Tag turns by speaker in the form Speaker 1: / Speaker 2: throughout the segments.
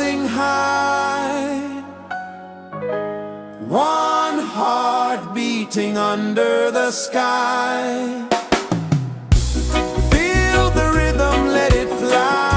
Speaker 1: rising high, one heart beating under the sky. Feel the rhythm, let it fly.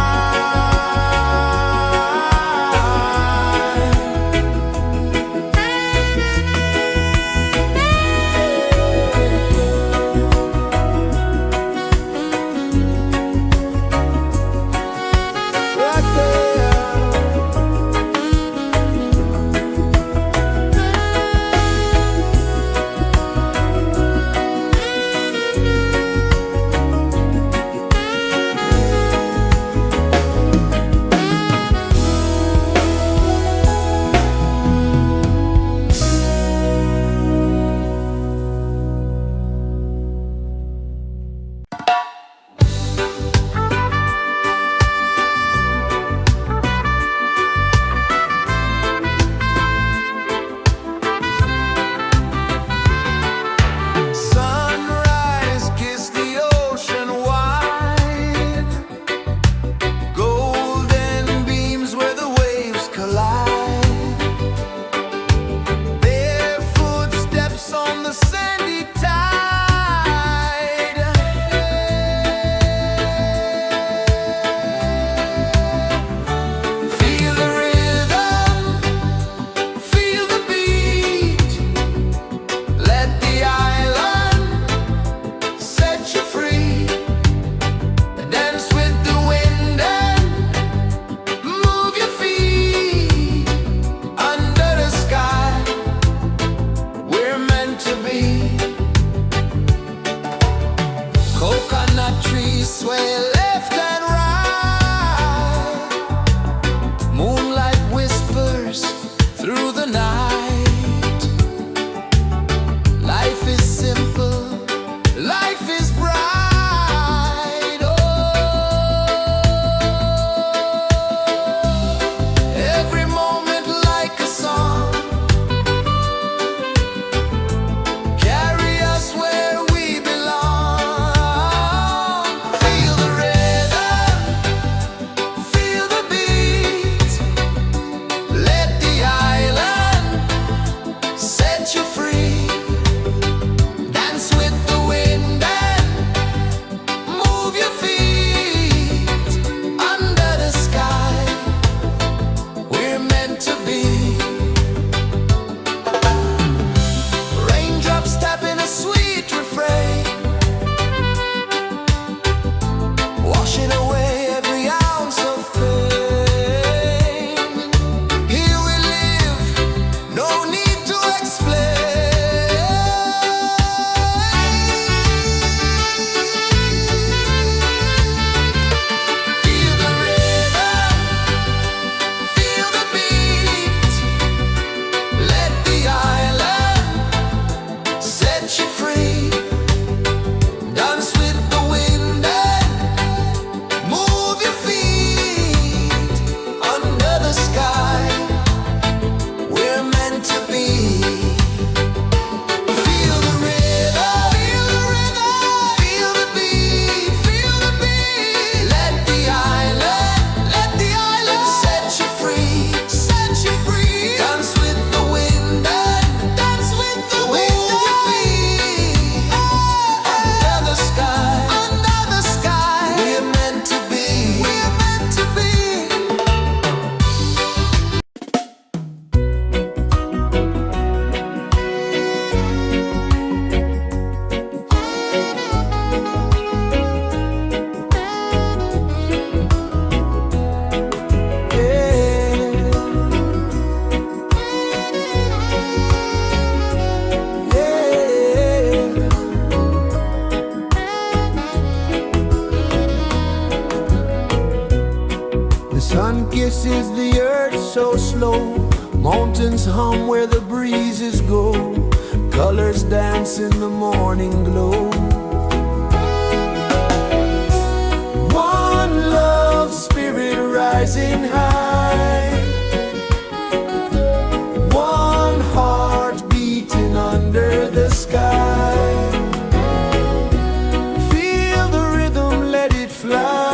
Speaker 2: Sun kisses the earth so slow, mountains hum where the breezes go, colors dance in the morning glow. One love spirit rising high, one heart beating under the sky. Feel the rhythm, let it fly.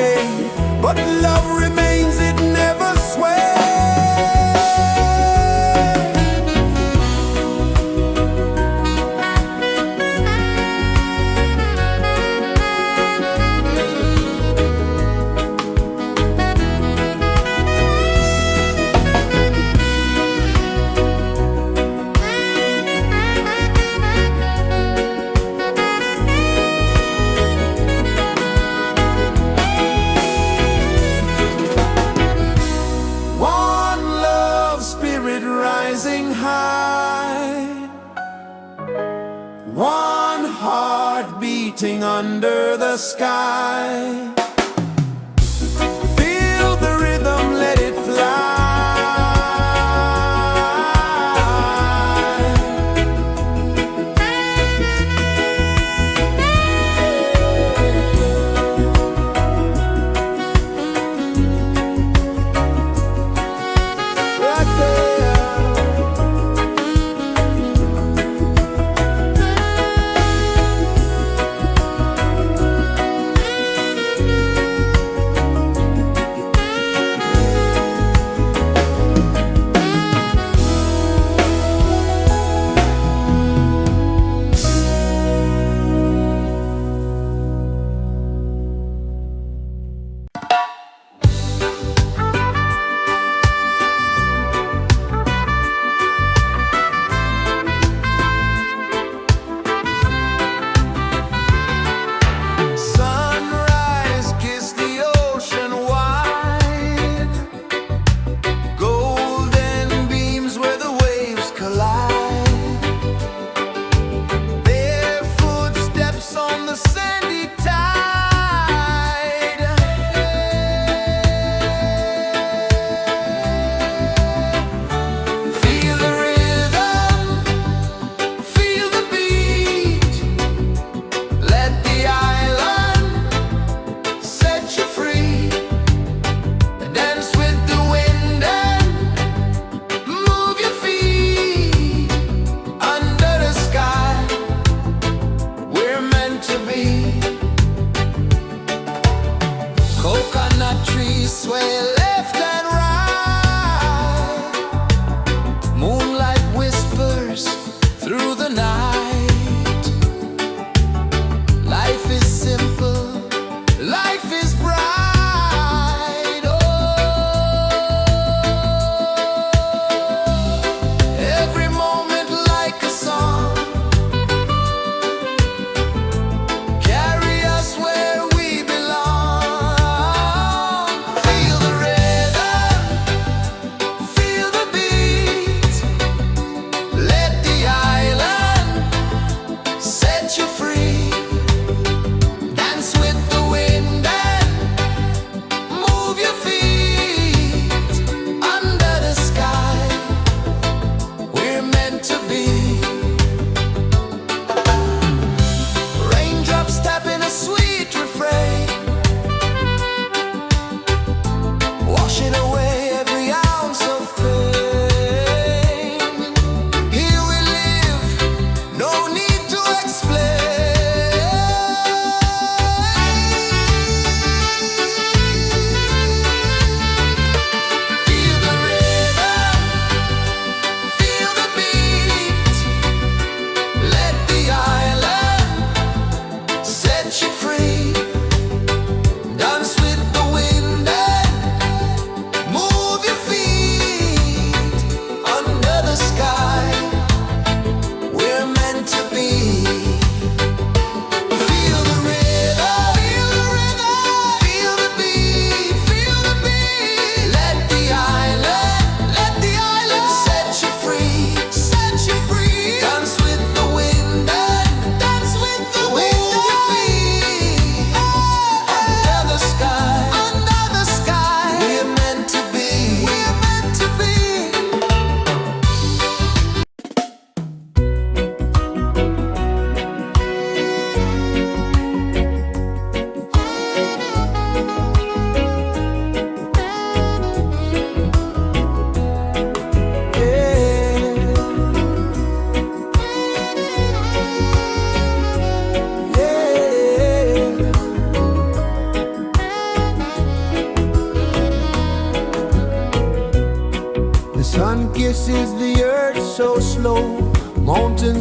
Speaker 1: decay, but love remains, it never sways. Rising high, one heart beating under the sky. Feel the rhythm, let it fly.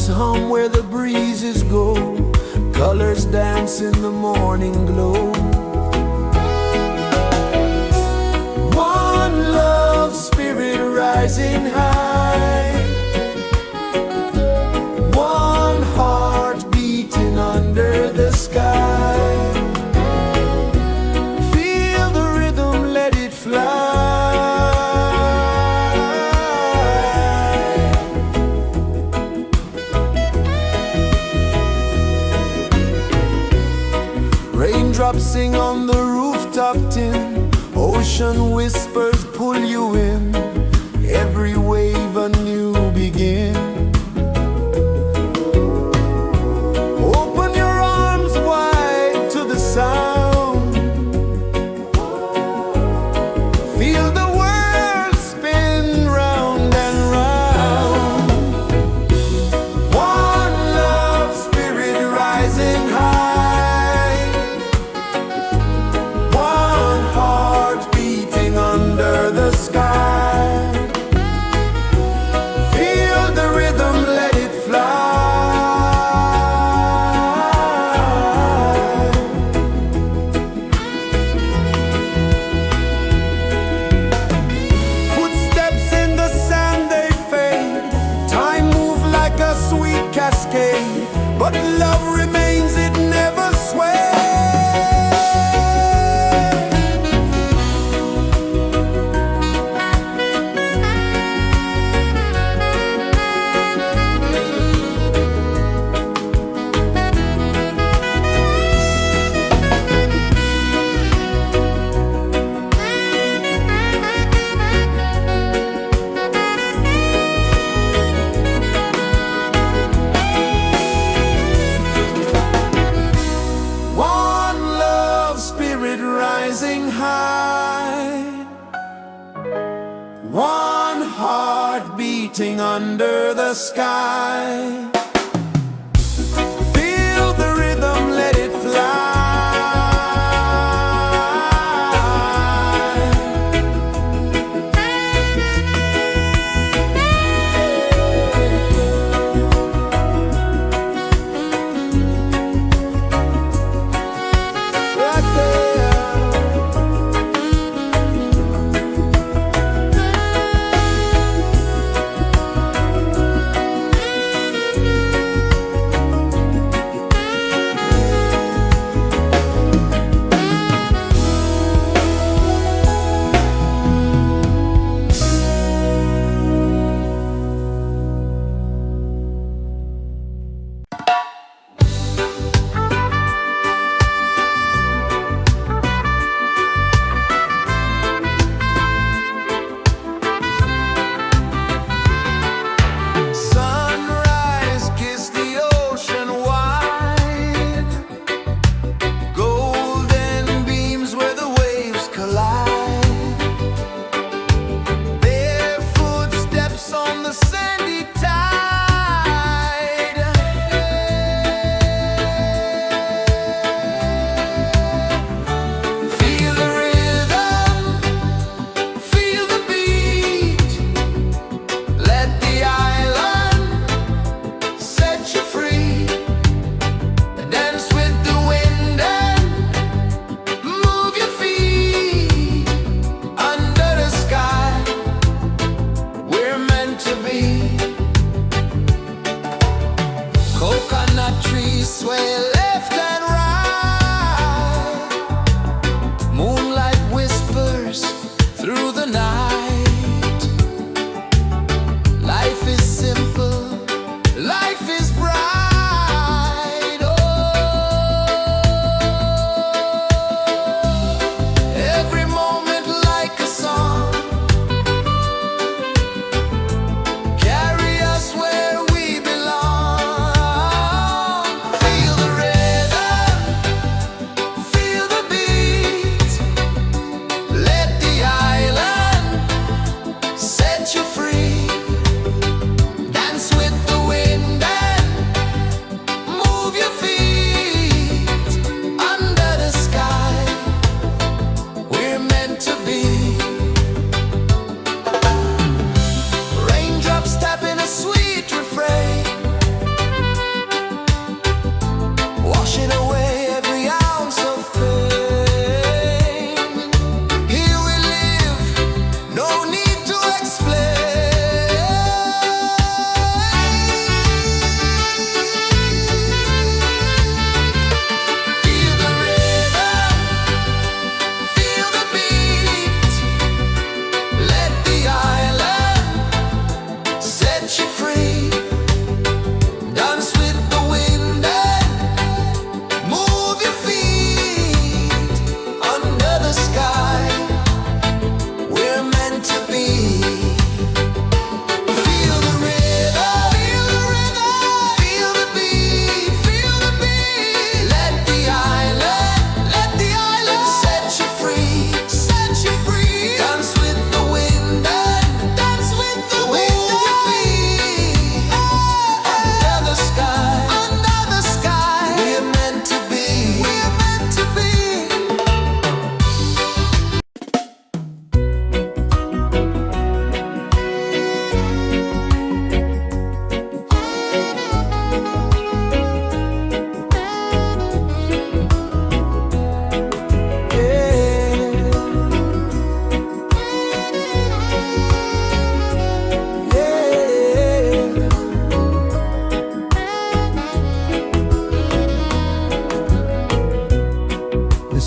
Speaker 2: Mountains hum where the breezes go, colors dance in the morning glow. One love spirit rising high, one heart beating under the sky. Feel the rhythm, let it fly. Raindrops sing on the rooftop tin, ocean whispers pull you in, every wave a new begin. Open your arms wide to the sound, feel the world spin round and round. One love spirit rising high, one heart beating under the sky. Feel the rhythm, let it fly. Footsteps in the sand, they fade. Time moves like a sweet cascade, but love remains, it never sways. One love spirit rising high, one heart beating under the sky. Feel the rhythm, let it fly. Right there.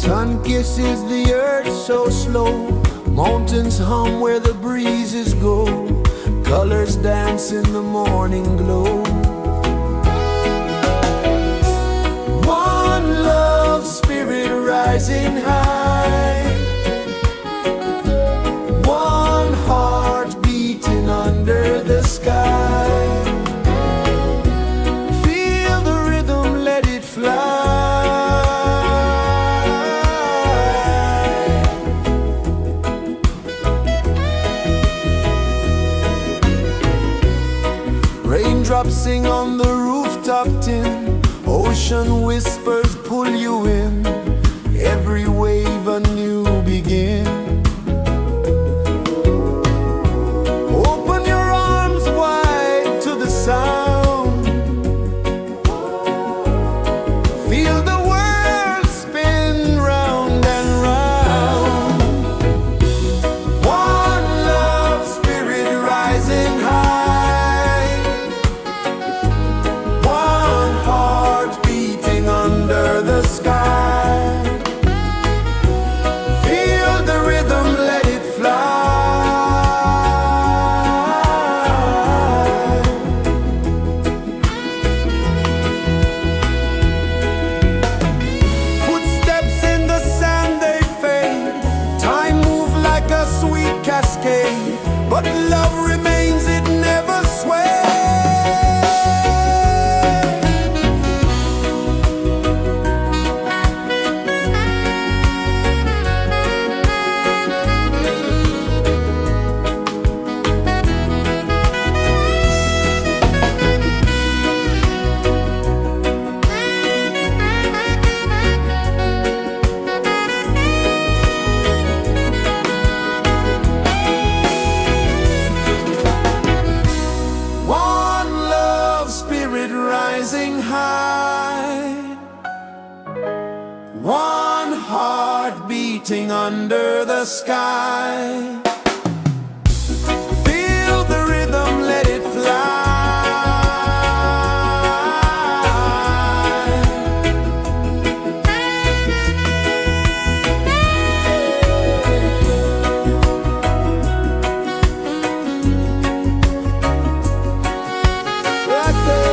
Speaker 2: Sun kisses the earth so slow, mountains hum where the breezes go, colors dance in the morning glow. One love spirit rising high, one heart beating under the sky. Feel the rhythm, let it fly. Raindrops sing on the rooftop tin, ocean whispers pull you in, every wave a new begin. Open your arms wide to the sound, feel the world spin round and round. One love spirit rising high, one heart beating under the sky. Feel the rhythm, let it fly. Footsteps in the sand, they fade. Time moves like a sweet cascade, but love remains, it never sways. One love spirit rising high, one heart beating under the sky. Feel the rhythm, let it fly. Right there.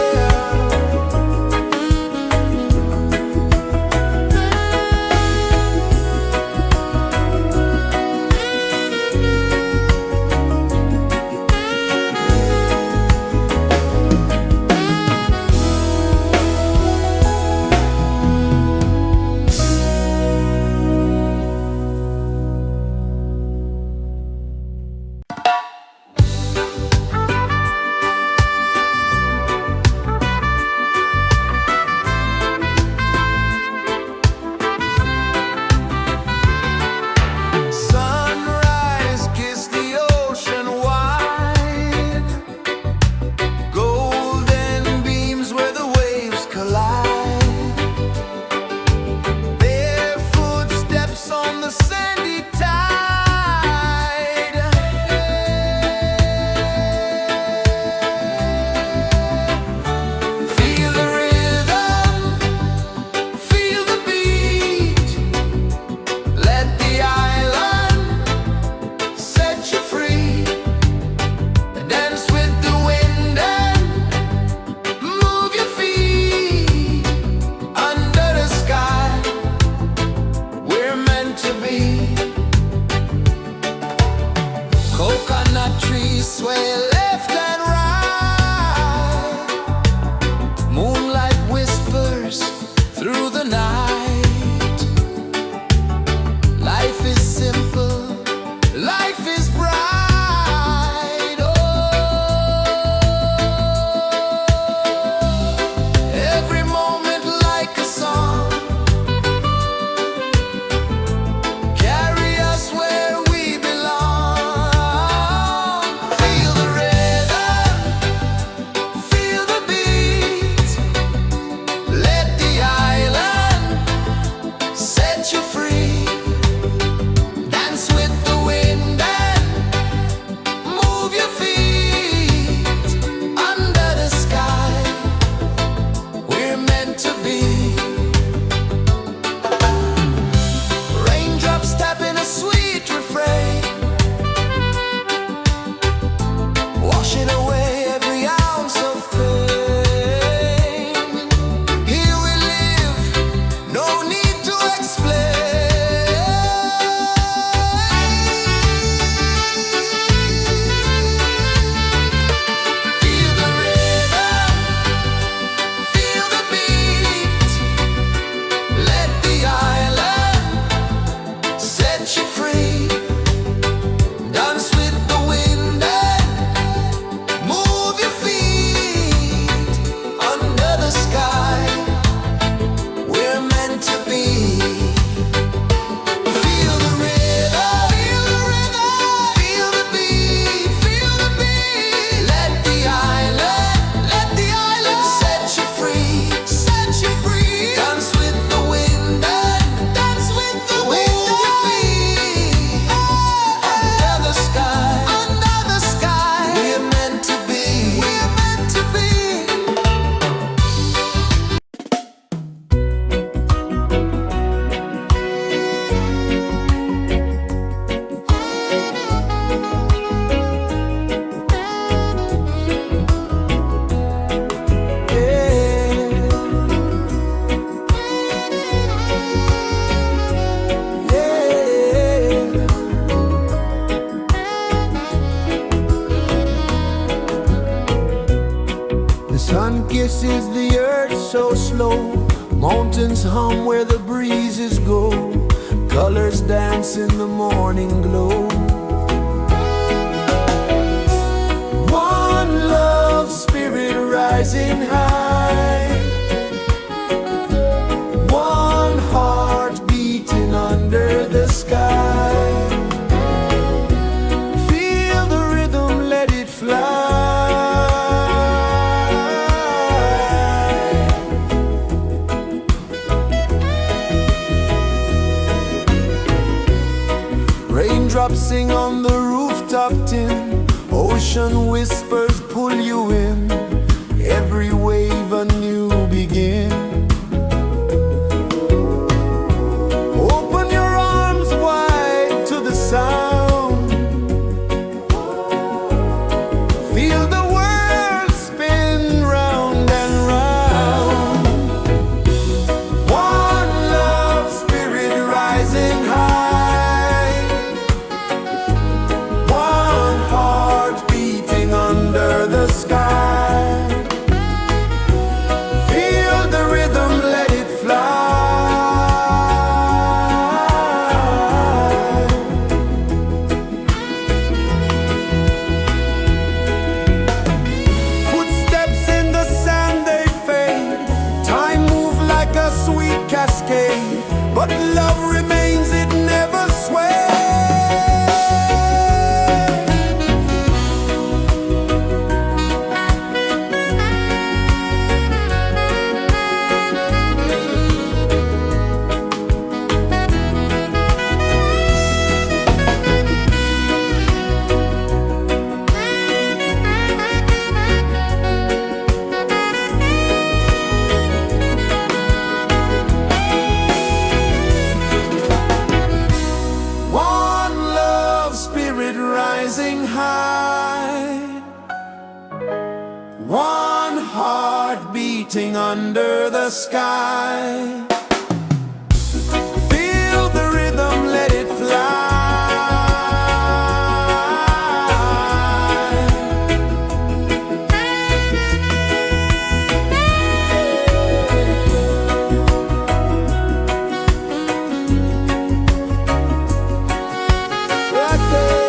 Speaker 2: Mountains hum where the breezes go, colors dance in the morning glow. One love spirit rising high, one heart beating under the sky. Feel the rhythm, let it fly. Raindrops sing on the rooftop tin, ocean whispers pull you in, every wave a new begin. Open your arms wide to the sound, feel the world spin round and round. One love spirit rising high, one heart beating under the sky. Feel the rhythm, let it fly. Footsteps in the sand, they fade. Time moves like a sweet cascade, but love remains, it never sways. One love spirit rising high, one heart beating under the sky. Feel the rhythm, let it fly. Right there.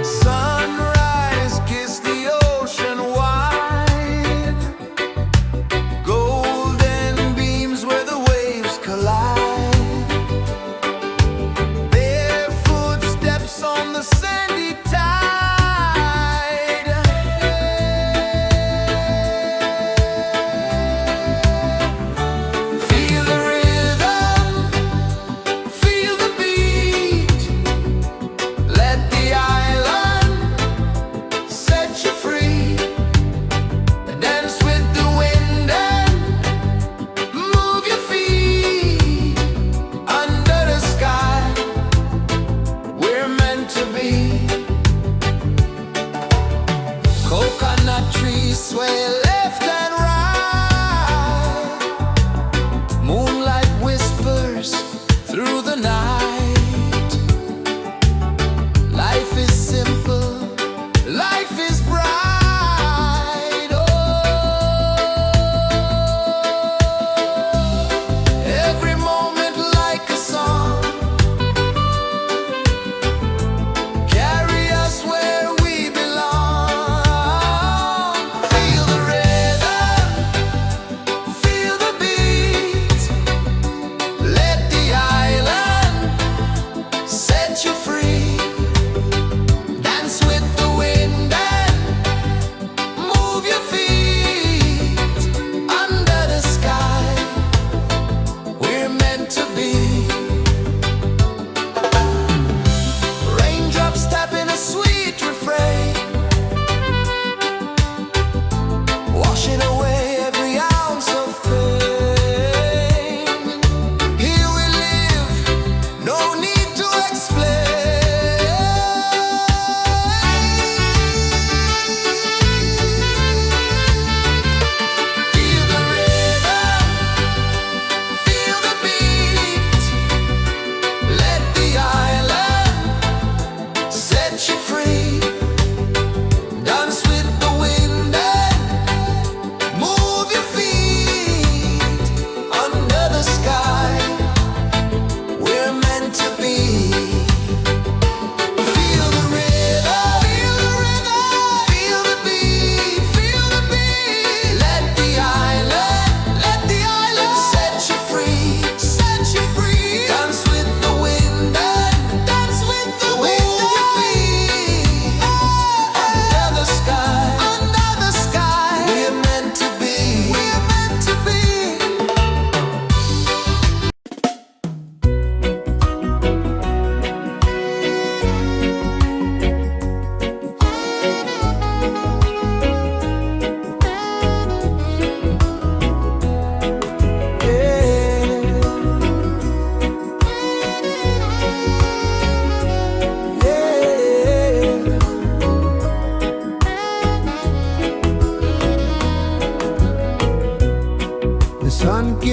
Speaker 2: Sunrise, kiss the ocean wide, golden beams where the waves collide, bare footsteps on the sandy tide. Feel the rhythm, feel the beat, let the island set you free. Dance with the wind and move your feet under the sky. We're meant to be. Coconut trees sway left and right, moonlight whispers through the night. Life is simple, life is bright. Oh, every moment like a song, carry us where we belong. Feel the rhythm.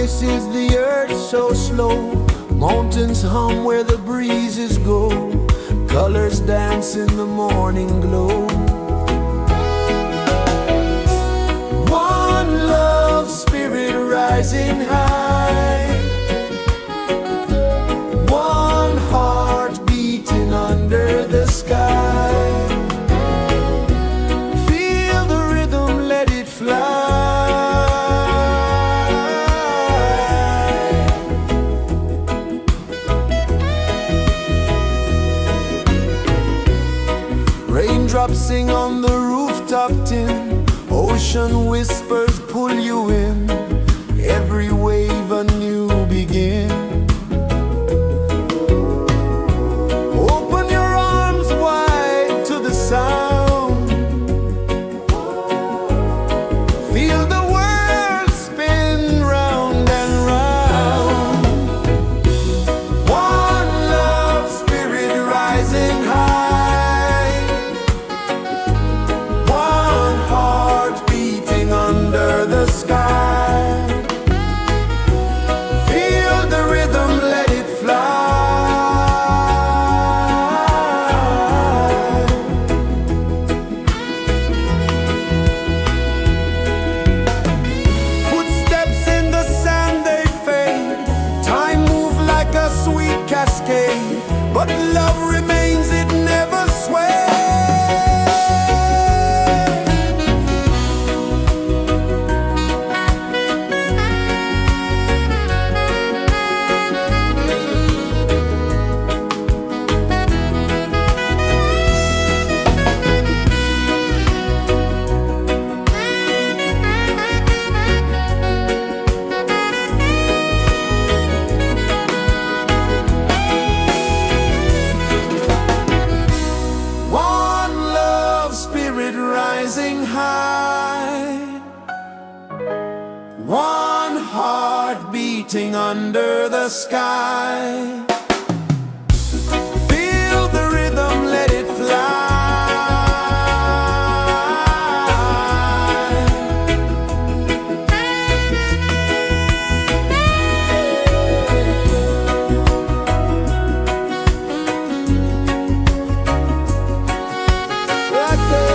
Speaker 2: This is the earth so slow. Mountains hum where the breezes go. Colors dance in the morning glow. One love spirit rising high. One heart beating under the sky. Feel the rhythm, let it fly. Raindrops sing on the rooftop tin. Ocean whispers pull you in. Every wave a new begin. Open your arms wide to the sound. Feel the world spin round and round. One love spirit rising high. One heart beating under the sky. Feel the rhythm, let it fly. Footsteps in the sand, they fade. Time moves like a sweet cascade, but love remains, it never sways. One love spirit rising high. One heart beating under the sky. Feel the rhythm, let it fly. Right there.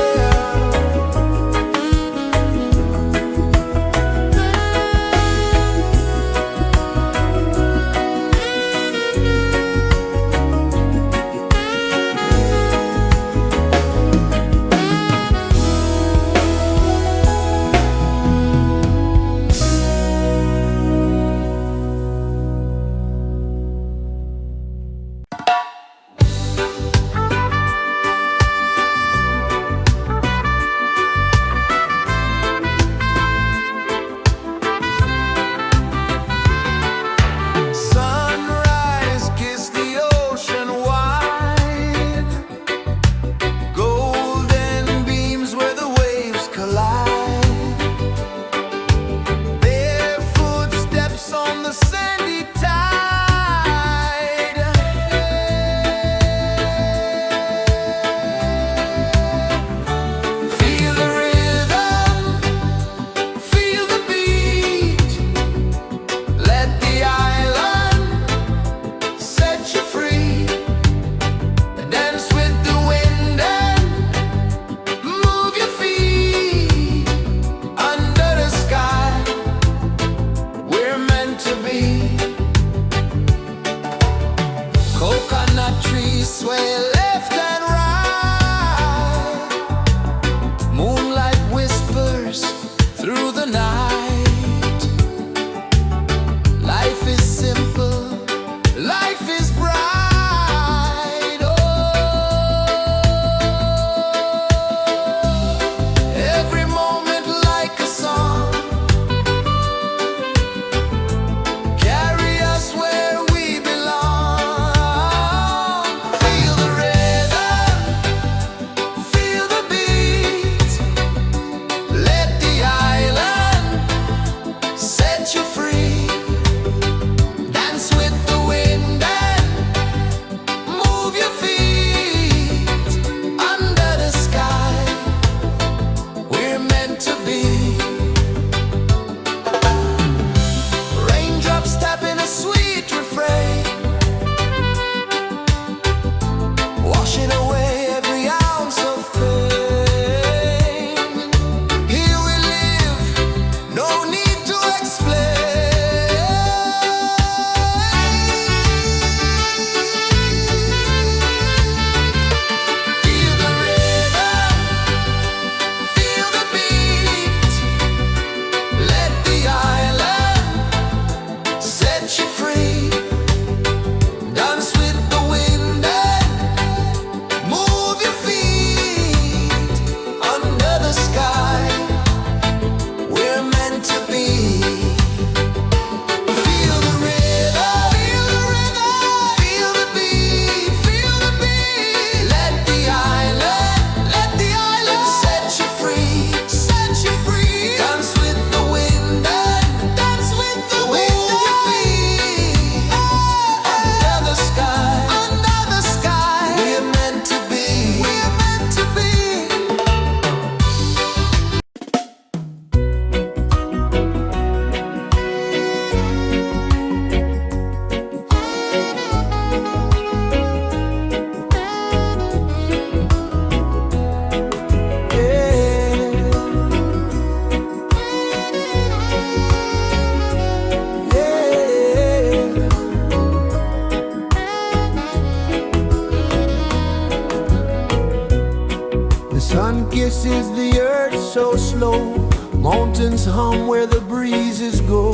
Speaker 2: Is the earth so slow? Mountains hum where the breezes go.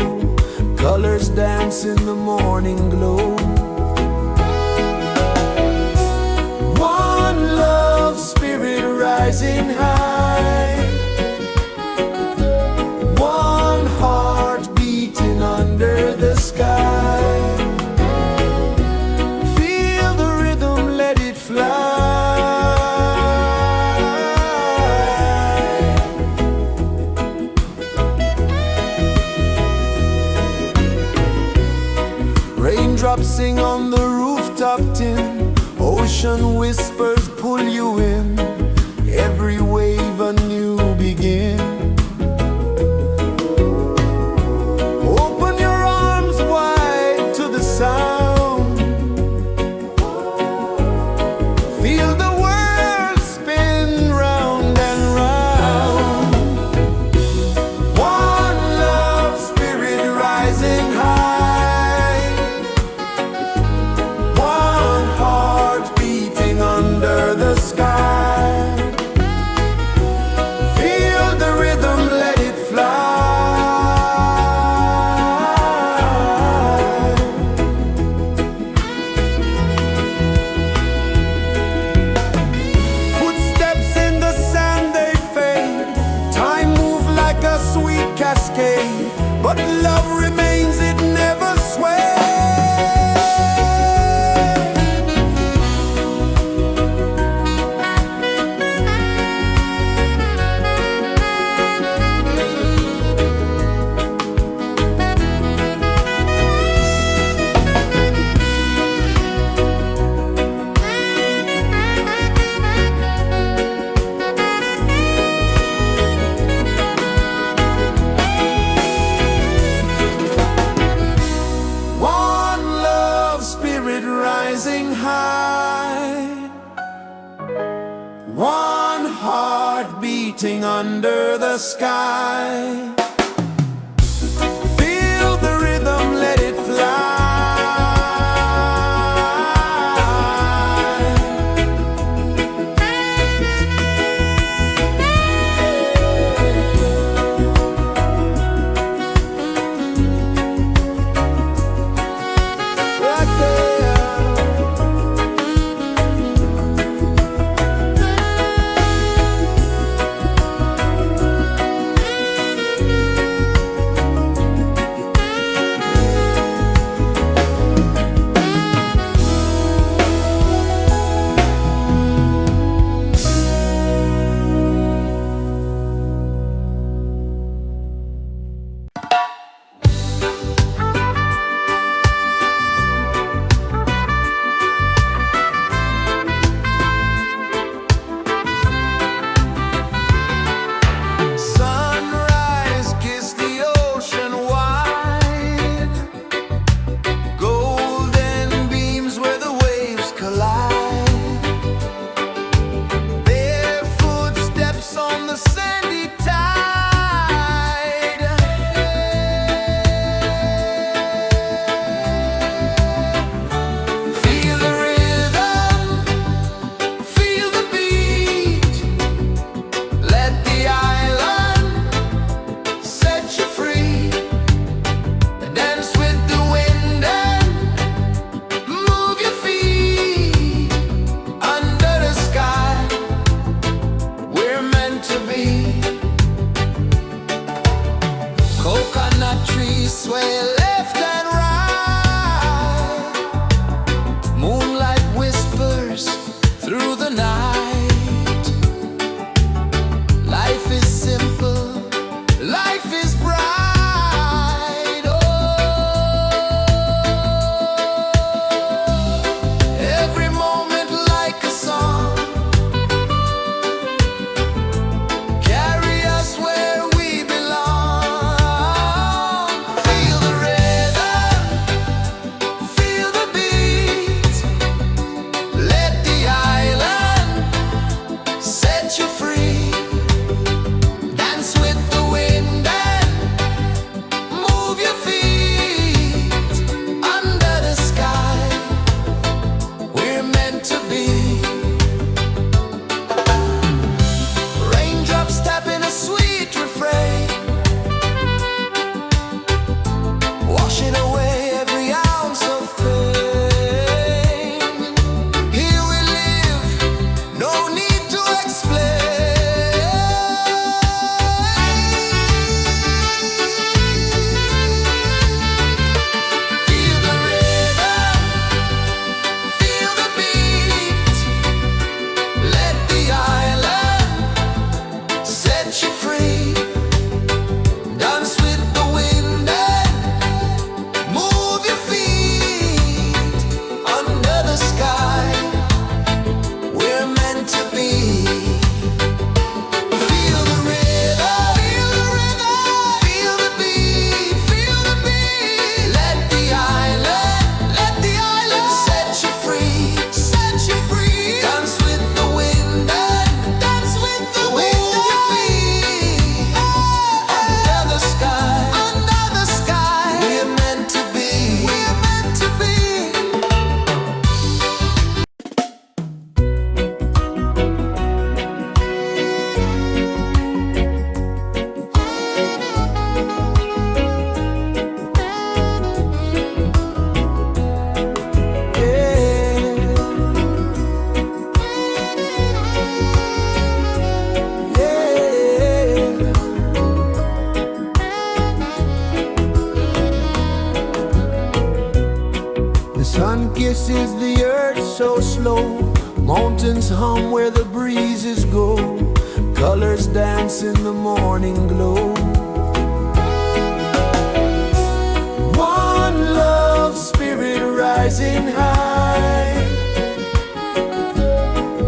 Speaker 2: Colors dance in the morning glow. One love spirit rising high. One heart beating under the sky. Feel the rhythm, let it fly. Raindrops sing on the rooftop tin. Ocean whispers pull you in. Every wave a new begin. Open your arms wide to the sound. Feel the world spin round and round. One love spirit rising high. One heart beating under the sky. Feel the rhythm, let it fly. Footsteps in the sand, they fade. Time moves like a sweet cascade, but love remains, it never sways. One love spirit rising high. One heart beating under the sky. Feel the rhythm, let it fly. Right there. This is the earth so slow. Mountains hum where the breezes go. Colors dance in the morning glow. One love spirit rising high.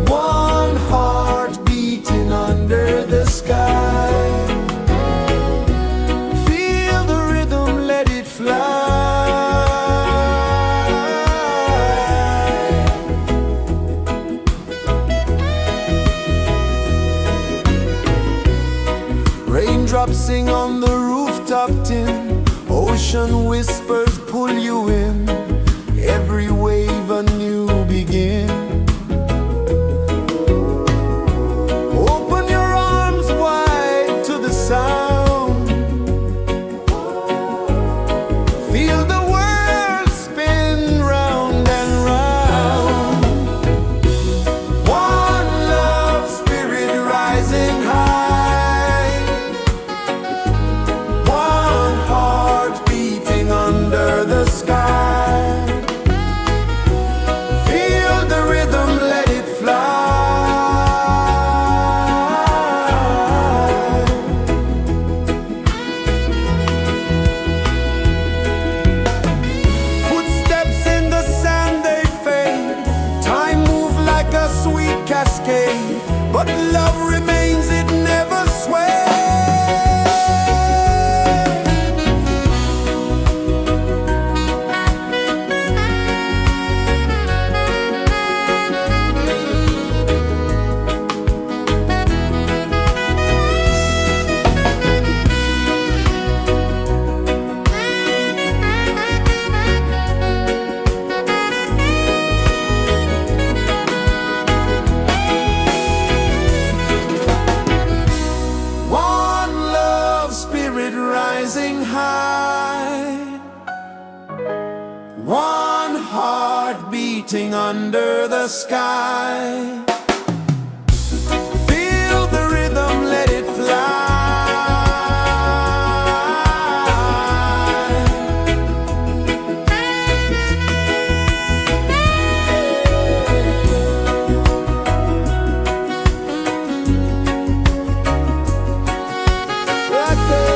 Speaker 2: One heart beating under the sky. Feel the rhythm, let it fly. Raindrops sing on the rooftop tin. Ocean whispers pull you in. Every wave a new begin. Open your arms wide to the sound. Feel the world spin round and round. One love spirit rising high. One heart beating under the sky. Feel the rhythm, let it fly. Footsteps in the sand, they fade. Time moves like a sweet cascade, but love remains, it never sways. One love spirit rising high. One heart beating under the sky. Feel the rhythm, let it fly. Right there.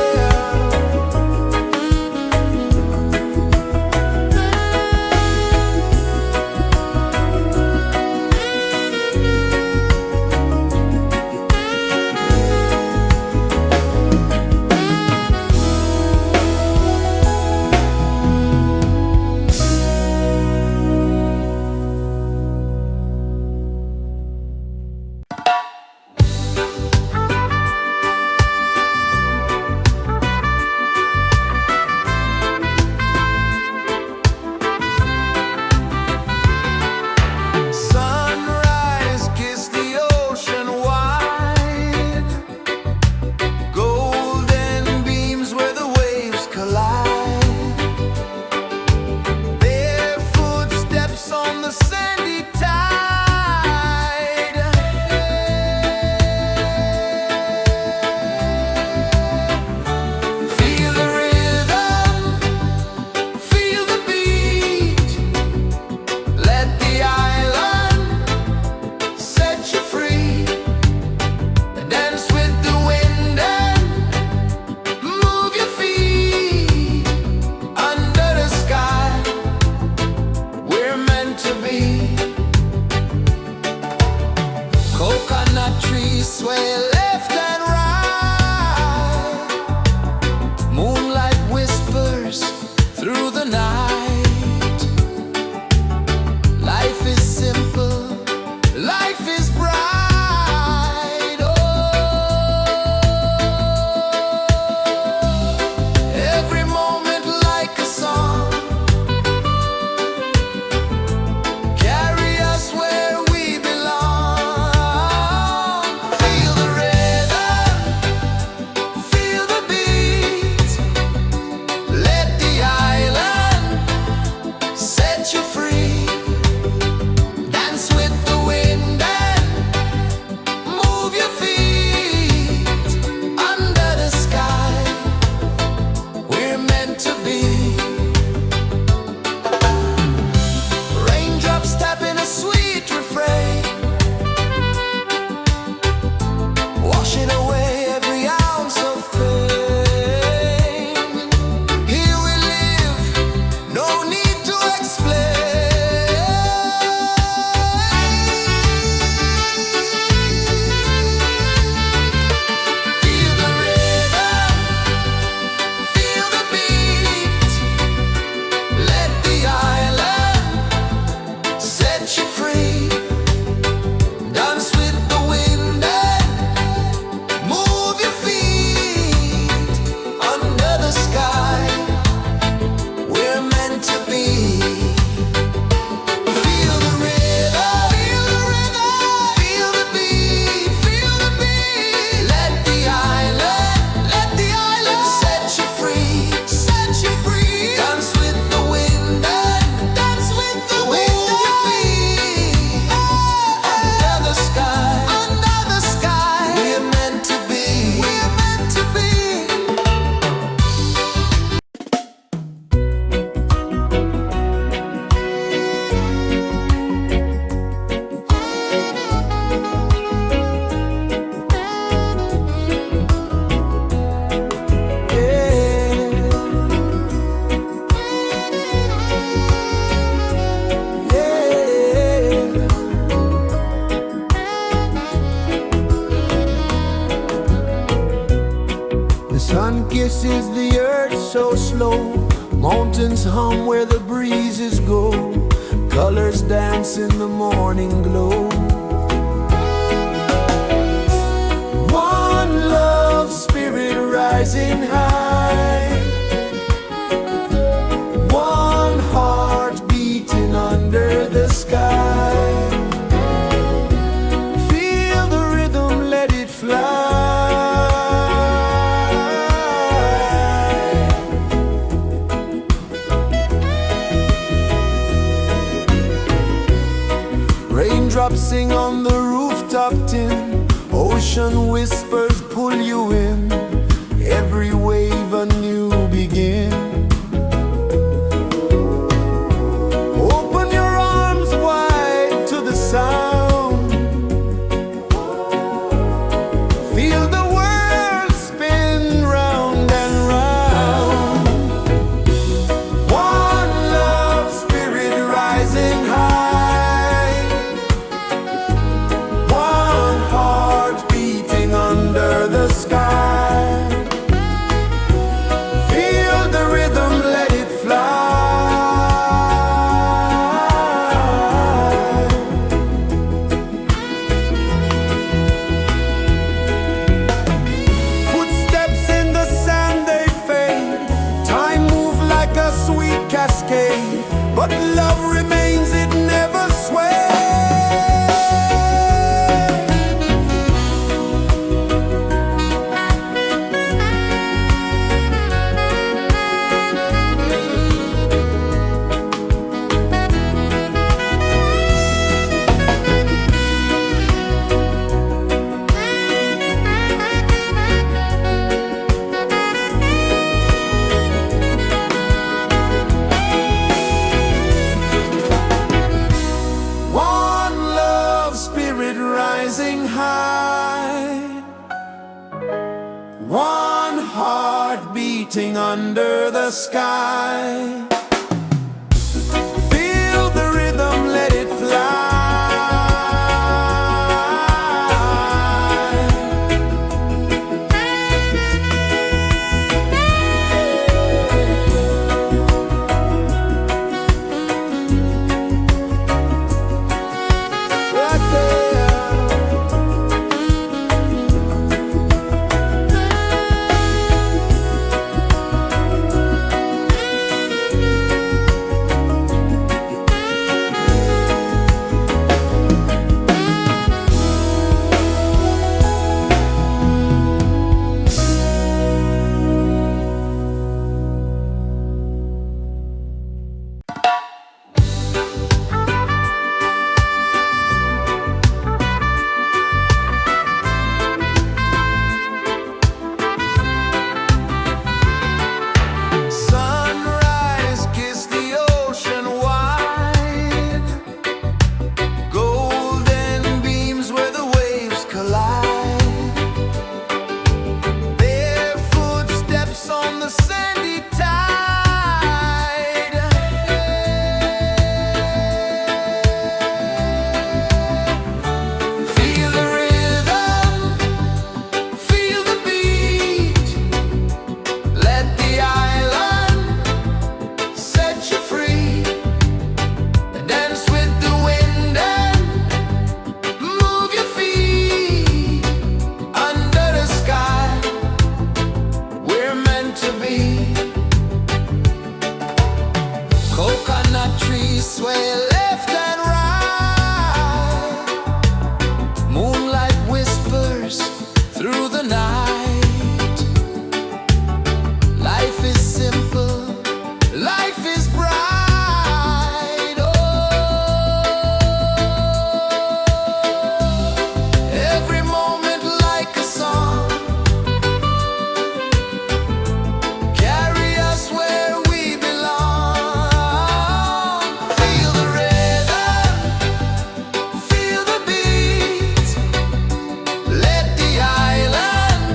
Speaker 2: Sun kisses the earth so slow, mountains hum where the breezes go, colors dance in the morning glow. One love spirit rising high, one heart beating under the sky. Feel the rhythm, let it fly. Raindrops sing on the rooftop tin, ocean whispers pull you in, every wave a new begin. Open your arms wide to the sound, feel the world spin round and round. One love spirit rising high, one heart beating under the sky. Feel the rhythm, let it fly. Footsteps in the sand, they fade. Time moves like a sweet cascade, but love remains, it never sways. One love spirit rising high, one heart beating under the sky. Feel the rhythm, let it fly. Right there. Sunrise, kiss the ocean wide, golden beams where the waves collide, bare footsteps on the sandy tide. Feel the rhythm, feel the beat, let the island set you free. Dance with the wind and move your feet under the sky. We're meant to be. Coconut trees sway left and right, moonlight whispers through the night. Life is simple, life is bright. Oh, every moment like a song, carry us where we belong. Feel the rhythm, feel the beat, let the island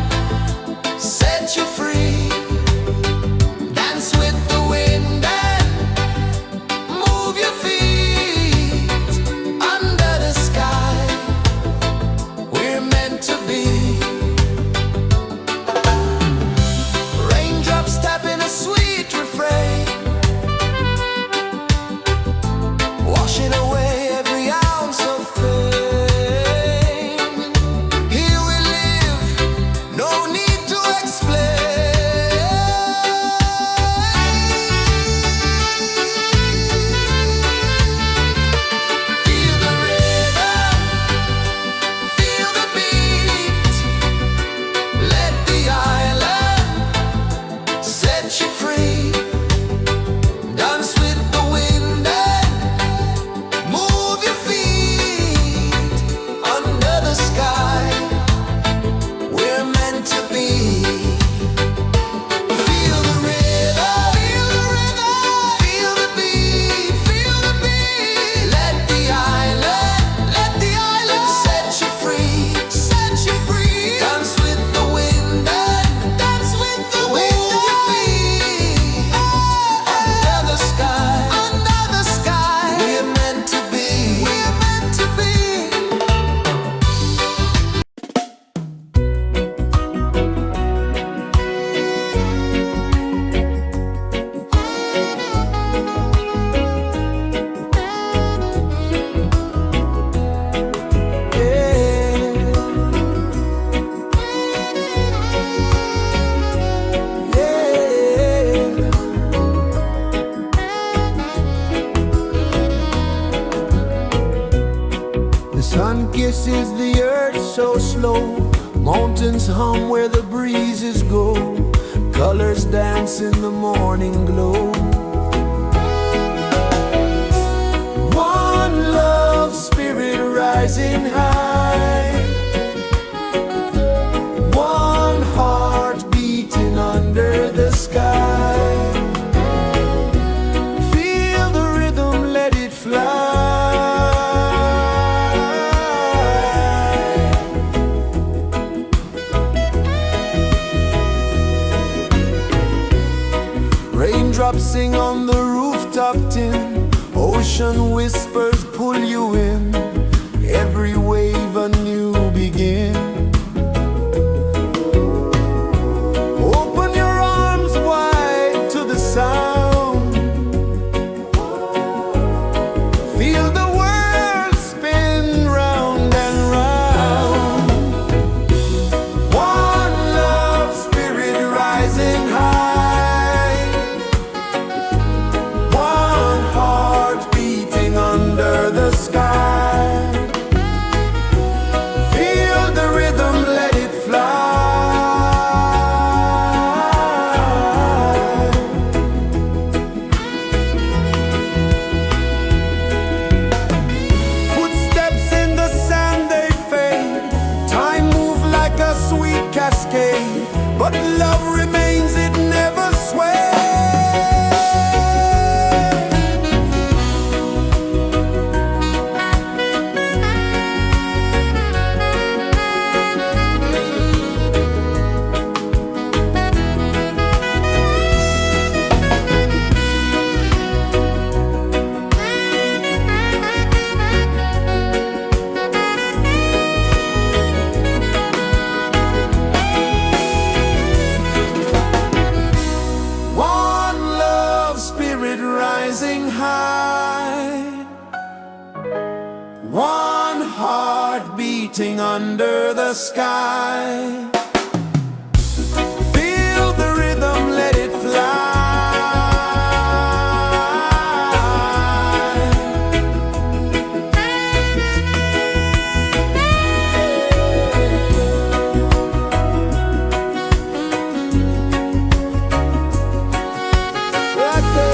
Speaker 2: slow. Mountains hum where the breezes go. Colors dance in the morning glow. One love spirit rising high. One heart beating under the sky. Feel the rhythm, let it fly. Raindrops sing on the rooftop tin. Ocean whispers pull you in. Every wave a new begin. Open your arms wide to the sound. Feel the world spin round and round. One love spirit rising high. One heart beating under the sky. Feel the rhythm, let it fly. Footsteps in the sand, they fade. Time moves like a sweet cascade, but love remains, it never sways. One love spirit rising high. One heart beating under the sky. Feel the rhythm, let it fly. Right there.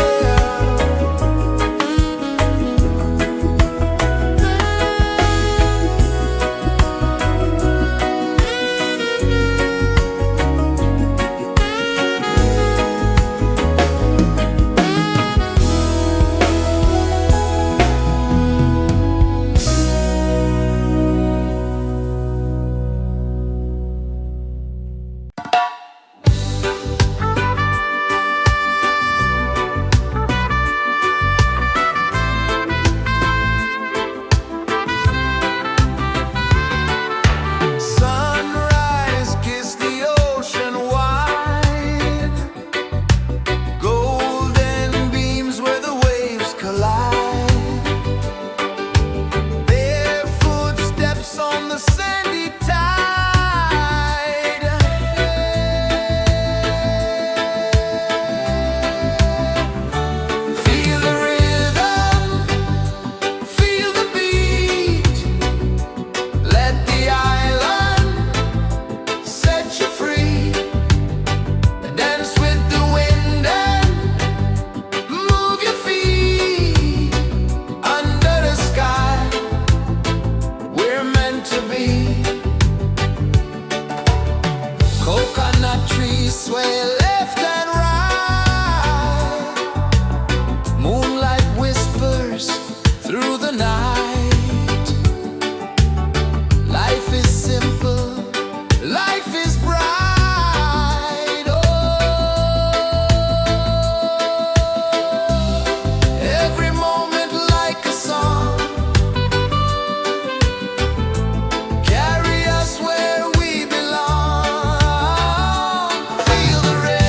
Speaker 2: Sunrise, kiss the ocean wide. Golden beams where the waves collide. Bare footsteps on the sandy tide. Feel the rhythm, feel the beat. Let the island set you free. Dance with the wind and move your feet. Under the sky, we're meant to be. Coconut trees sway left and right. Moonlight whispers through the night. Life is simple, life is bright. Oh, every moment like a song. Carry us where we belong. Feel the rhythm.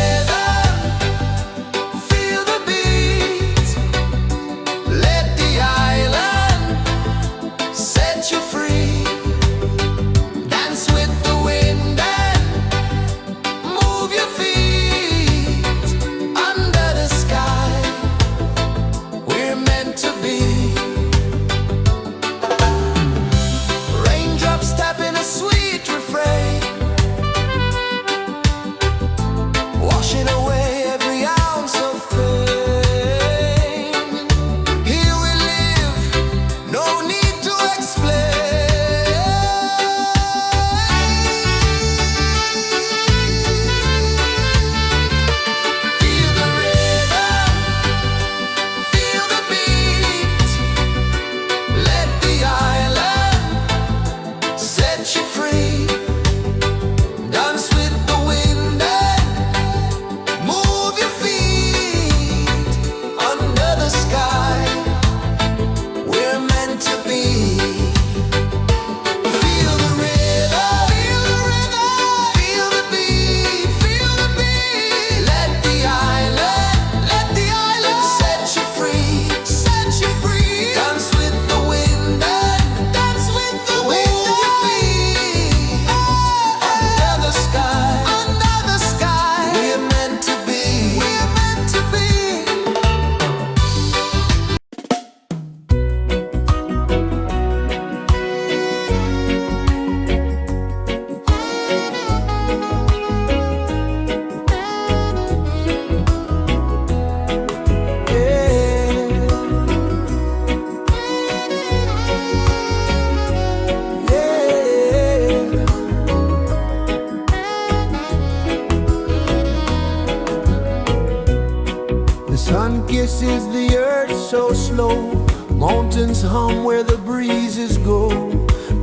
Speaker 2: kisses the earth so slow. Mountains hum where the breezes go.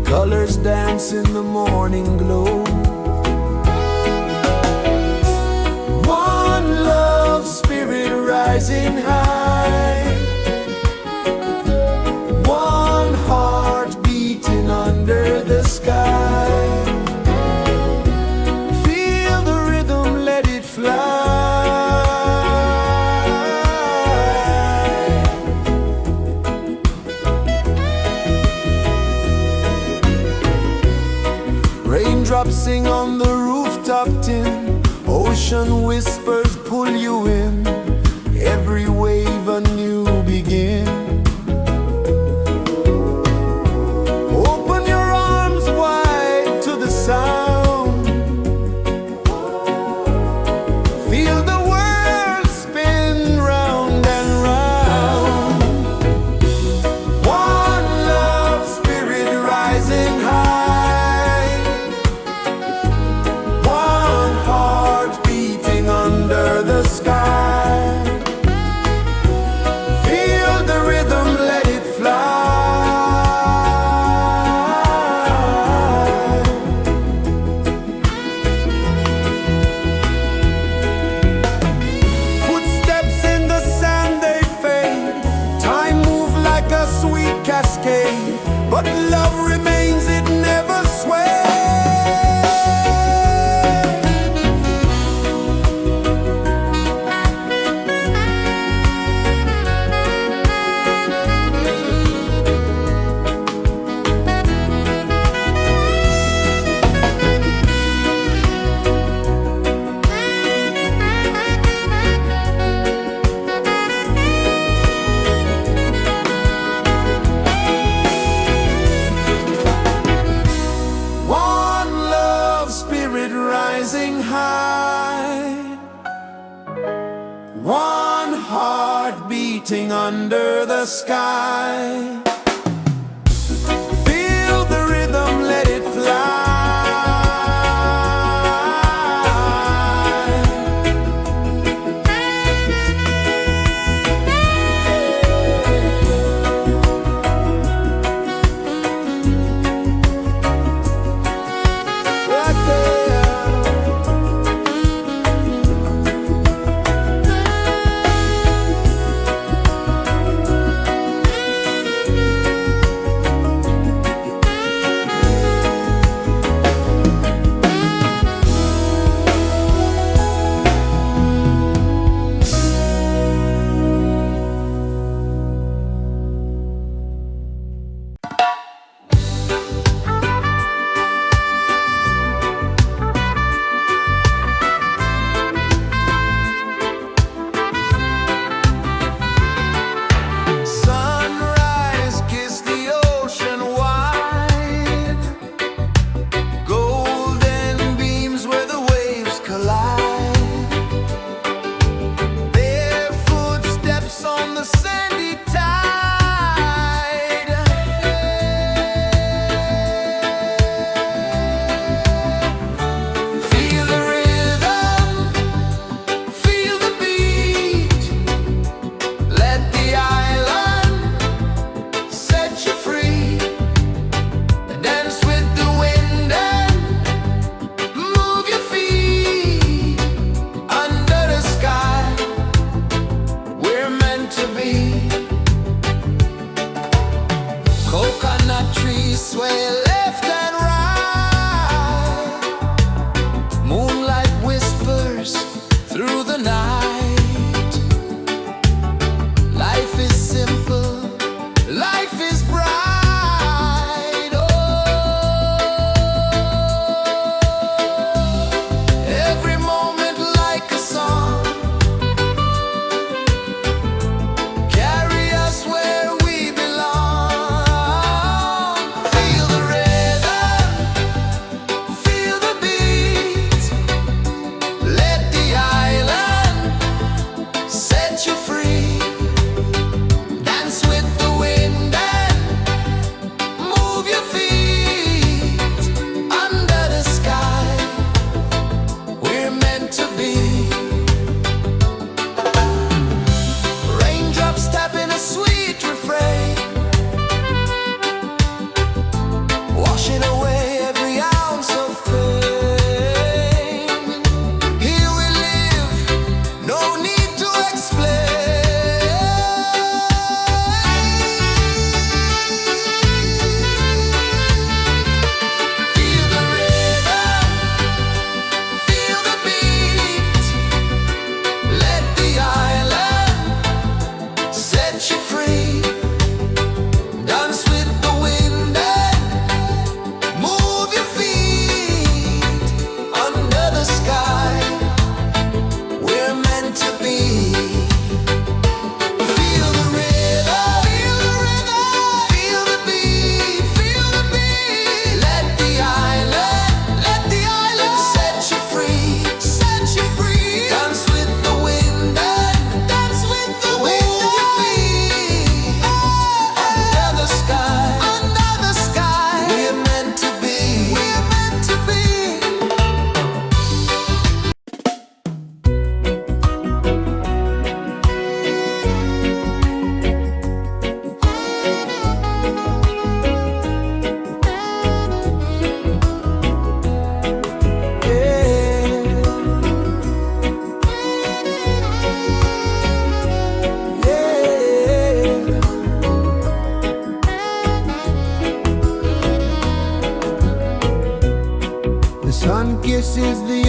Speaker 2: Colors dance in the morning glow. One love, spirit rising high. One heart beating under the sky. Feel the rhythm, let it fly. Raindrops sing on the rooftop tin. Ocean whispers pull you in. Every wave a new begin. Open your arms wide to the sound. Feel the world spin round and round. One love, spirit rising high. One heart beating under the sky. Feel the rhythm, let it fly. Footsteps in the sand, they fade. Time moves like a sweet cascade, but love remains, it never sways. One love, spirit rising high. One heart beating under the sky. Feel the rhythm, let it fly. Right there.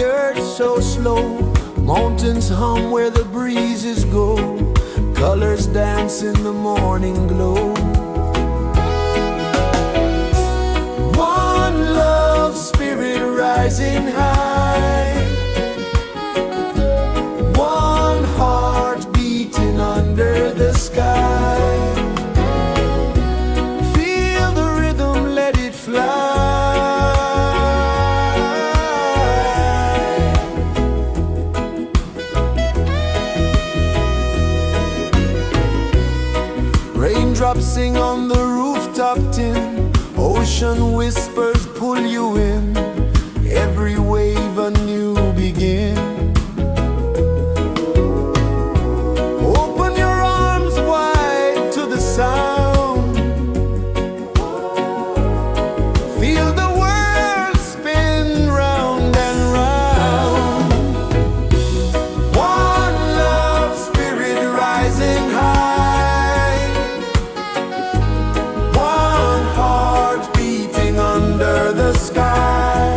Speaker 2: the earth so slow. Mountains hum where the breezes go. Colors dance in the morning glow. One love spirit rising high. One heart beating under the sky. Feel the rhythm, let it fly. Raindrops sing on the rooftop tin. Ocean whispers pull you in. Every wave a new begin. Open your arms wide to the sound. Feel the world spin round and round. One love spirit rising high. One heart beating under the sky.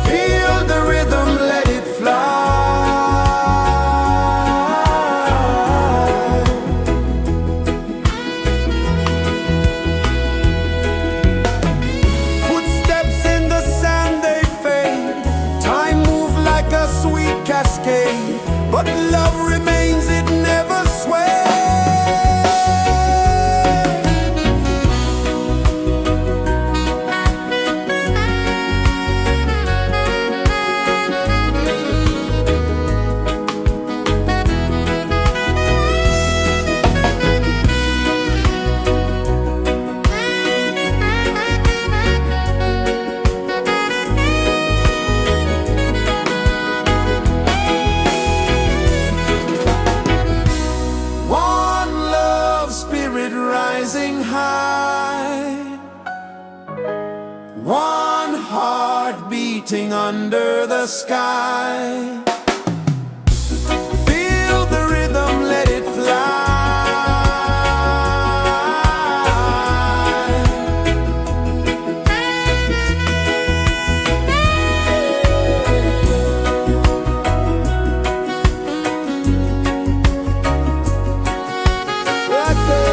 Speaker 2: Feel the rhythm, let it fly. Footsteps in the sand, they fade. Time moves like a sweet cascade, but love remains, it never sways. One love spirit rising high. One heart beating under the sky. Feel the rhythm, let it fly. Right there.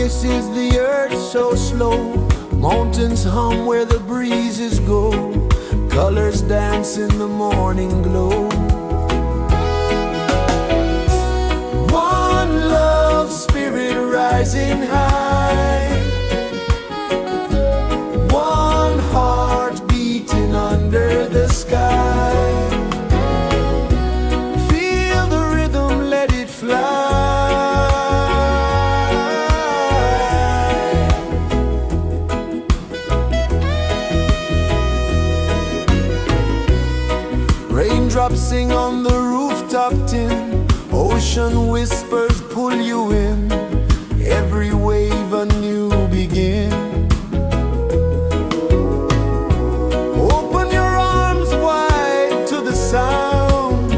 Speaker 2: rejoices the earth so slow. Mountains hum where the breezes go. Colors dance in the morning glow. One love spirit rising high. One heart beating under the sky. Feel the rhythm, let it fly. Raindrops sing on the rooftop tin. Ocean whispers pull you in. Every wave a new begin. Open your arms wide to the sound.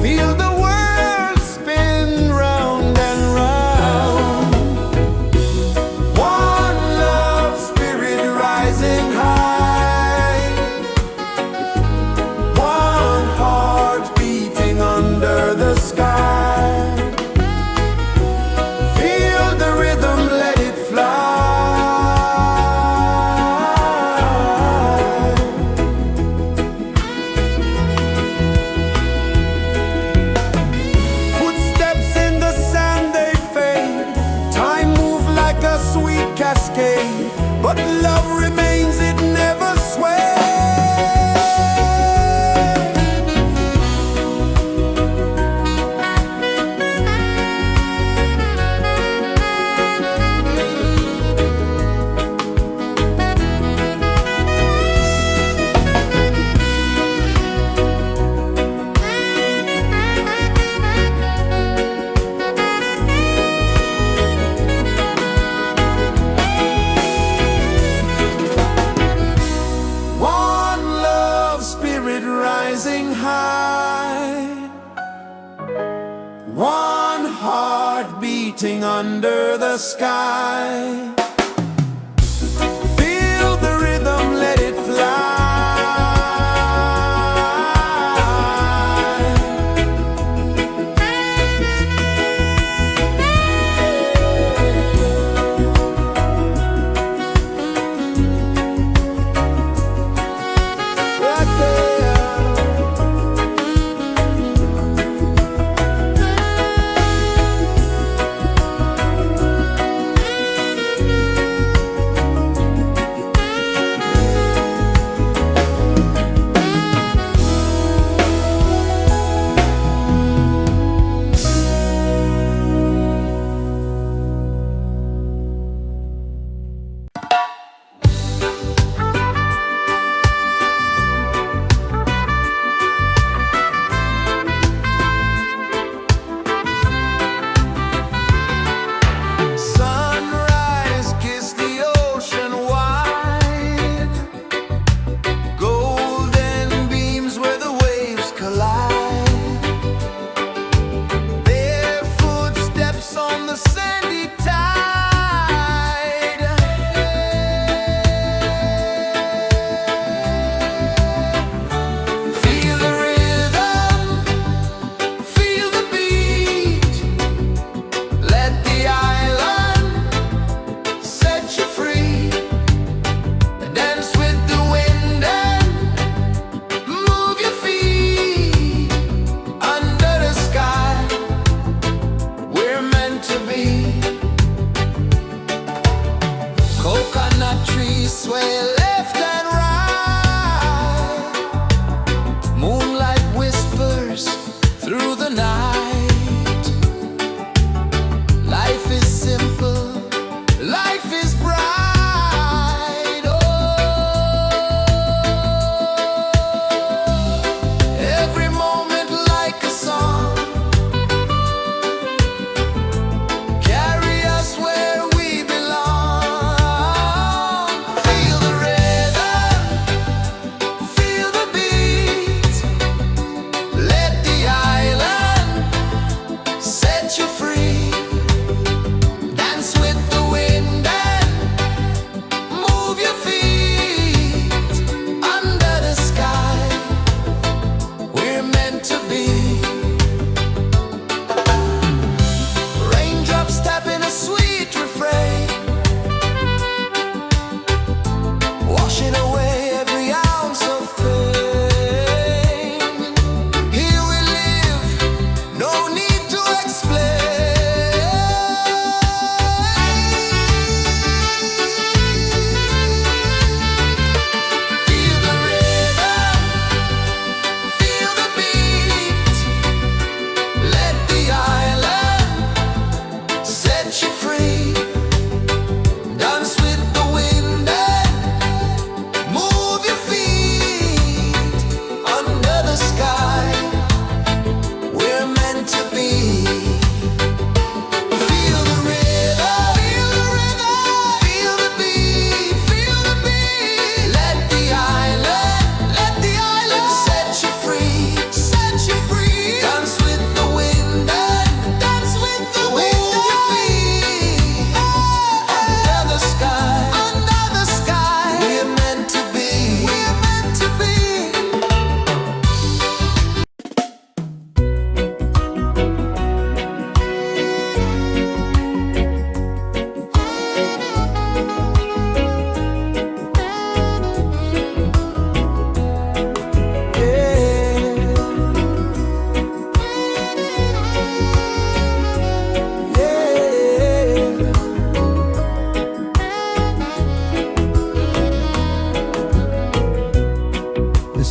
Speaker 2: Feel the world spin round and round. One love spirit rising high. One heart beating under the sky. Feel the rhythm, let it fly. Footsteps in the sand, they fade. Time moves like a sweet cascade. But love remains, it never sways. One love spirit rising high. One heart beating under the sky. Feel the rhythm, let it fly. Right there.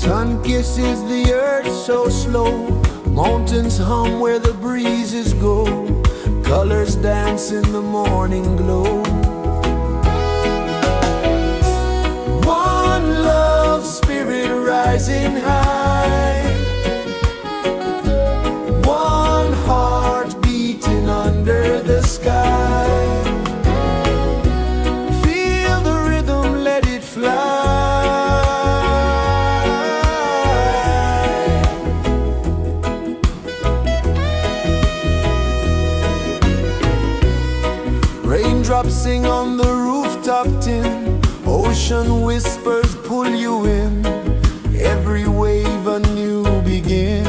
Speaker 2: Sun kisses the earth so slow, mountains hum where the breezes go, colors dance in the morning glow. One love spirit rising high, one heart beating under the sky. Feel the rhythm, let it fly. Raindrops sing on the rooftop tin, ocean whispers pull you in, every wave a new begin.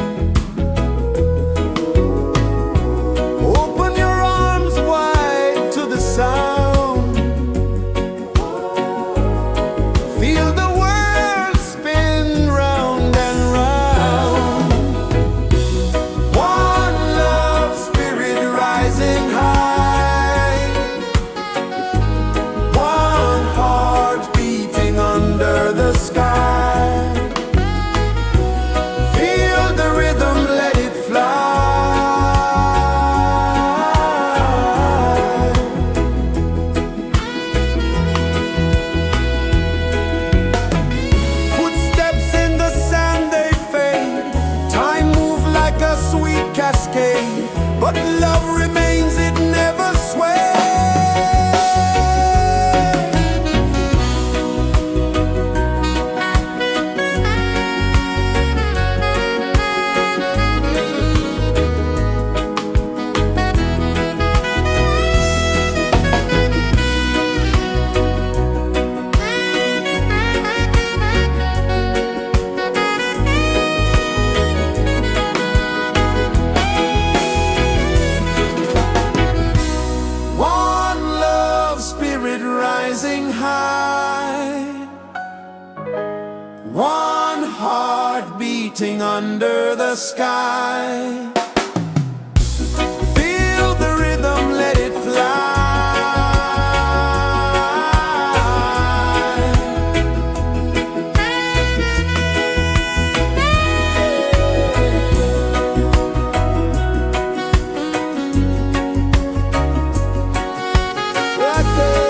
Speaker 2: Open your arms wide to the sound, feel the world spin round and round. One love spirit rising high, one heart beating under the sky. Feel the rhythm, let it fly. Footsteps in the sand, they fade. Time moves like a sweet cascade, but love remains, it never sways. One love spirit rising high, one heart beating under the sky. Feel the rhythm, let it fly. Right there.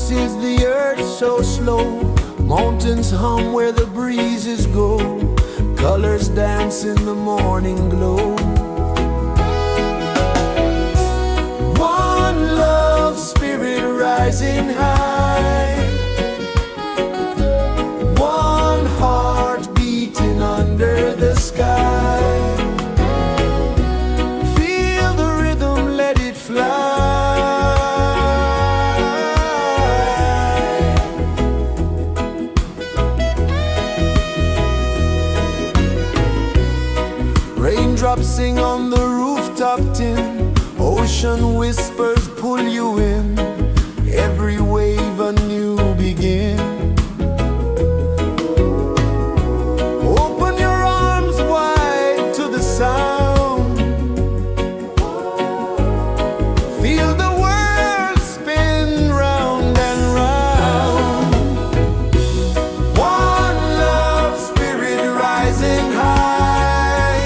Speaker 2: pulses the earth so slow. Mountains hum where the breezes go. Colors dance in the morning glow. One love spirit rising high. One heart beating under the sky. Feel the rhythm, let it fly. Raindrops sing on the rooftop tin. Ocean whispers pull you in. Every wave a new begin. Open your arms wide to the sound. Feel the world spin round and round. One love spirit rising high.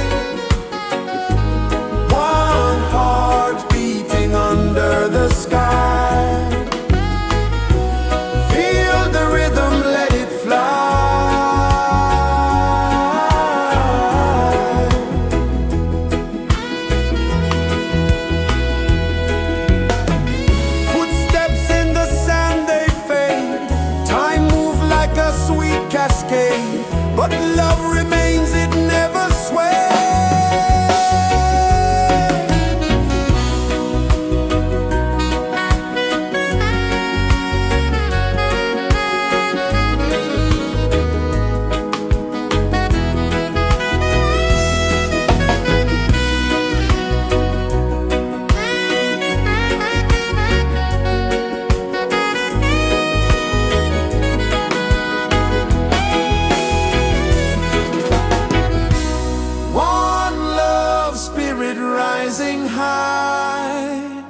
Speaker 2: One heart beating under the sky. Feel the rhythm, let it fly. Footsteps in the sand, they fade. Time moves like a sweet cascade. But love remains, it never sways. One love spirit rising high.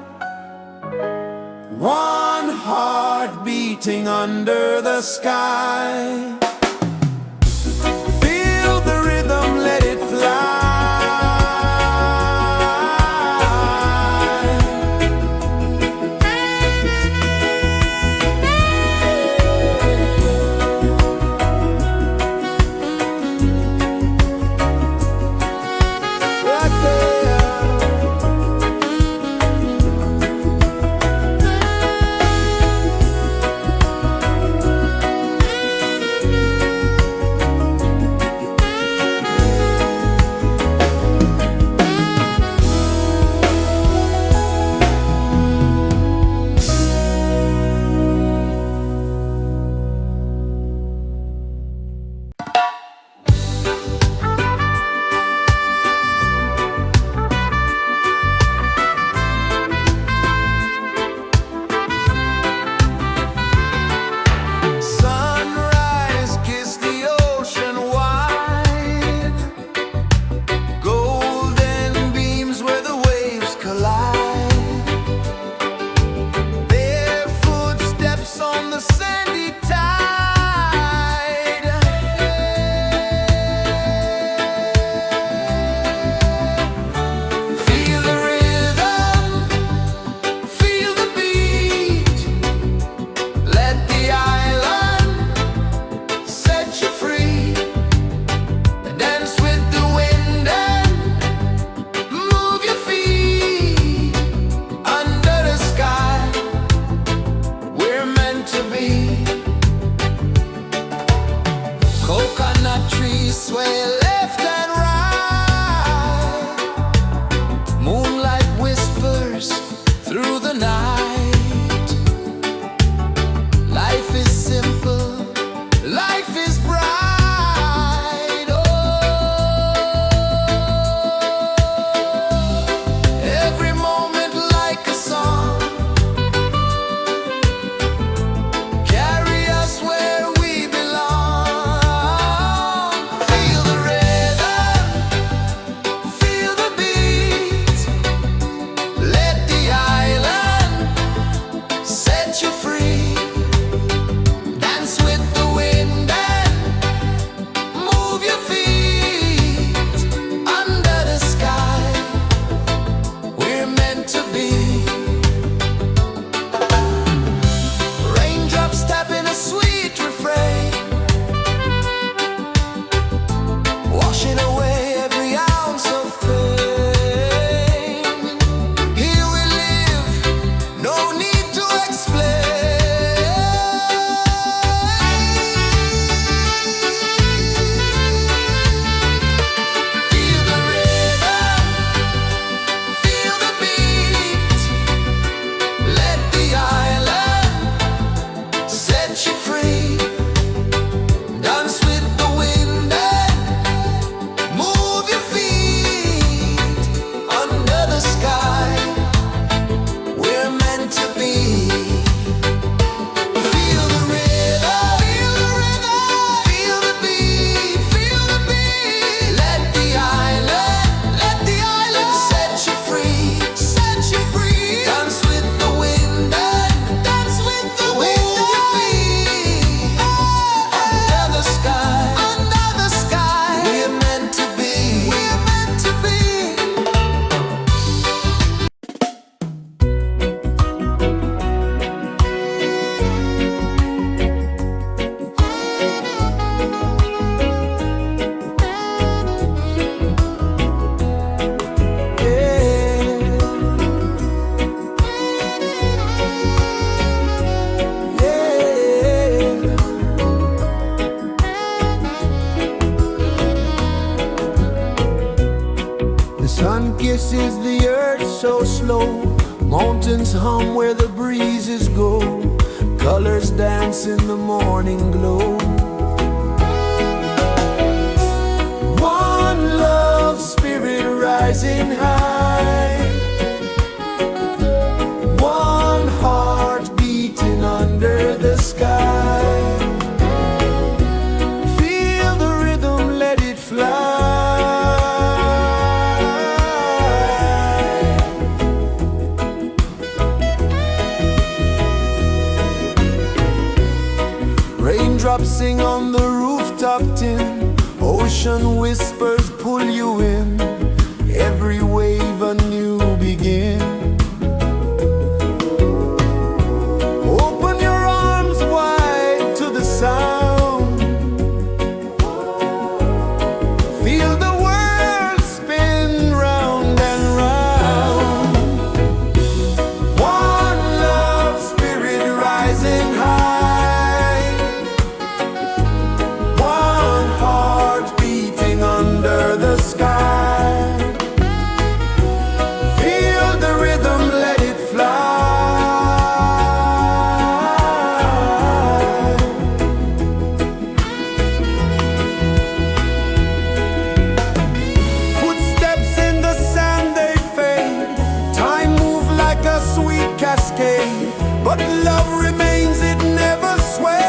Speaker 2: One heart beating under the sky. Feel the rhythm, let it fly. Right there. Sunrise, kiss the ocean wide. Golden beams where the waves collide. Their footsteps on the sandy tide. Feel the rhythm, feel the beat. Let the island set you free. Dance with the wind and move your feet. Under the sky, we're meant to be. Coconut trees sway left and right. Moonlight whispers through the night. Life is simple, life is bright. Oh, every moment like a song. Carry us where we belong. Feel the rhythm, Sun kisses the earth so slow, mountains hum where the breezes go, colors dance in the morning glow. One love spirit rising high, one heart beating under the sky. Feel the rhythm, let it fly. Raindrops sing on the rooftop tin, ocean whispers pull you in, every wave a new begin. Open your arms wide to the sound, feel the world spin round and round. One love spirit rising high, one heart beating under the sky. Feel the rhythm, let it fly. Footsteps in the sand, they fade. Time moves like a sweet cascade, but love remains, it never sways.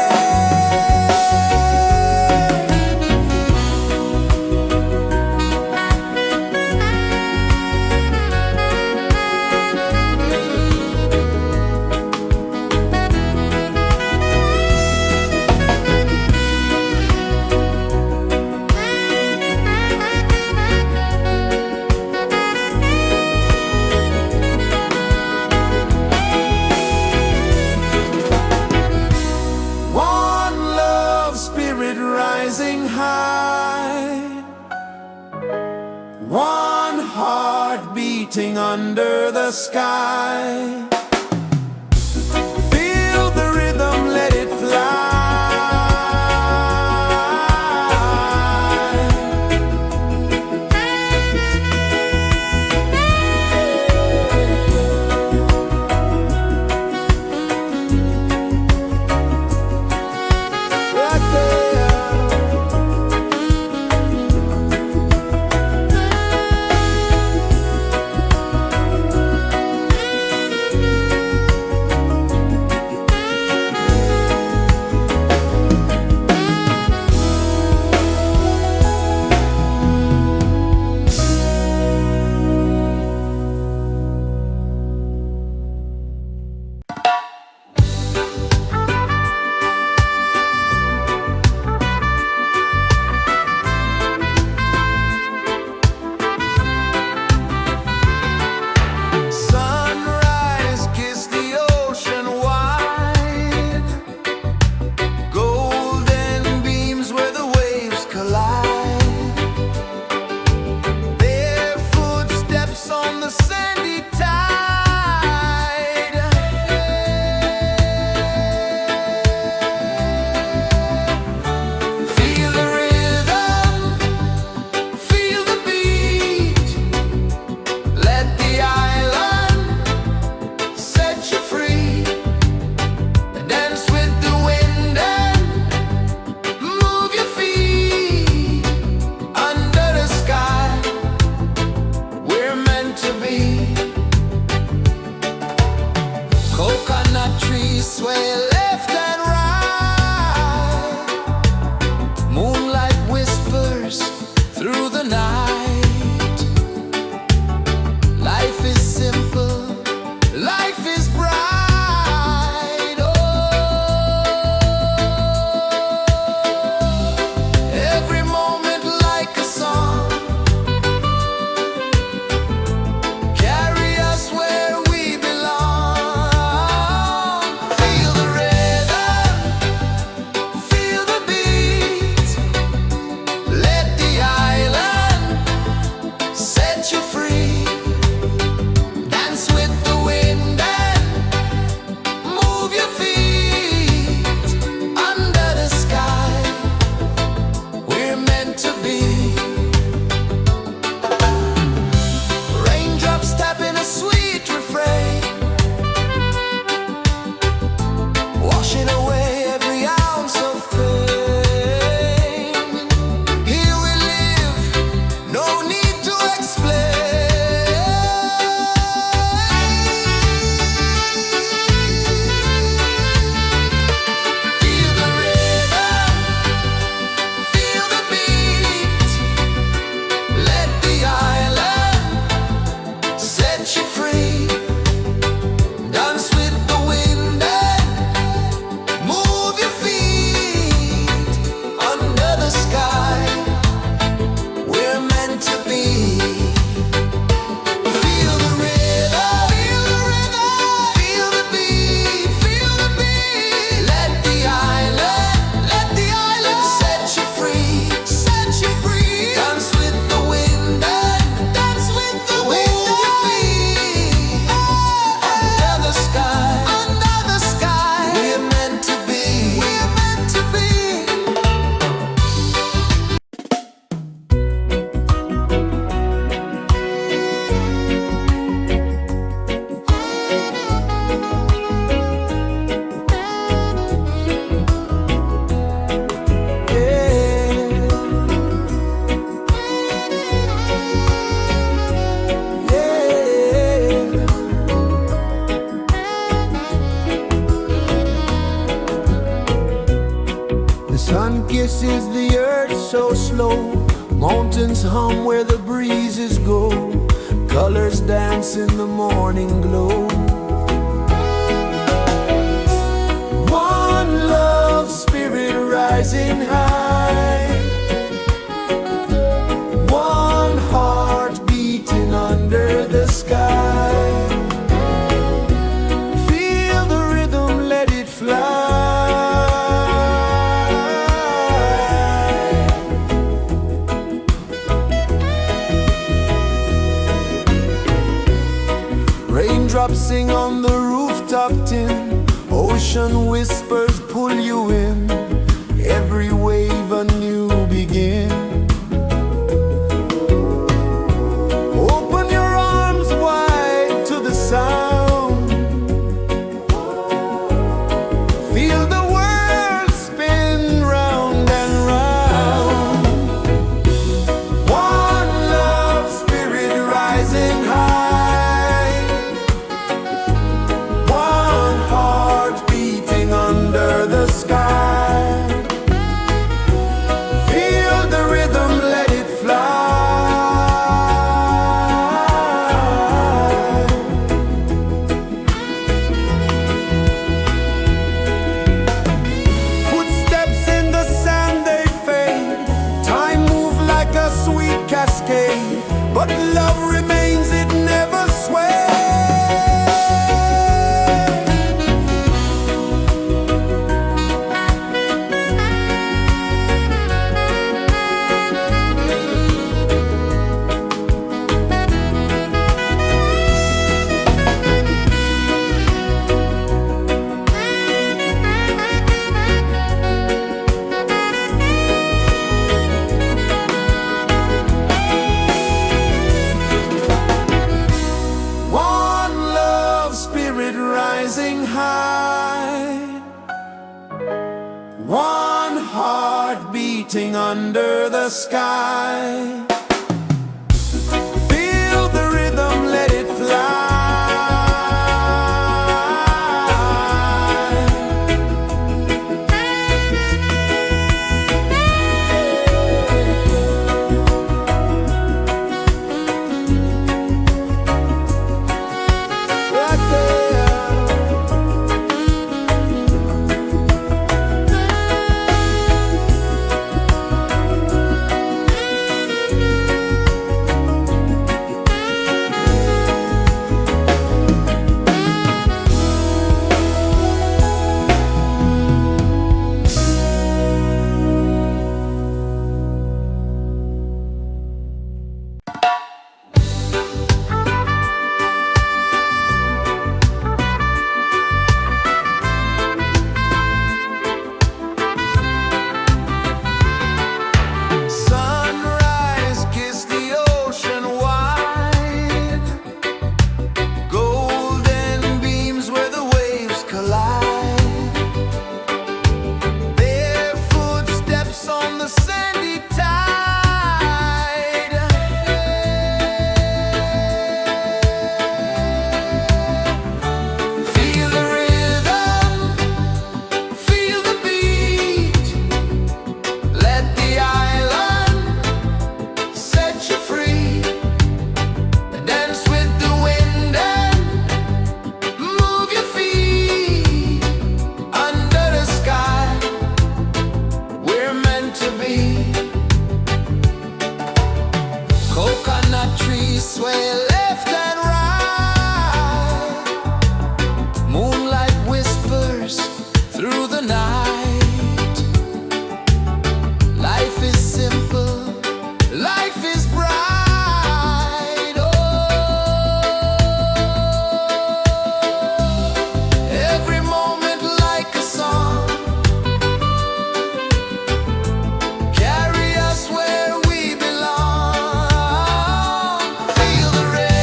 Speaker 2: One love spirit rising high, one heart beating under the sky. Feel the rhythm, let it fly. Right there. Mountains hum where the breezes go, colors dance in the morning glow. One love spirit rising high, one heart beating under the sky. Feel the rhythm, let it fly. Raindrops sing on the rooftop tin, ocean whispers pull you in, every wave a new begin. Open your arms wide to the sound, feel the world spin round and round. One love spirit rising high, one heart beating under the sky. Feel the rhythm, let it fly. Footsteps in the sand, they fade. Time moves like a sweet cascade, but love remains, it never sways. One love spirit rising high, one heart beating under the sky. Feel the rhythm, let it fly. Right there. Sunrise, kiss the ocean wide, golden beams where the waves collide. Their footsteps on the sandy tide. Feel the rhythm, feel the beat. Let the island set you free. Dance with the wind and move your feet. Under the sky, we're meant to be. Coconut trees sway left and right. Moonlight whispers through the night. Life is simple, life is bright. Oh, every moment like a song. Carry us where we belong. Feel the rhythm.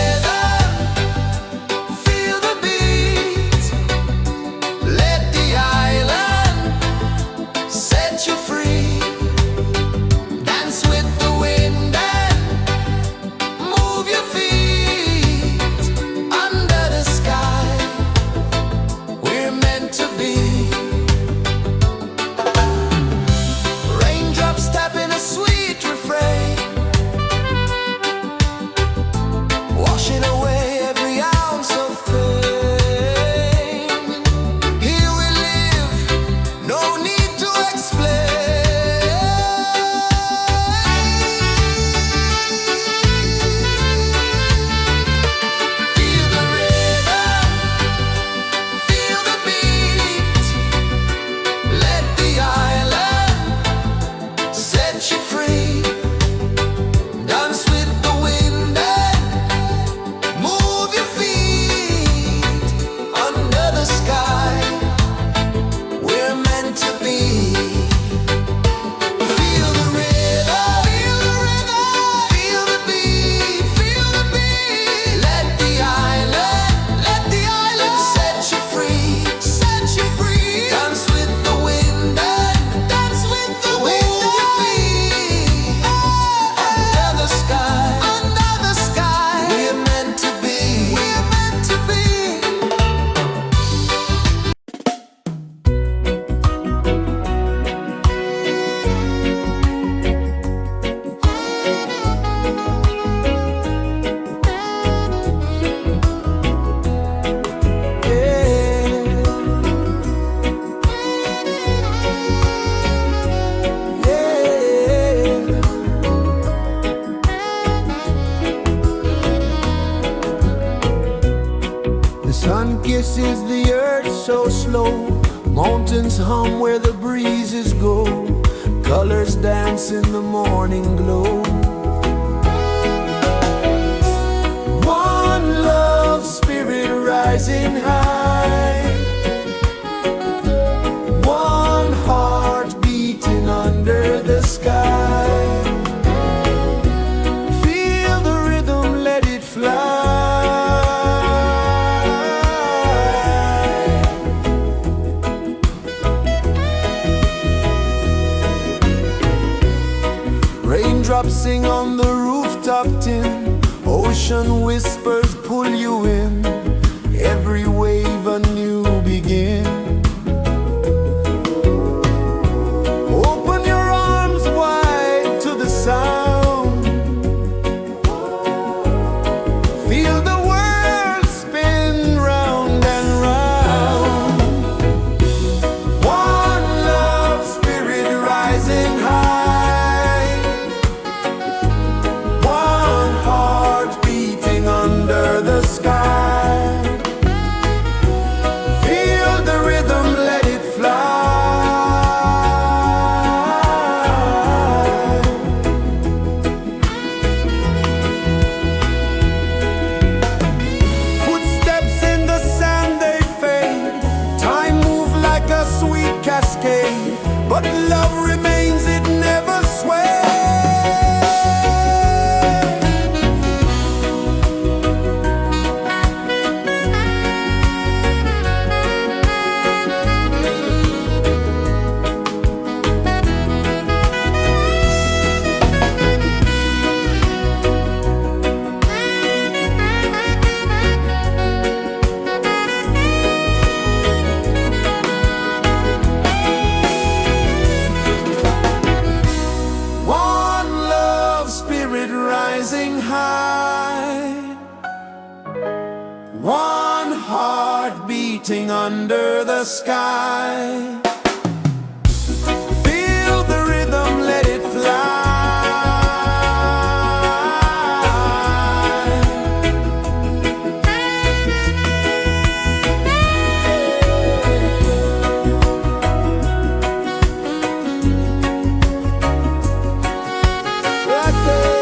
Speaker 2: is the earth so slow. Mountains hum where the breezes go. Colors dance in the morning glow. One love spirit rising high. One heart beating under the sky. Feel the rhythm, let it fly. Raindrops sing on the rooftop tin. Ocean whispers pull you in. Every wave a new begin. Open your arms wide to the sound. Feel the world spin round and round. One love spirit rising high. One heart beating under the sky. Feel the rhythm, let it fly. Footsteps in the sand, they fade. Time moves like a sweet cascade. But love remains, it never sways. One love spirit rising high. One heart beating under the sky. Feel the rhythm, let it fly. Right there.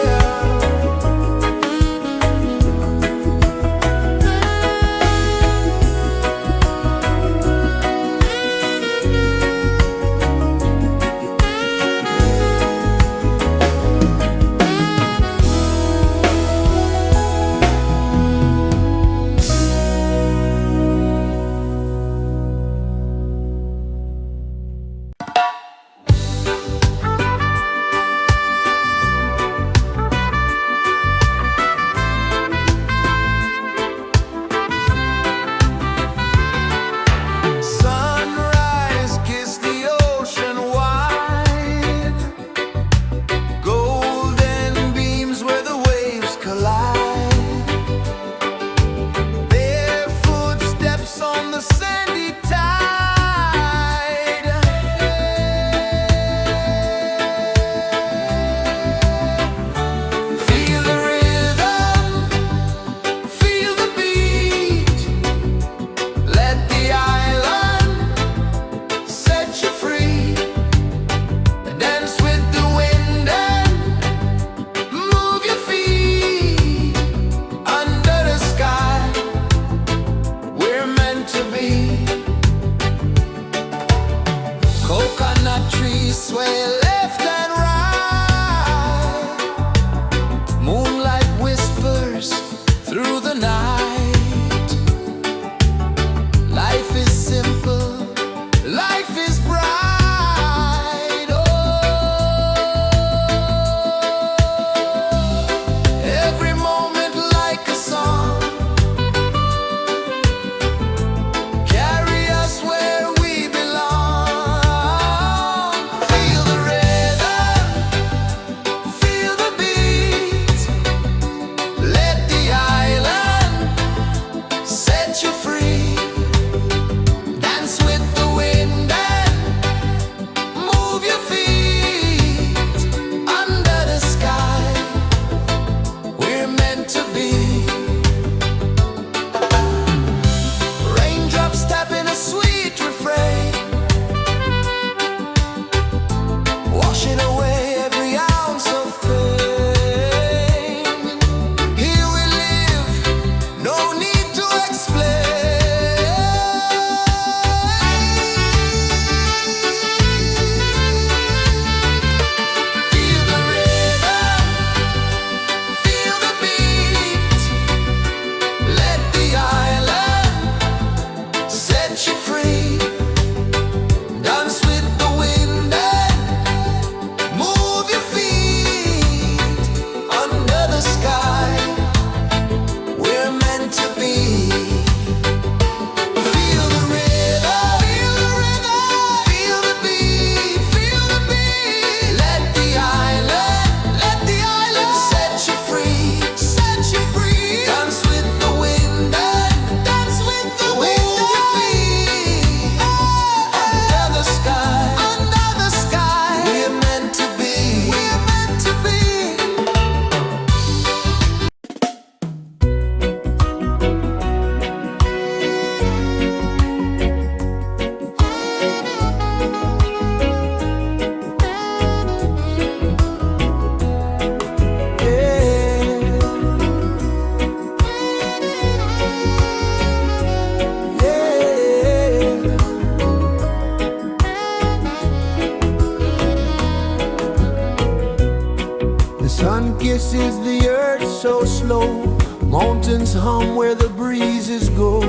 Speaker 2: kisses the earth so slow. Mountains hum where the breezes go.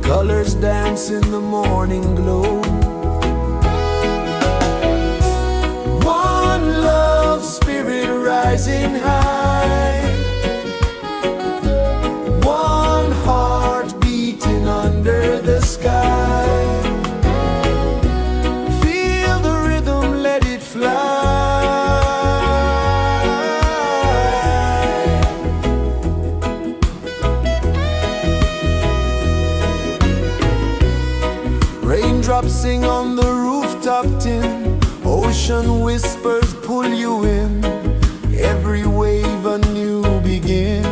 Speaker 2: Colors dance in the morning glow. One love spirit rising high. One heart beating under the sky. Feel the rhythm, let it fly. Raindrops sing on the rooftop tin. Ocean whispers pull you in. Every wave a new begin.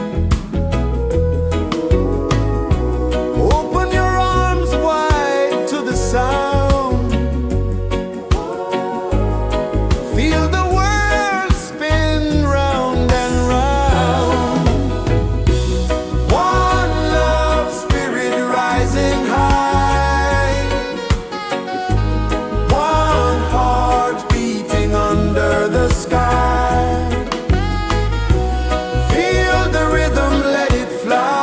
Speaker 2: Open your arms wide to the sound. Feel the world spin round and round. One love spirit rising high. One heart beating under the sky. Feel the rhythm, let it fly.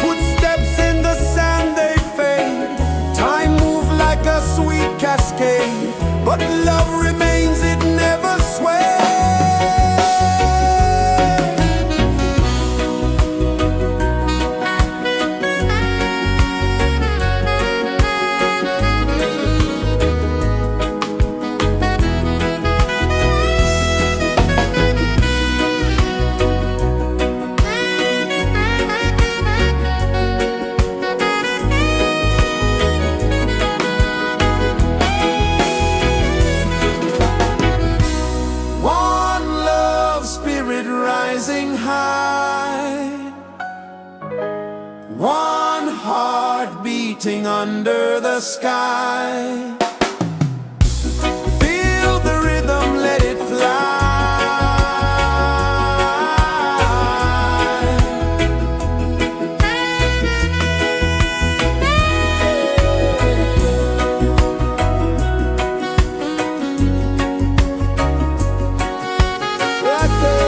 Speaker 2: Footsteps in the sand, they fade. Time moves like a sweet cascade. But love remains, it never sways. One love spirit rising high. One heart beating under the sky. Feel the rhythm, let it fly. Right there.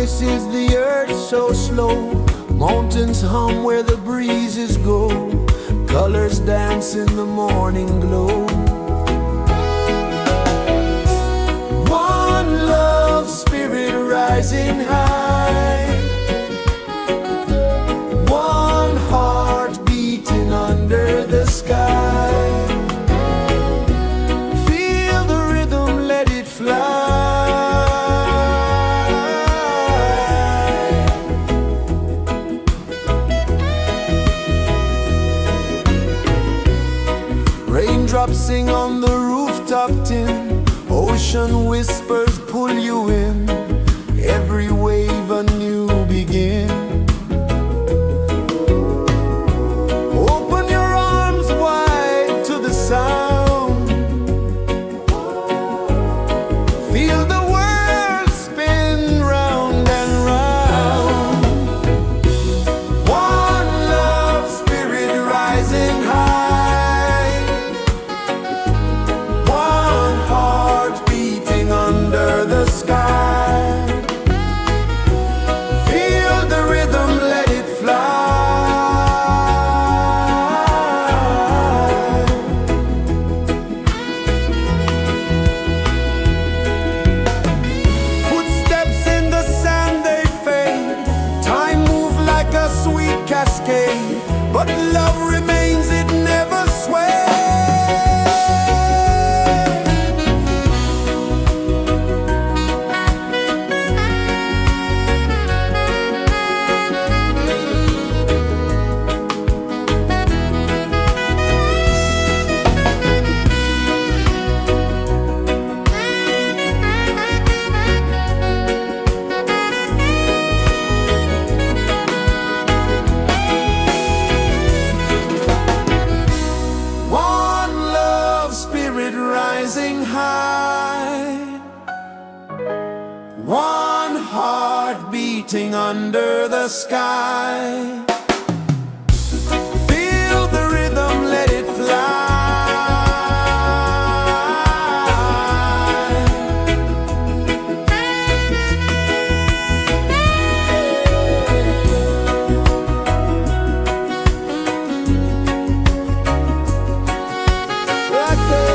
Speaker 2: kisses the earth so slow. Mountains hum where the breezes go. Colors dance in the morning glow. One love spirit rising high. One heart beating under the sky. Feel the rhythm, let it fly. Raindrops sing on the rooftop tin. Ocean whispers pull you in. Every wave a new begin. Open your arms wide to the sound. Feel the world spin round and round. One love spirit rising high. One heart beating under the sky. Feel the rhythm, let it fly. Footsteps in the sand, they fade. Time moves like a sweet cascade. But love remains, it never sways. One love spirit rising high. One heart beating under the sky. Feel the rhythm, let it fly. Right there.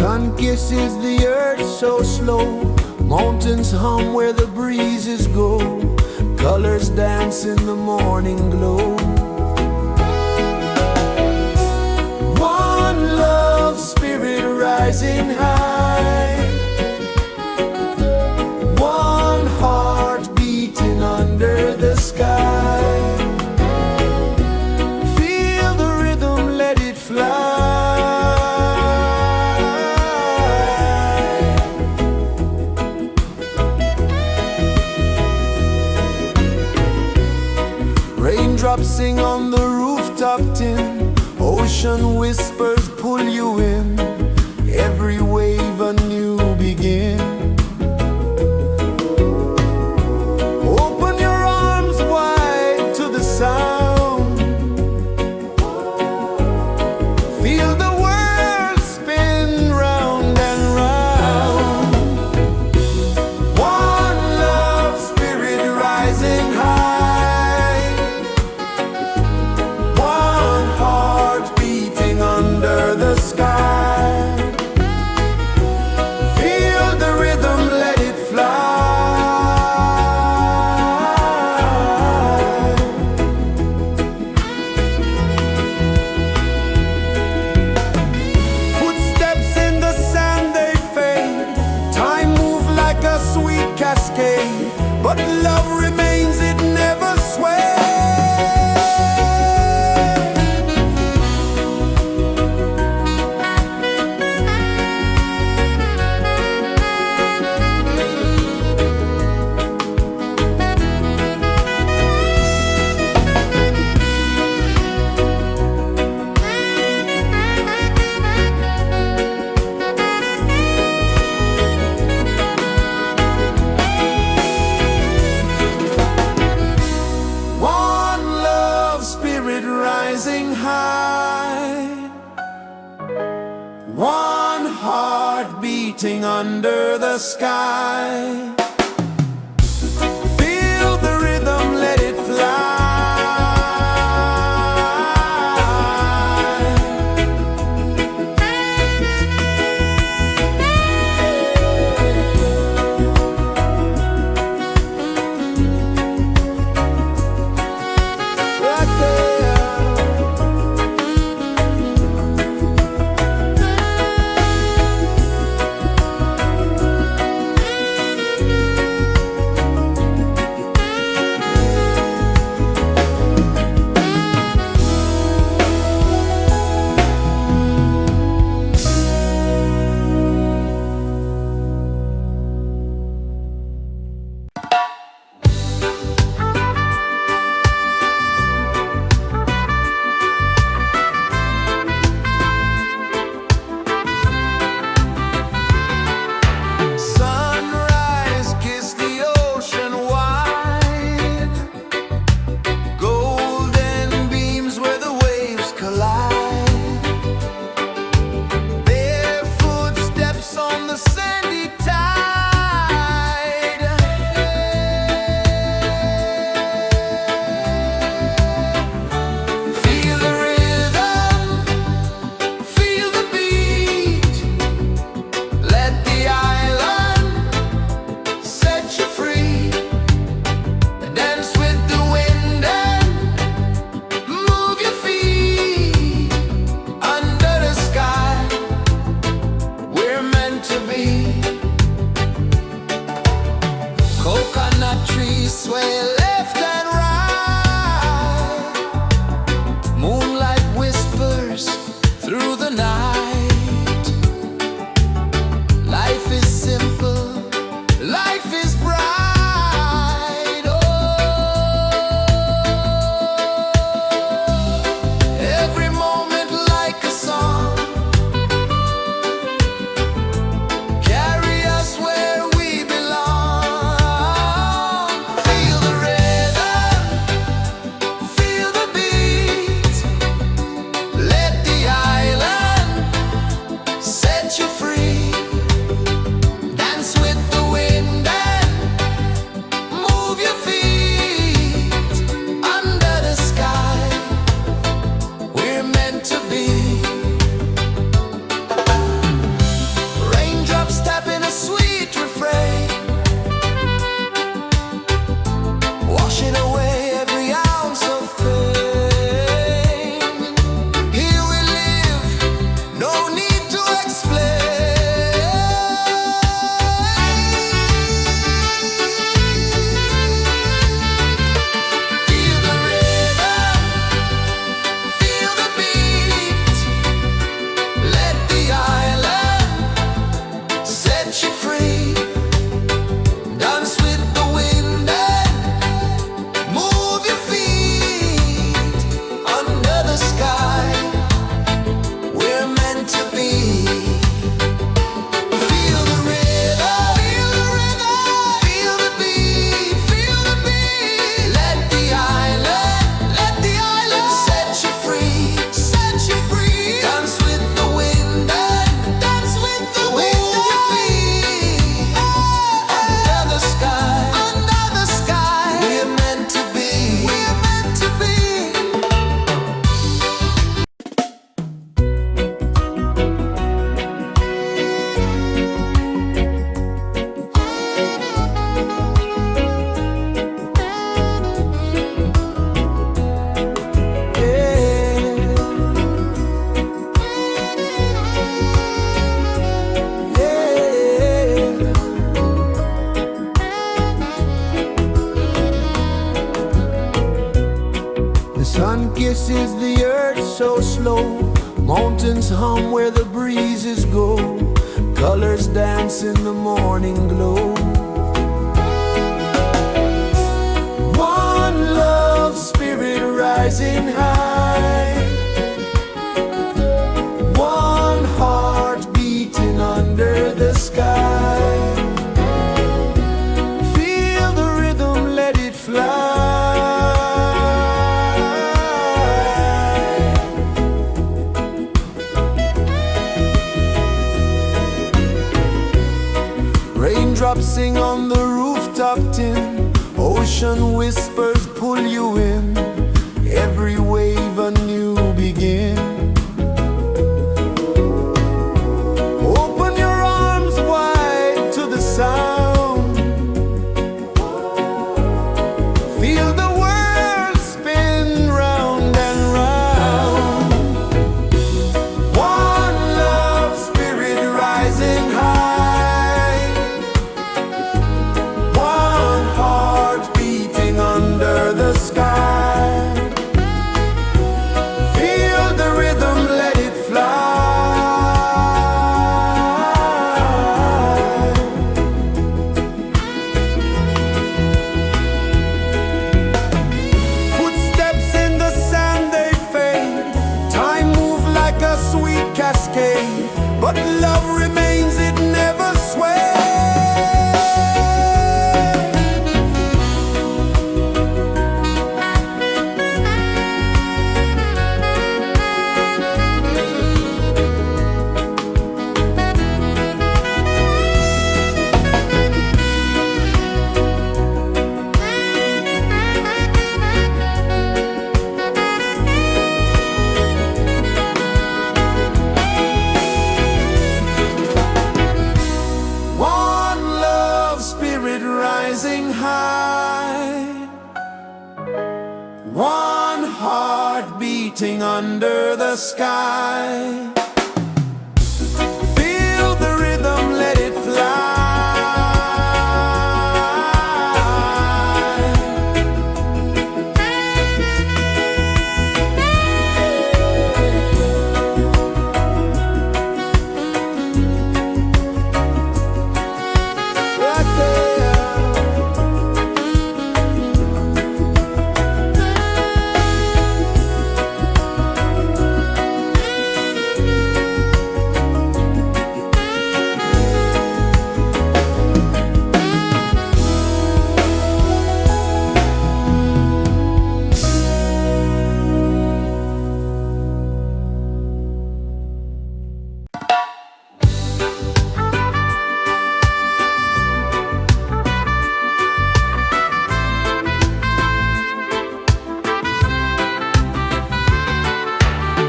Speaker 2: Sun kisses the earth so slow, mountains hum where the breezes go, colors dance in the morning glow. One love, spirit rising high, one heart beating under the sky. Feel the rhythm, let it fly. Raindrops sing on the rooftop tin, ocean whispers pull you in, every wave a new begin. Open your arms wide to the sound, feel the world spin round and round. One love, spirit rising high, one heart beating under the sky. Feel the rhythm, let it fly. Footsteps in the sand, they fade. Time moves like a sweet cascade, but love remains, it never sways. One love, spirit rising high, one heart beating under the sky. Feel the rhythm, let it fly. Right there. Sunrise, kiss the ocean wide, golden beams where the waves collide, bare footsteps on the sandy tide. Feel the rhythm, feel the beat, let the island set you free. Dance with the wind and move your feet under the sky. We're meant to be. Coconut trees sway left and right, moonlight whispers through the night. Life is simple, life is bright. Oh, every moment like a song, carry us where we belong. Feel the rhythm, feel the beat, let the island is the earth so slow. Mountains hum where the breezes go. Colors dance in the morning glow. One love spirit rising high. One heart beating under the sky. Feel the rhythm, let it fly. Raindrops sing on the rooftop tin. Ocean whispers pull you in. Every wave a new begin. Open your arms wide to the sound. Feel the world spin round and round. One love spirit rising high. One heart beating under the sky. Feel the rhythm, let it fly. Footsteps in the sand, they fade. Time moves like a sweet cascade. But love remains, it never sways. One love spirit rising high. One heart beating under the sky. Feel the rhythm, let it fly. Right there.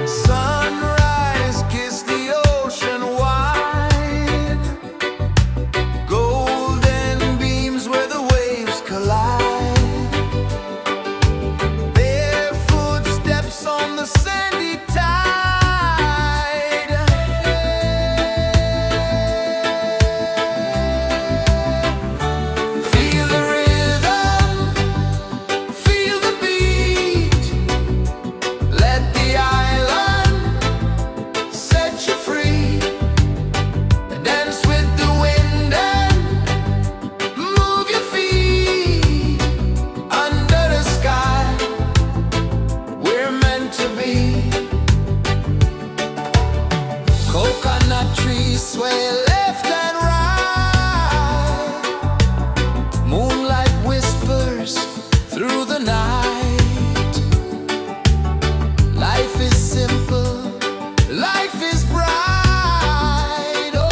Speaker 2: Sunrise, kiss the ocean wide. Golden beams where the waves collide. Barefoot steps on the sandy tide. Feel the rhythm, feel the beat. Let the island set you free. Dance with the wind and move your feet. Under the sky, we're meant to be. Coconut trees sway left and right. Moonlight whispers through the night. Life is simple, life is bright. Oh,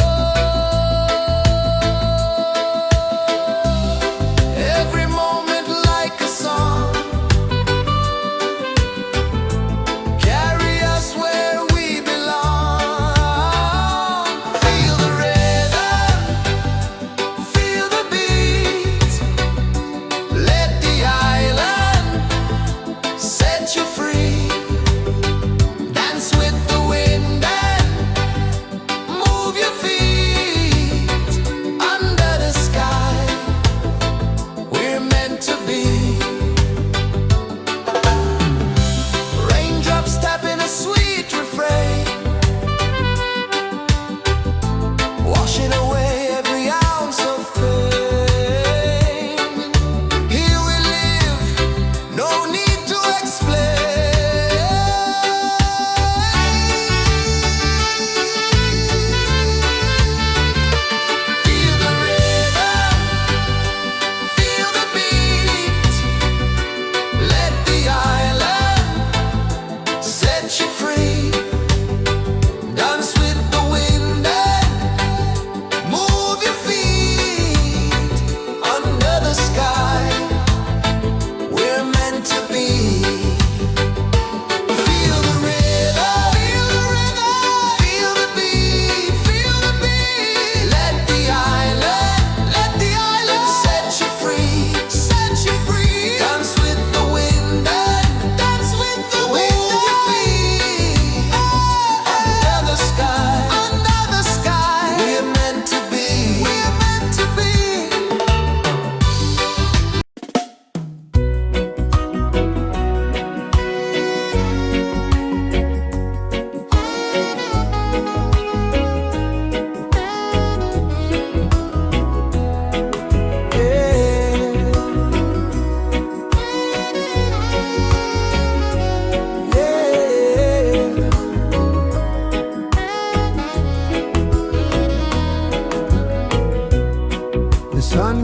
Speaker 2: every moment like a song. Carry us where we belong. Feel the rhythm,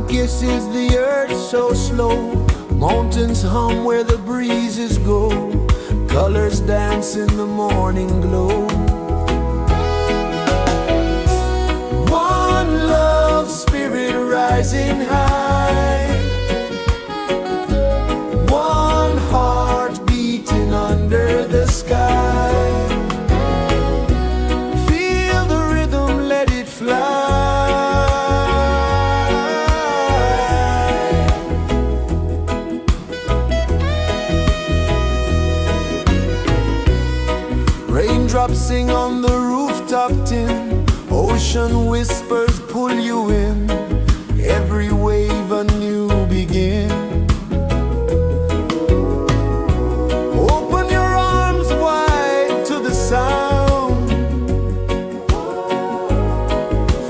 Speaker 2: kisses the earth so slow. Mountains hum where the breezes go. Colors dance in the morning glow. One love spirit rising high. One heart beating under the sky. Feel the rhythm, let it fly. Raindrops sing on the rooftop tin. Ocean whispers pull you in. Every wave a new begin. Open your arms wide to the sound.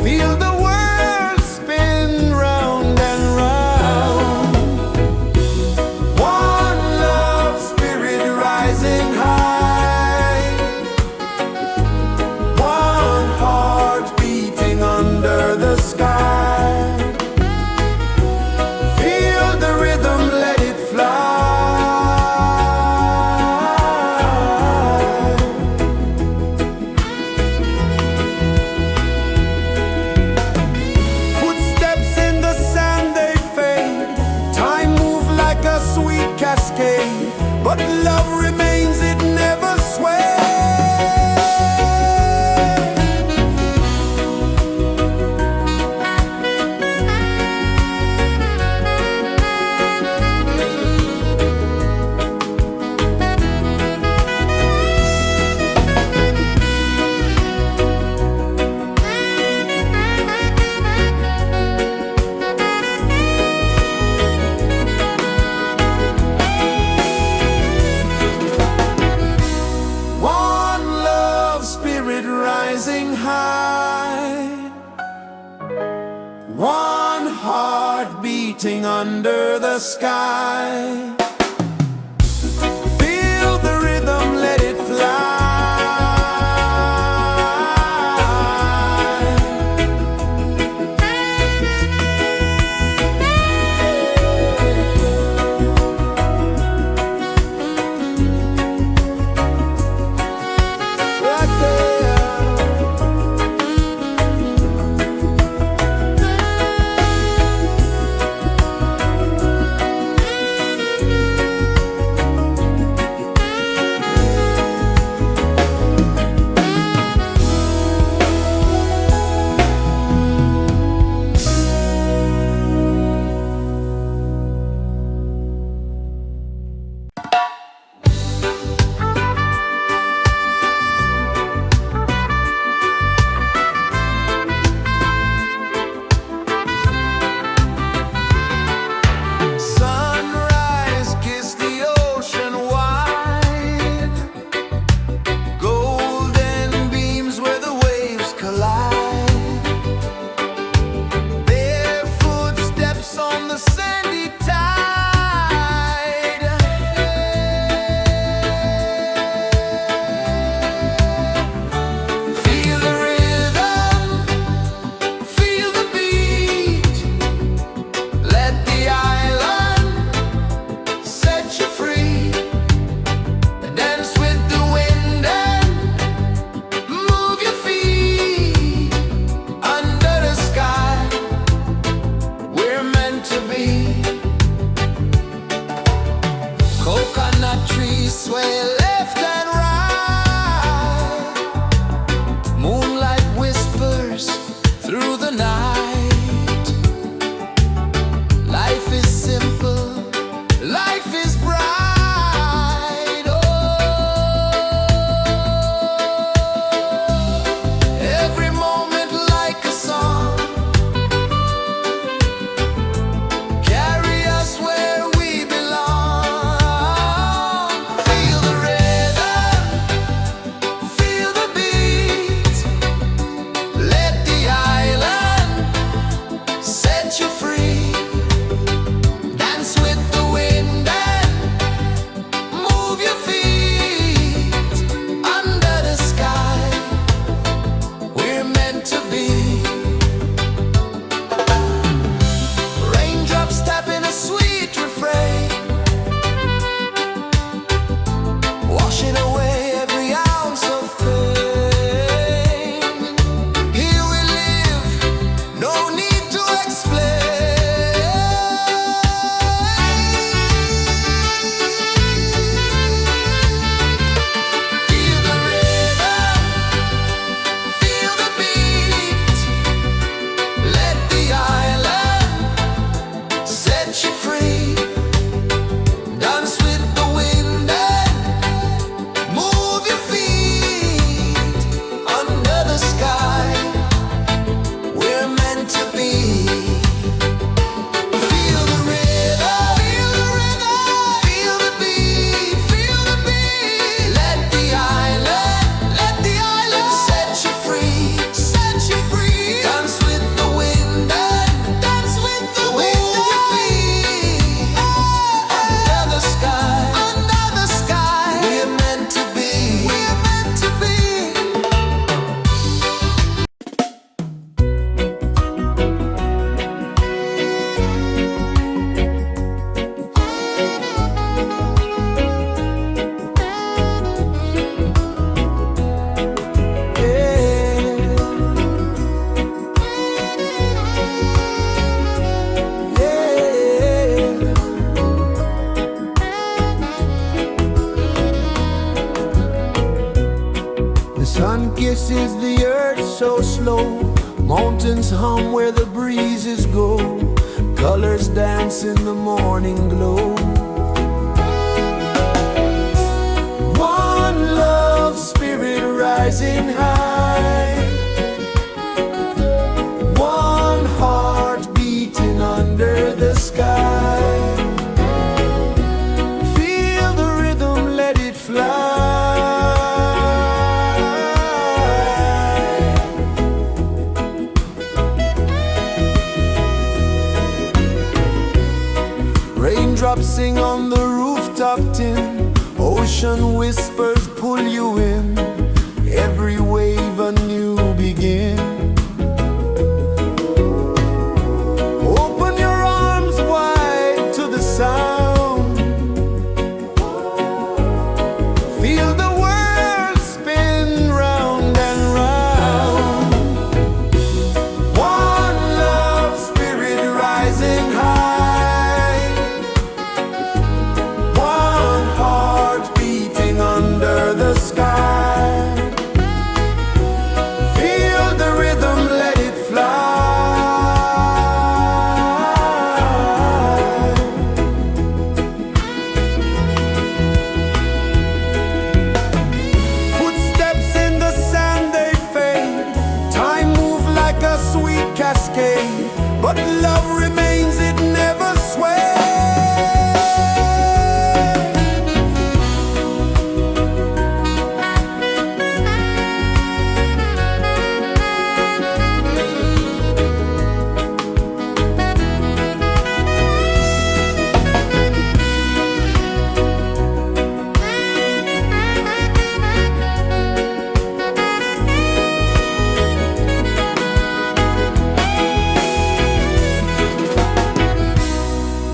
Speaker 2: Feel the world spin round and round. One love spirit rising high. One heart beating under the sky. Feel the rhythm, let it fly. Footsteps in the sand, they fade. Time moves like a sweet cascade. But love remains, it never sways. One love spirit rising high. One heart beating under the sky. Feel the rhythm, let it fly. Right there. so slow. Mountains hum where the breezes go. Colors dance in the morning glow. One love spirit rising high. One heart beating under the sky. Feel the rhythm, let it fly. Raindrops sing on the rooftop tin. Ocean whispers pull you in. Every wave a new begin. Open your arms wide to the sound. Feel the world spin round and round. One love spirit rising high. One heart beating under the sky. Feel the rhythm, let it fly. Footsteps in the sand, they fade. Time moves like a sweet cascade. But love remains, it never sways.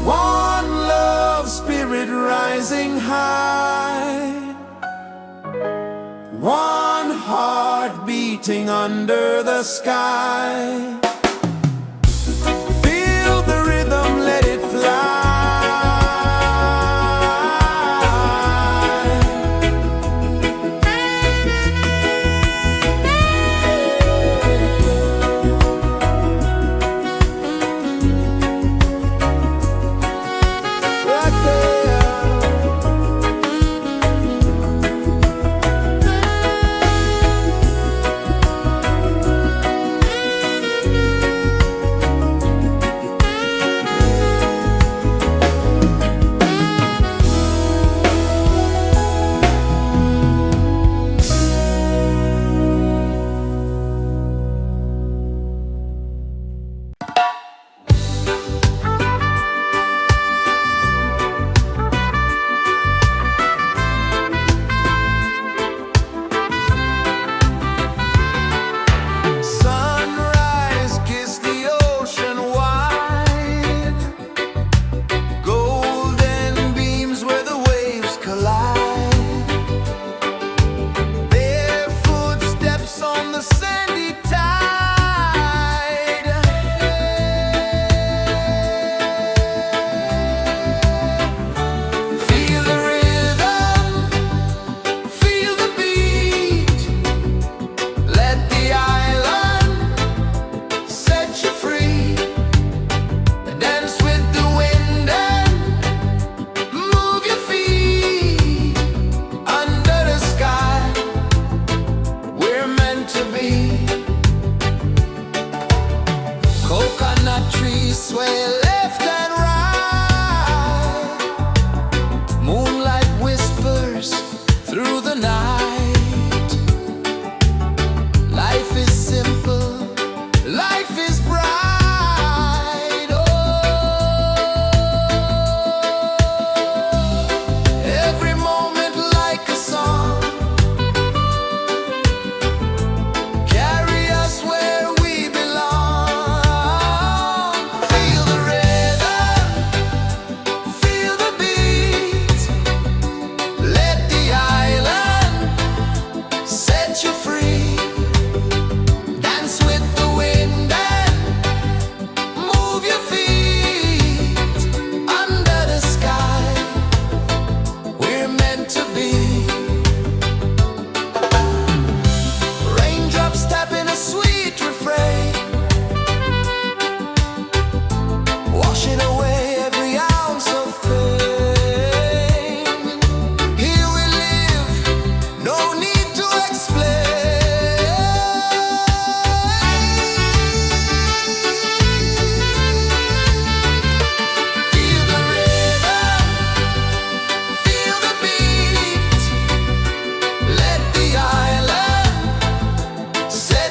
Speaker 2: One love spirit rising high. One heart beating under the sky. Feel the rhythm, let it fly.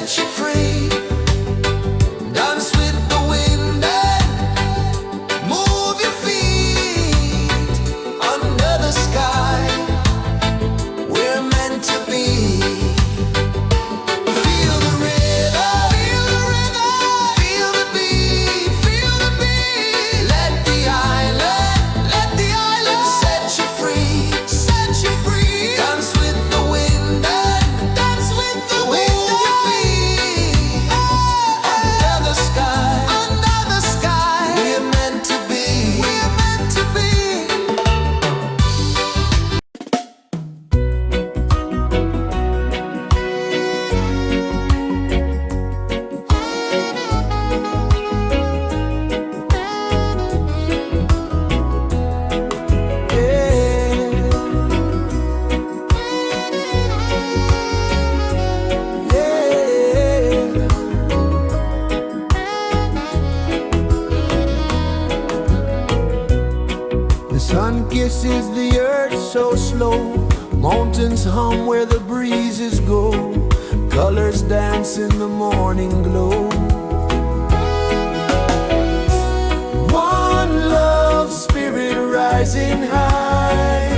Speaker 2: set you free. Dance with the wind and move your feet under the sky. We're meant to be. Feel the rhythm, feel the beat, feel the beat. Let the island set you free, set you free. Dance with the wind and dance with the wind. Move your feet under the sky, we're meant to be, we're meant to be. The sun kisses the earth so slow. Mountains hum where the breezes go. Colors dance in the morning glow. One love spirit rising high.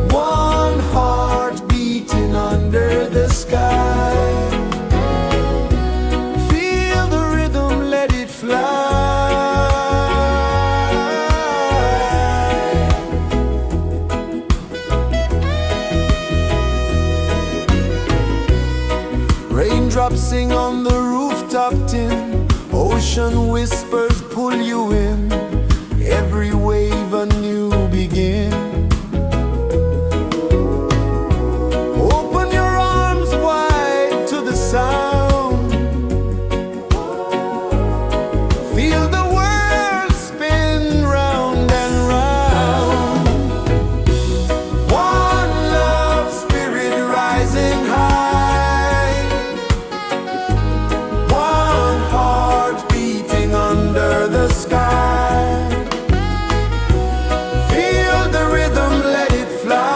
Speaker 2: One heart beating under the sky. Feel the rhythm, let it fly. Raindrops sing on the rooftop tin. Ocean whispers pull you in. Every wave a new begin. Open your arms wide to the sound. Feel the world spin round and round. One love spirit rising high. One heart beating under the sky. Feel the rhythm, let it fly.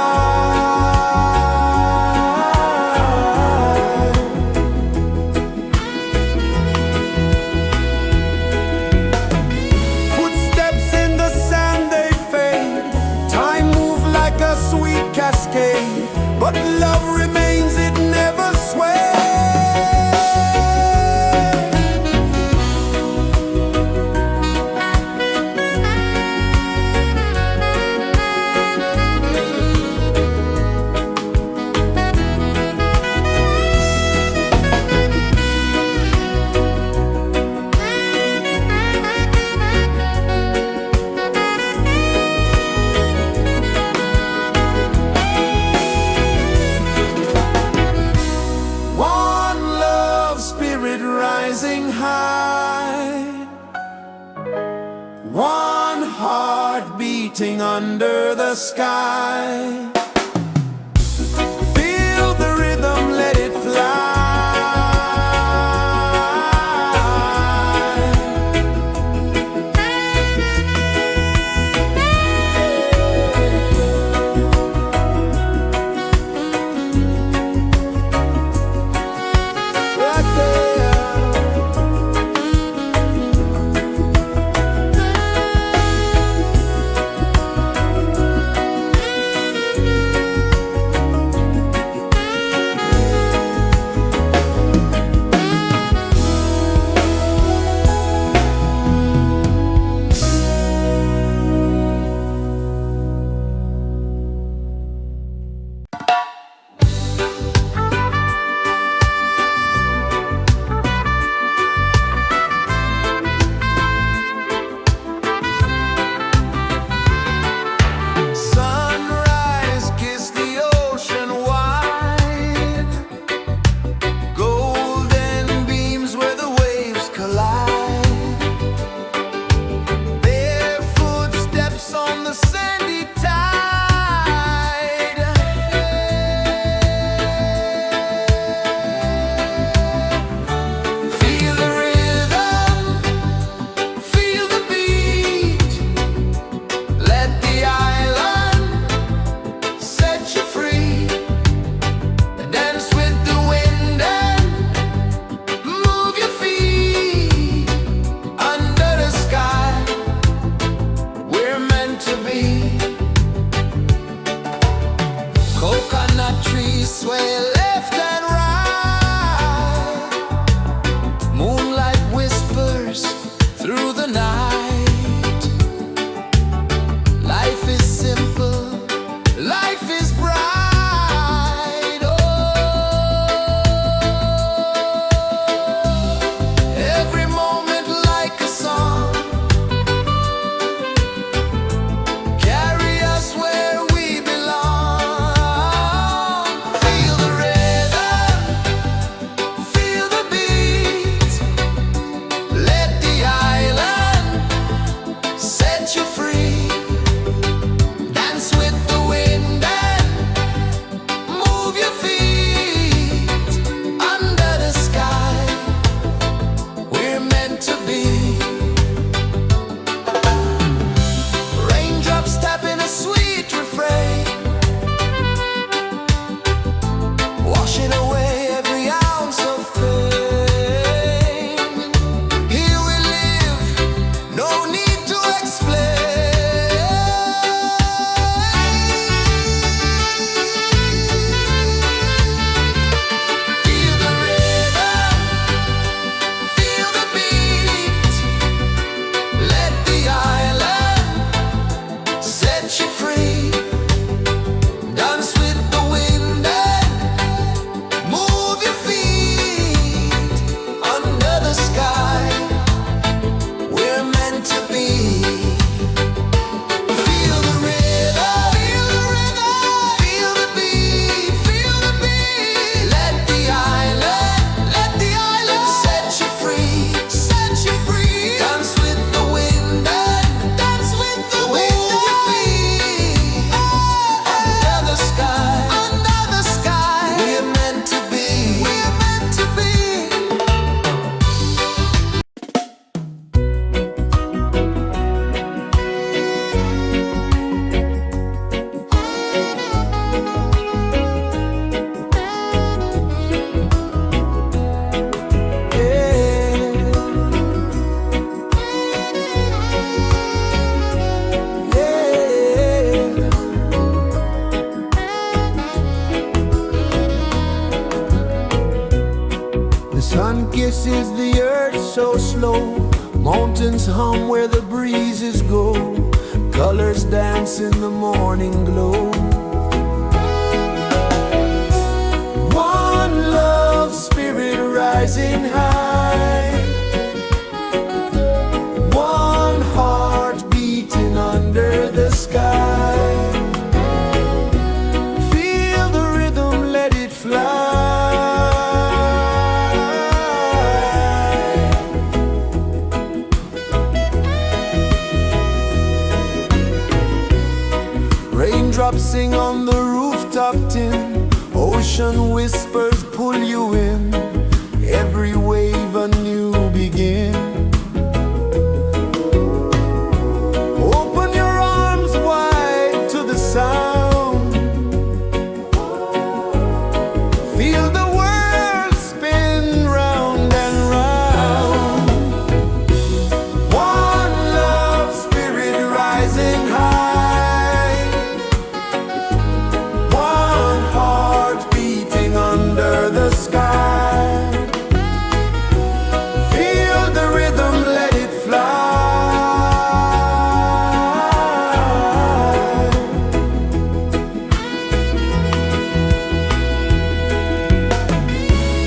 Speaker 2: Footsteps in the sand, they fade. Time moves like a sweet cascade. But love remains, it never sways. One love spirit rising high. One heart beating under the sky. Feel the rhythm, let it fly. Right there. Sun kisses the earth so slow, mountains hum where the breezes go, colors dance in the morning glow. One love spirit rising high, one heart beating under the sky. Feel the rhythm, let it fly. Raindrops sing on the rooftop tin, ocean whispers pull you in, every wave a new begin. Open your arms wide to the sound, feel the world spin round and round. One love spirit rising high, one heart beating under the sky. Feel the rhythm, let it fly.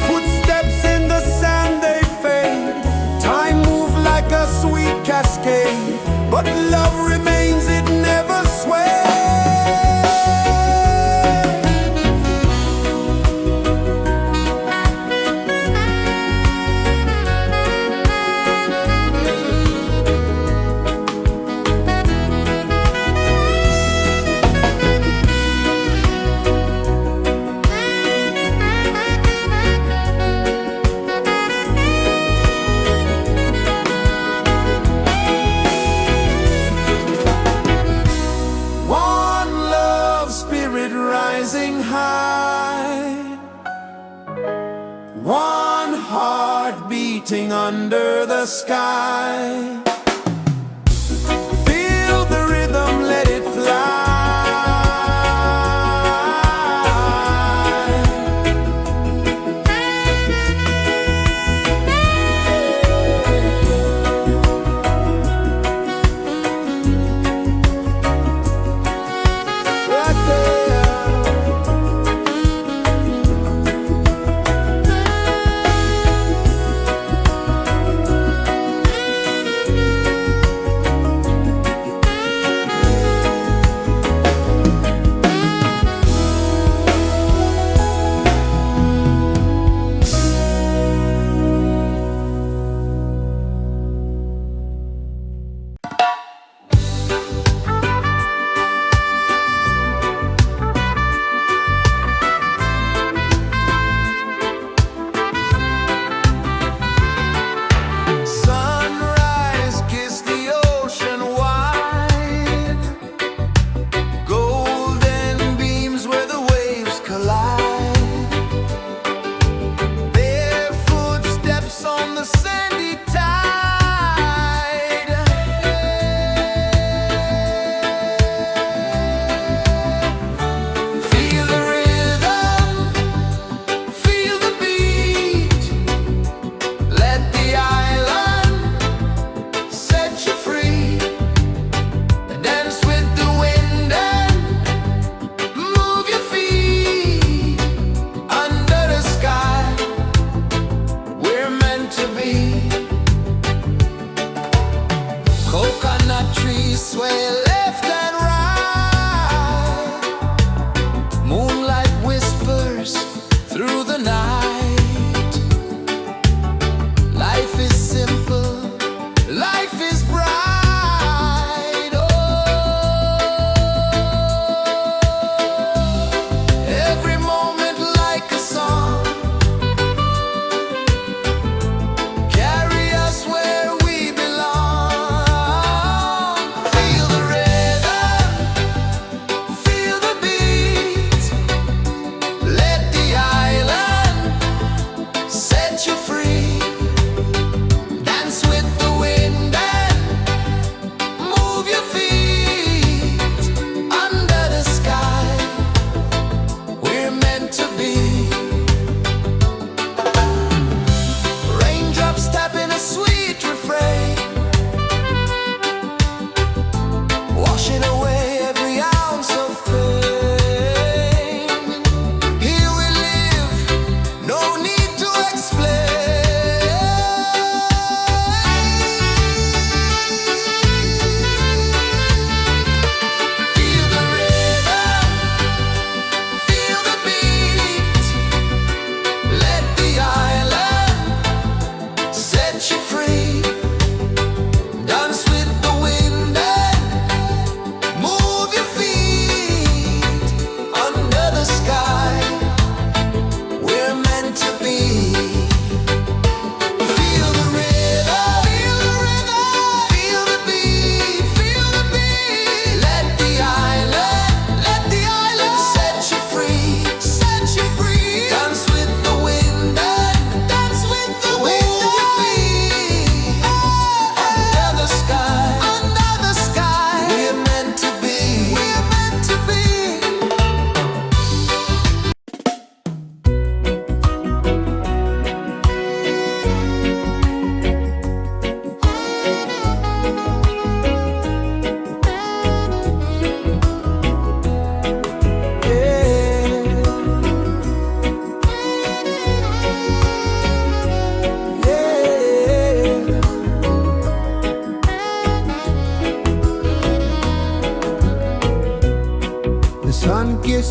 Speaker 2: Footsteps in the sand, they fade. Time moves like a sweet cascade, but love remains, it never sways. One love spirit rising high, one heart beating under the sky. Feel the rhythm, let it fly. Right there.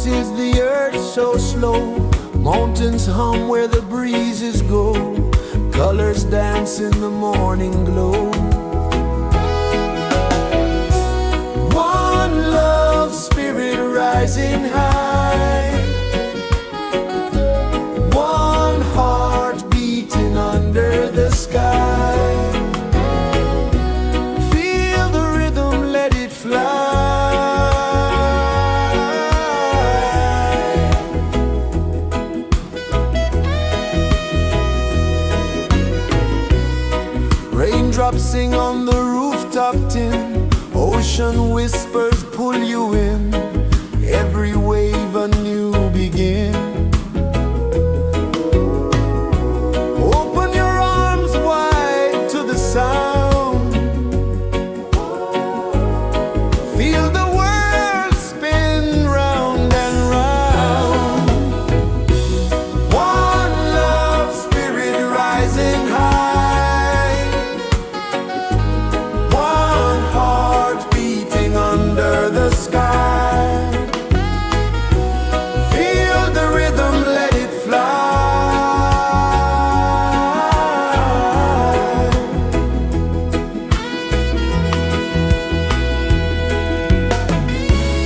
Speaker 2: is the earth so slow. Mountains hum where the breezes go. Colors dance in the morning glow. One love spirit rising high. One heart beating under the sky. Feel the rhythm, let it fly. Raindrops sing on the rooftop tin. Ocean whispers pull you in. Every wave a new begin. Open your arms wide to the sound. Feel the world spin round and round. One love spirit rising high. One heart beating under the sky. Feel the rhythm, let it fly.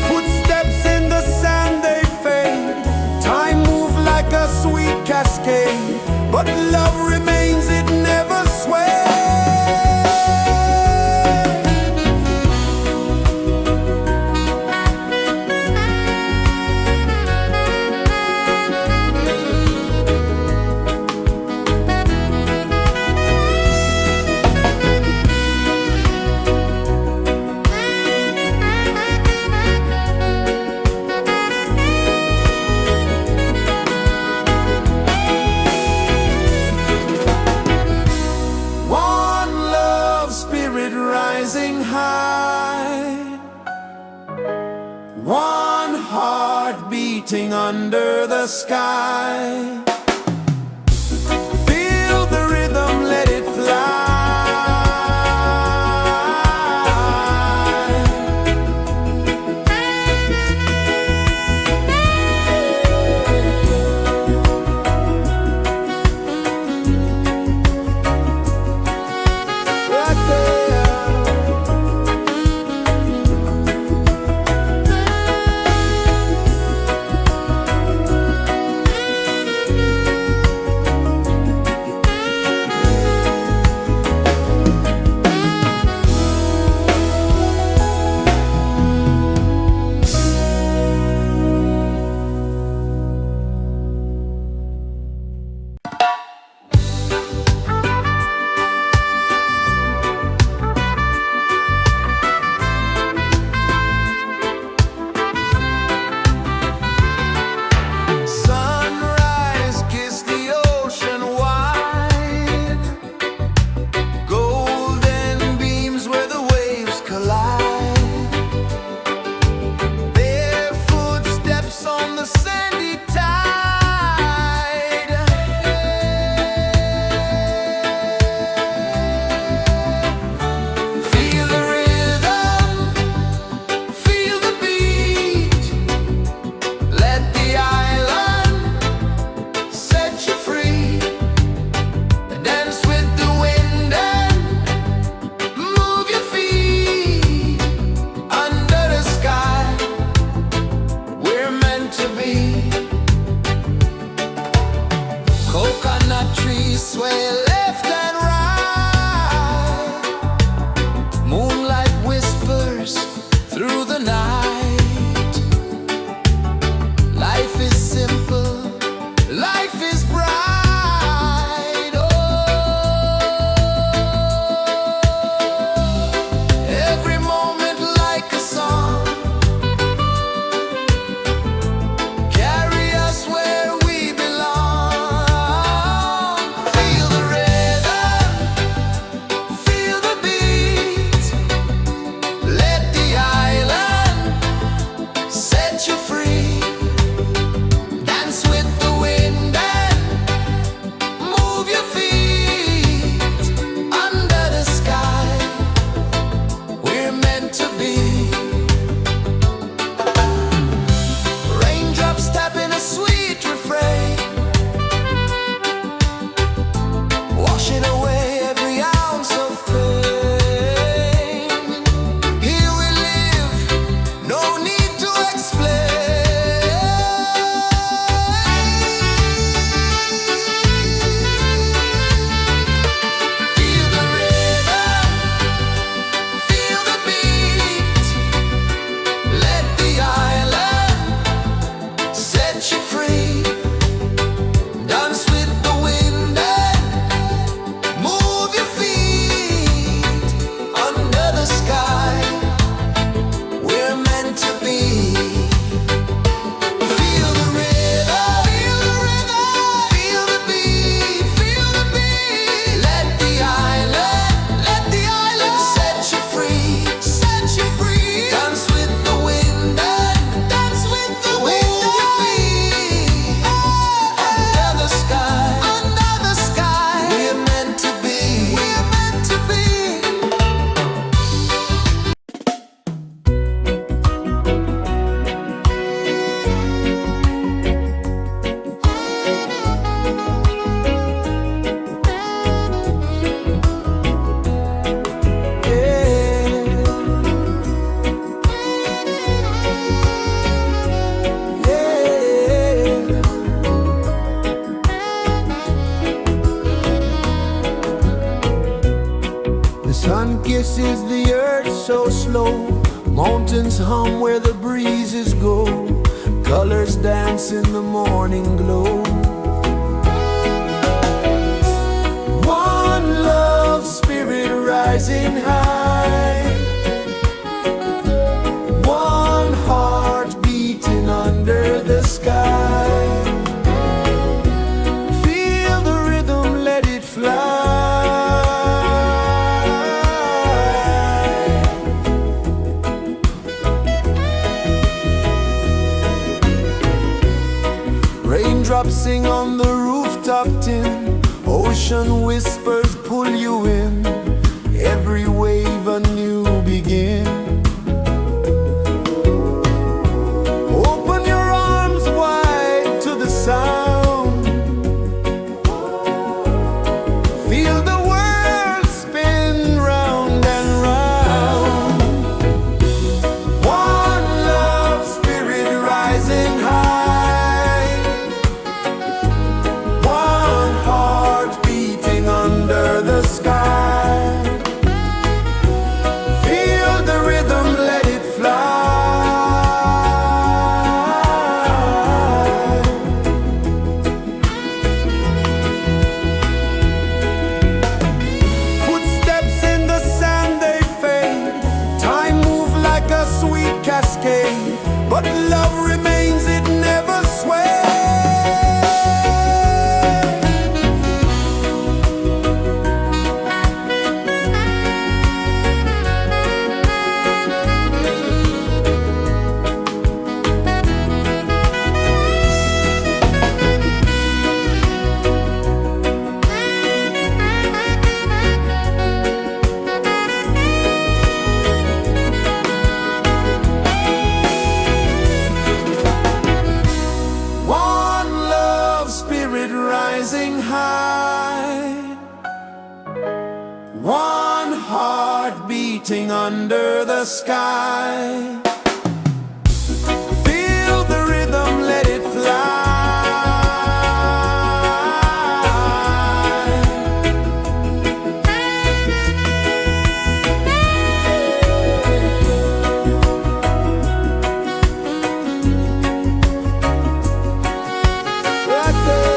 Speaker 2: Footsteps in the sand, they fade. Time moves like a sweet cascade. But love remains, it never sways. One love spirit rising high. One heart beating under the sky. Feel the rhythm, let it fly. Right there. Sun kisses the earth so slow, mountains hum where the breezes go, colors dance in the morning glow. One love spirit rising high, one heart beating under the sky. Feel the rhythm, let it fly. Raindrops sing on the rooftop tin, ocean whispers pull you in, every wave a new begin. Open your arms wide to the sound, feel the world spin round and round. One love spirit rising high, one heart beating under the sky. Feel the rhythm, let it fly. Footsteps in the sand, they fade. Time moves like a sweet cascade, but love remains, it never sways. One love spirit rising high, one heart beating under the sky. Feel the rhythm, let it fly. Right there.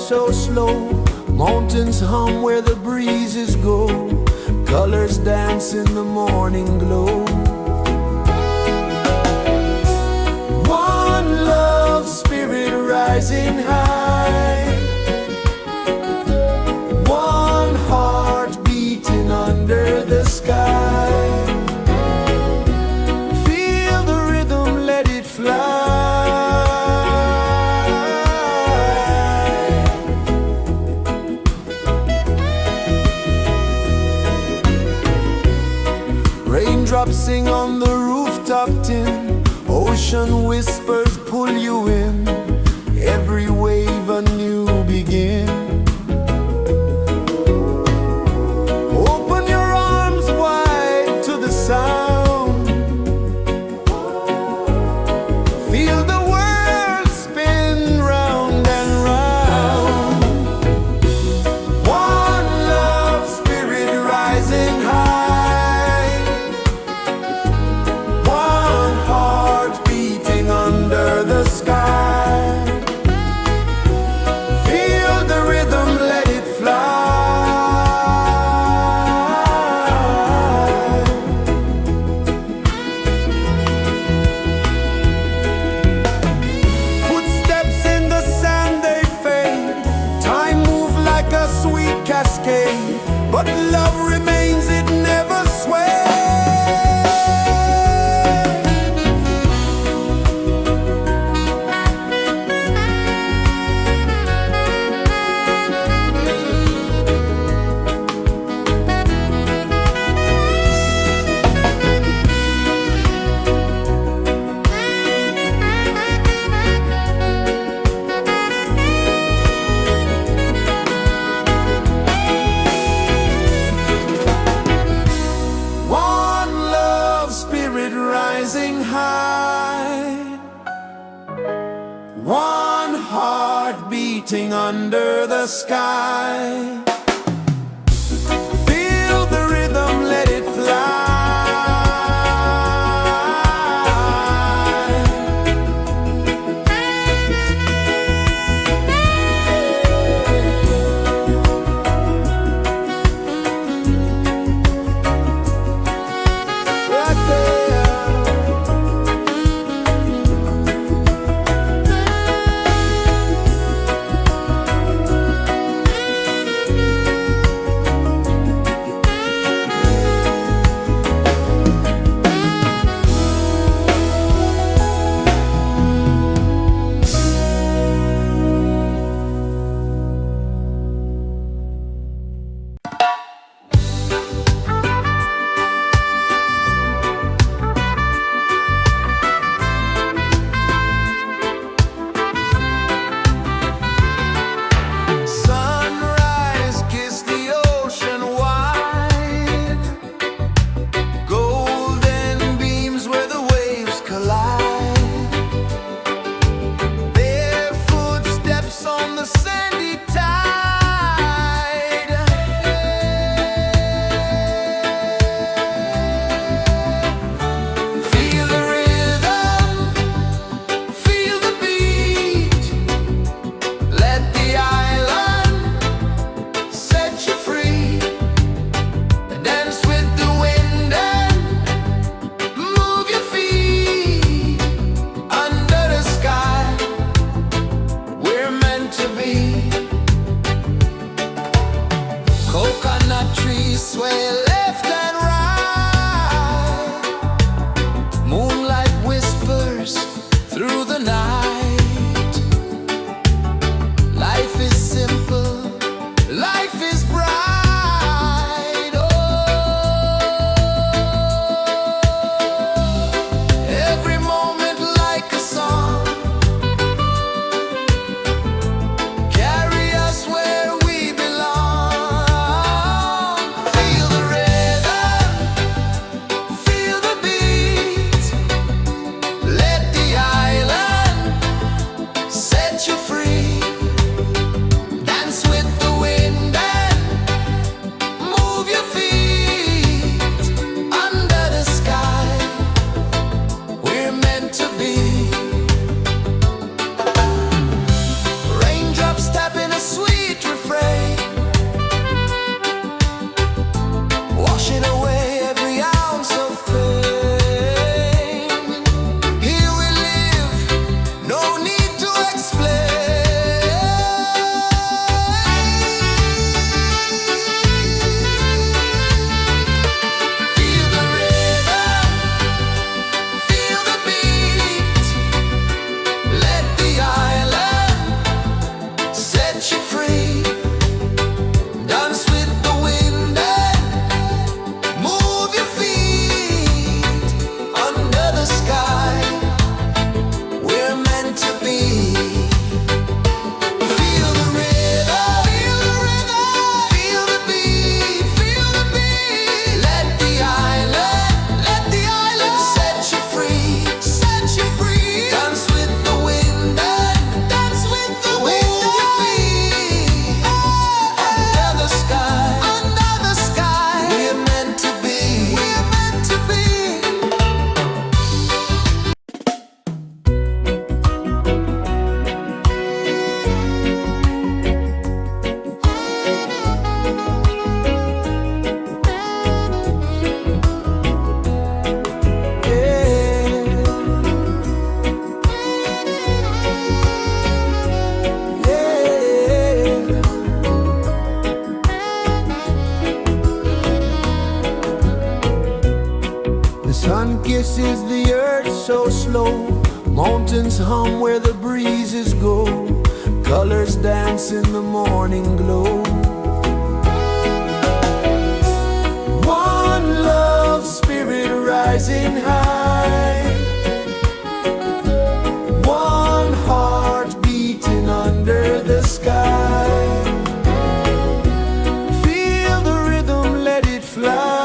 Speaker 2: so slow. Mountains hum where the breezes go. Colors dance in the morning glow. One love spirit rising high. One heart beating under the sky. Feel the rhythm, let it fly. Raindrops sing on the rooftop tin. Ocean whispers pull you in. Every wave a new begin. Open your arms wide to the sound. Feel the world spin round and round. One love spirit rising high. One heart beating under the sky. Feel the rhythm, let it fly. Footsteps in the sand, they fade. Time moves like a sweet cascade. But love remains, it never sways. One love spirit rising high. One heart beating under the sky. Feel the rhythm, let it fly. Right there. Sunrise, kiss the ocean wide. Golden beams where the waves collide. Barefoot steps on the sandy tide. Feel the rhythm, feel the beat. Let the island set you free. Dance with the wind and move your feet. Under the sky, we're meant to be. Coconut trees sway left and right. Moonlight whispers through the night. Life is simple, life is bright. Oh, every moment like a song. Carry us where we belong. Feel the rhythm. rejoices the earth so slow. Mountains hum where the breezes go. Colors dance in the morning glow. One love spirit rising high. One heart beating under the sky. Feel the rhythm, let it fly.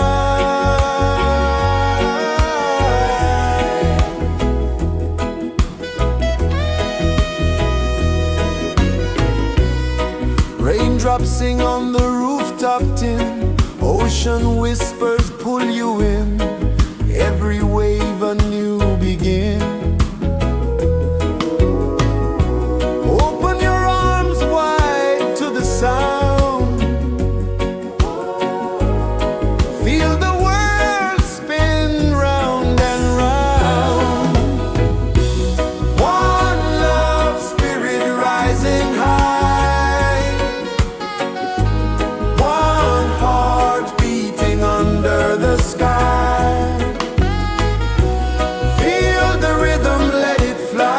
Speaker 2: Raindrops sing on the rooftop tin. Ocean whispers pull you in. Every wave a new begin. Open your arms wide to the sound. Feel the world spin round and round. One love spirit rising high. One heart beating under the sky. Feel the rhythm, let it fly.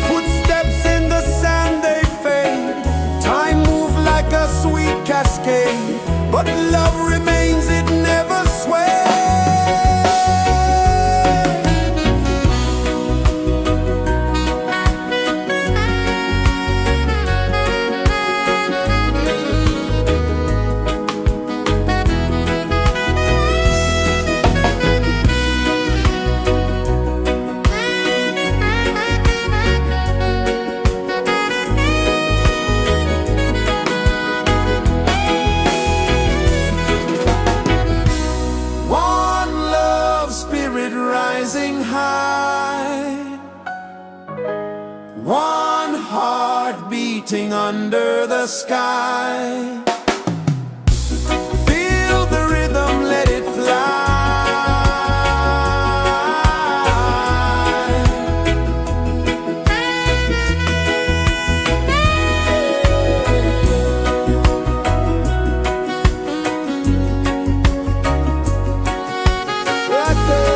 Speaker 2: Footsteps in the sand, they fade. Time moves like a sweet cascade. But love remains, it never sways. One love spirit rising high. One heart beating under the sky. Feel the rhythm, let it fly. Right there.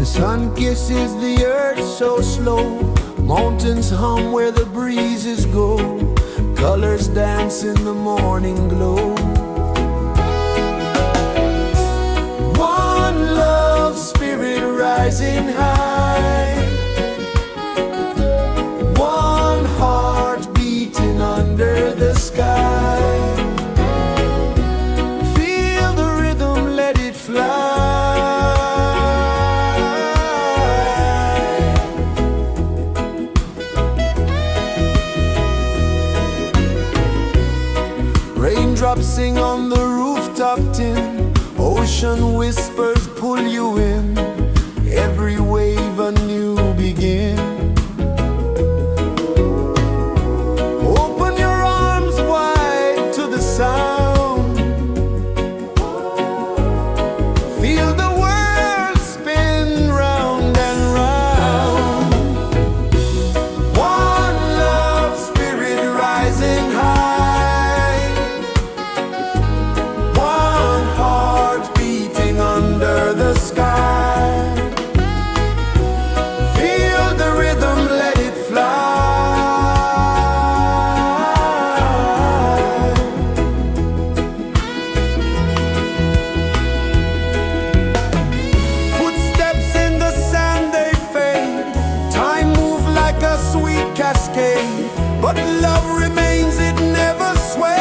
Speaker 2: The sun kisses the earth so slow, mountains hum where the breezes go, colors dance in the morning glow. One love spirit rising high, one heart beating under the sky. Feel the rhythm, let it fly. Raindrops sing on the rooftop tin, ocean whispers pull you in, every wave a new begin. Open your arms wide to the sound, feel the world spin round and round. One love spirit rising high, one heart beating under the sky. Feel the rhythm, let it fly. Footsteps in the sand, they fade. Time moves like a sweet cascade, but love remains, it never sways.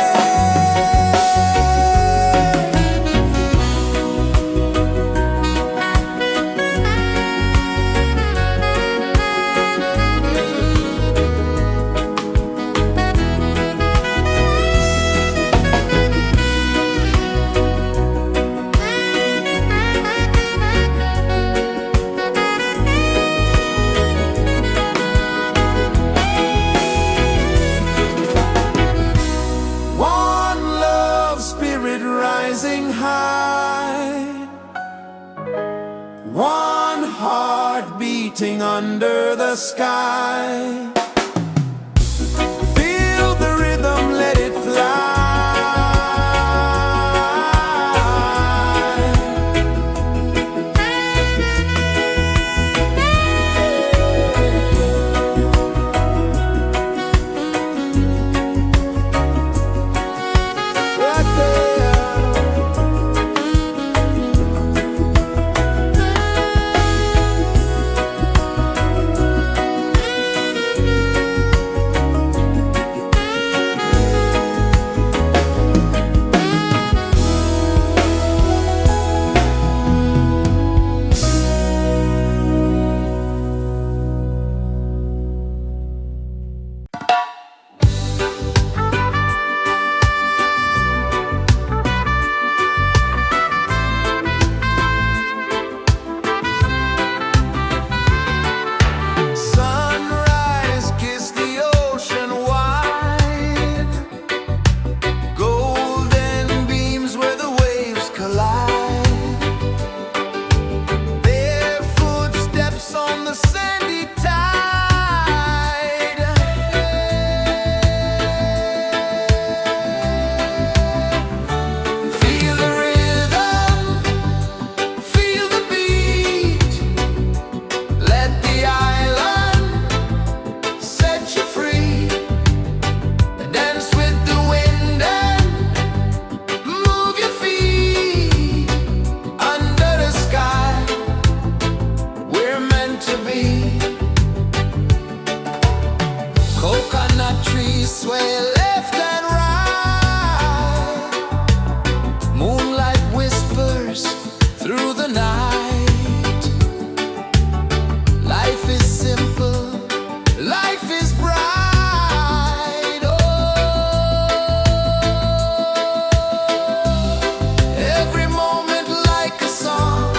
Speaker 2: One love spirit rising high, one heart beating under the sky. Feel the rhythm, let it fly. Right there. Sunrise, kiss the ocean wide, golden beams where the waves collide. Their footsteps on the sandy tide. Feel the rhythm, feel the beat, let the island set you free. Dance with the wind and move your feet under the sky. We're meant to be. Coconut trees sway left and right. Moonlight whispers through the night. Life is simple, life is bright. Oh, every moment like a song,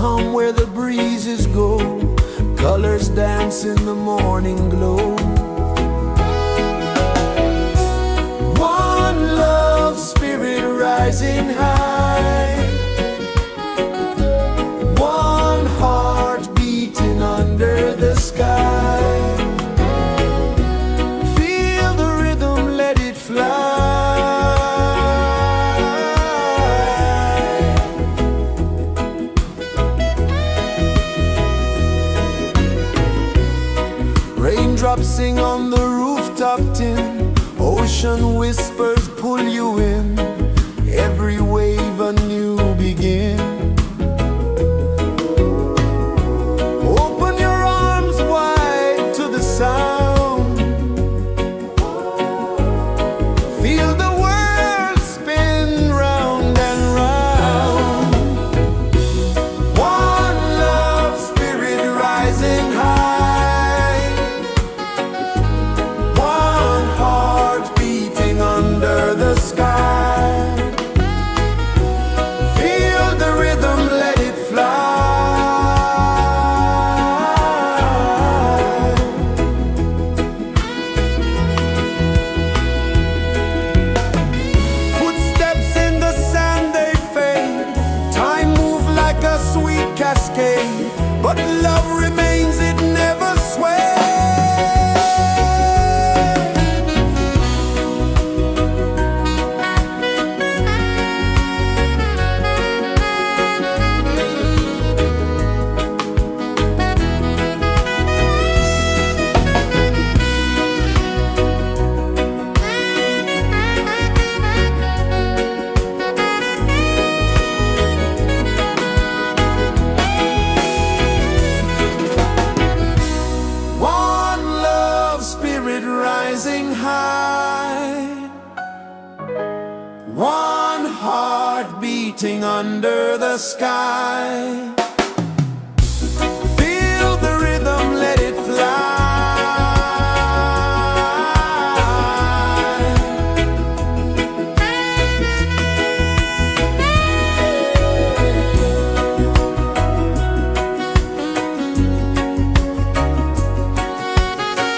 Speaker 2: hum where the breezes go, colors dance in the morning glow. One love spirit rising high, one heart beating under the sky. Feel the rhythm, let it fly. Raindrops sing on the rooftop tin, ocean whispers pull you in, every wave a new begin. Open your arms wide to the sound, feel the world spin round and round. One love spirit rising high, one heart beating under the sky. Feel the rhythm, let it fly. Footsteps in the sand, they fade. Time moves like a sweet cascade, but love remains, it never sways. One love spirit rising high, one heart beating under the sky. Feel the rhythm, let it fly.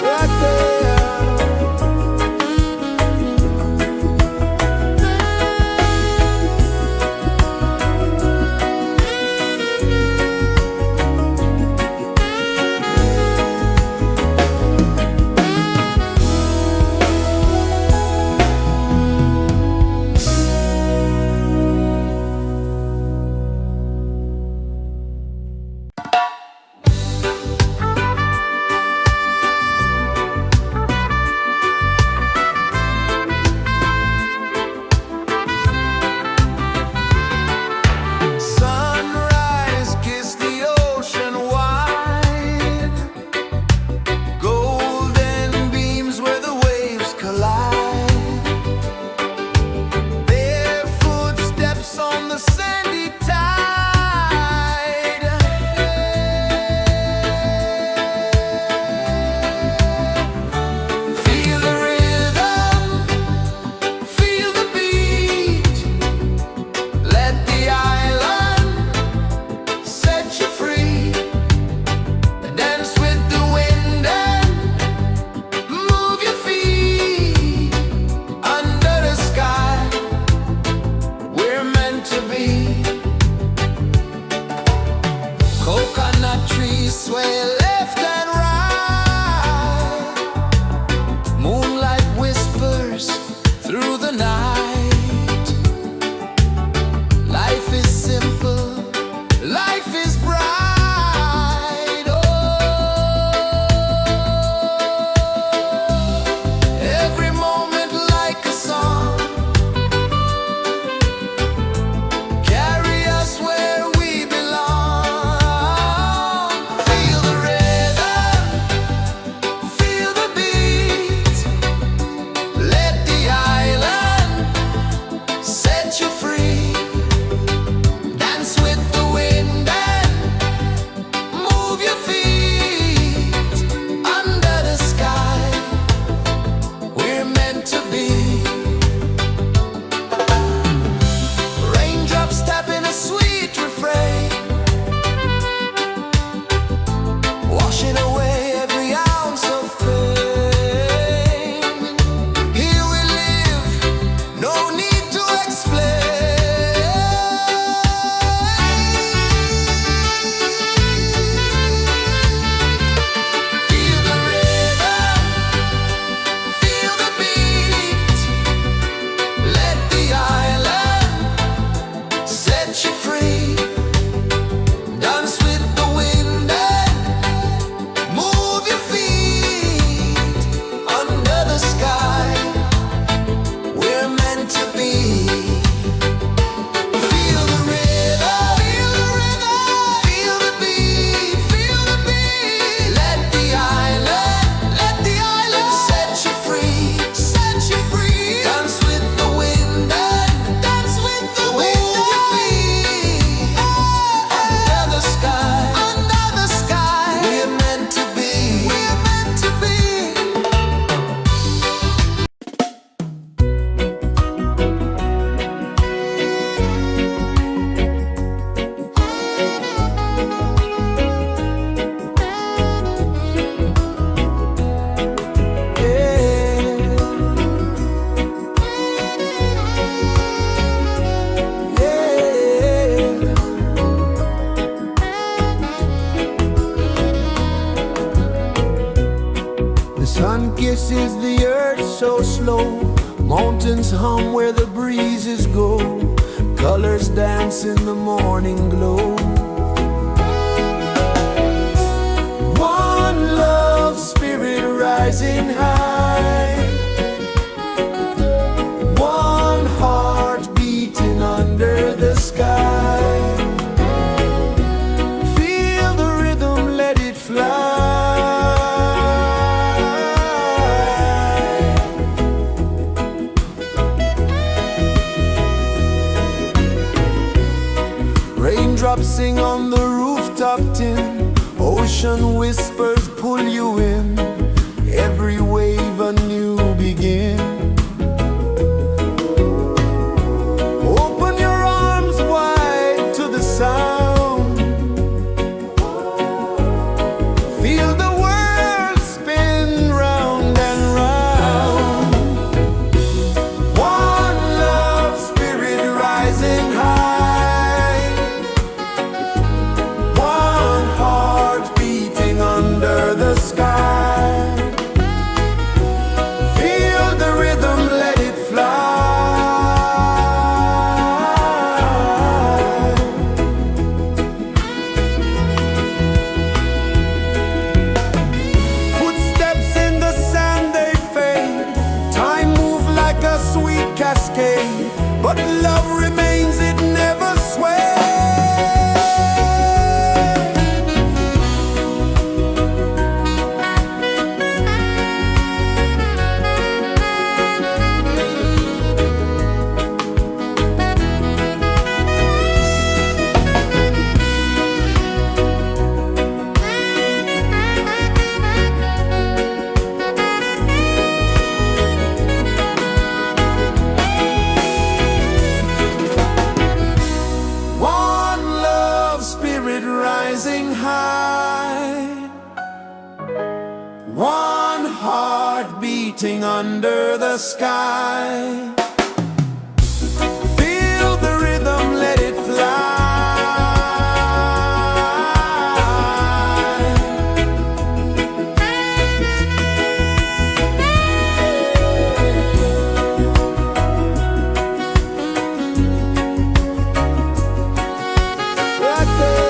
Speaker 2: Right there. Sunrise, kiss the ocean wide, golden beams where the waves collide. Bare footsteps on the sandy tide. Feel the rhythm, feel the beat. Let the island set you free. Dance with the wind and move your feet. Under the sky, we're meant to be. Coconut trees sway left and right. Moonlight whispers through the night. Life is simple, life is bright. Oh, every moment like a song, carry us where we belong. Feel the rhythm. Sun kisses the earth so slow, mountains hum where the breezes go, colors dance in the morning glow. One love spirit rising high, one heart beating under the sky. Feel the rhythm, let it fly. Raindrops sing on the rooftop tin, ocean whispers pull you in, every wave a new begin. Open your arms wide to the sound, feel the world spin round and round. One love spirit rising high, one heart beating under the sky. Feel the rhythm, let it fly. Footsteps in the sand, they fade. Time moves like a sweet cascade, but love remains, it never sways. One love spirit rising high, one heart beating under the sky. Feel the rhythm, let it fly. Right there.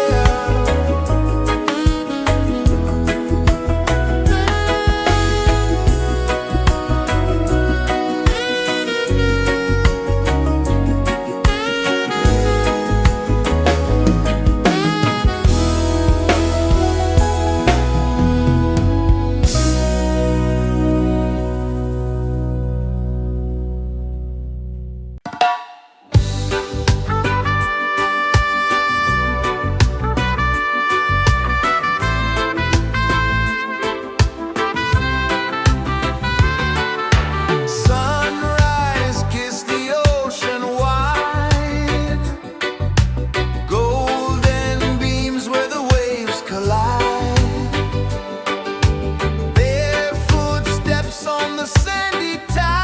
Speaker 2: Sunrise, kiss the ocean wide, golden beams where the waves collide, bare footsteps on the sandy tide.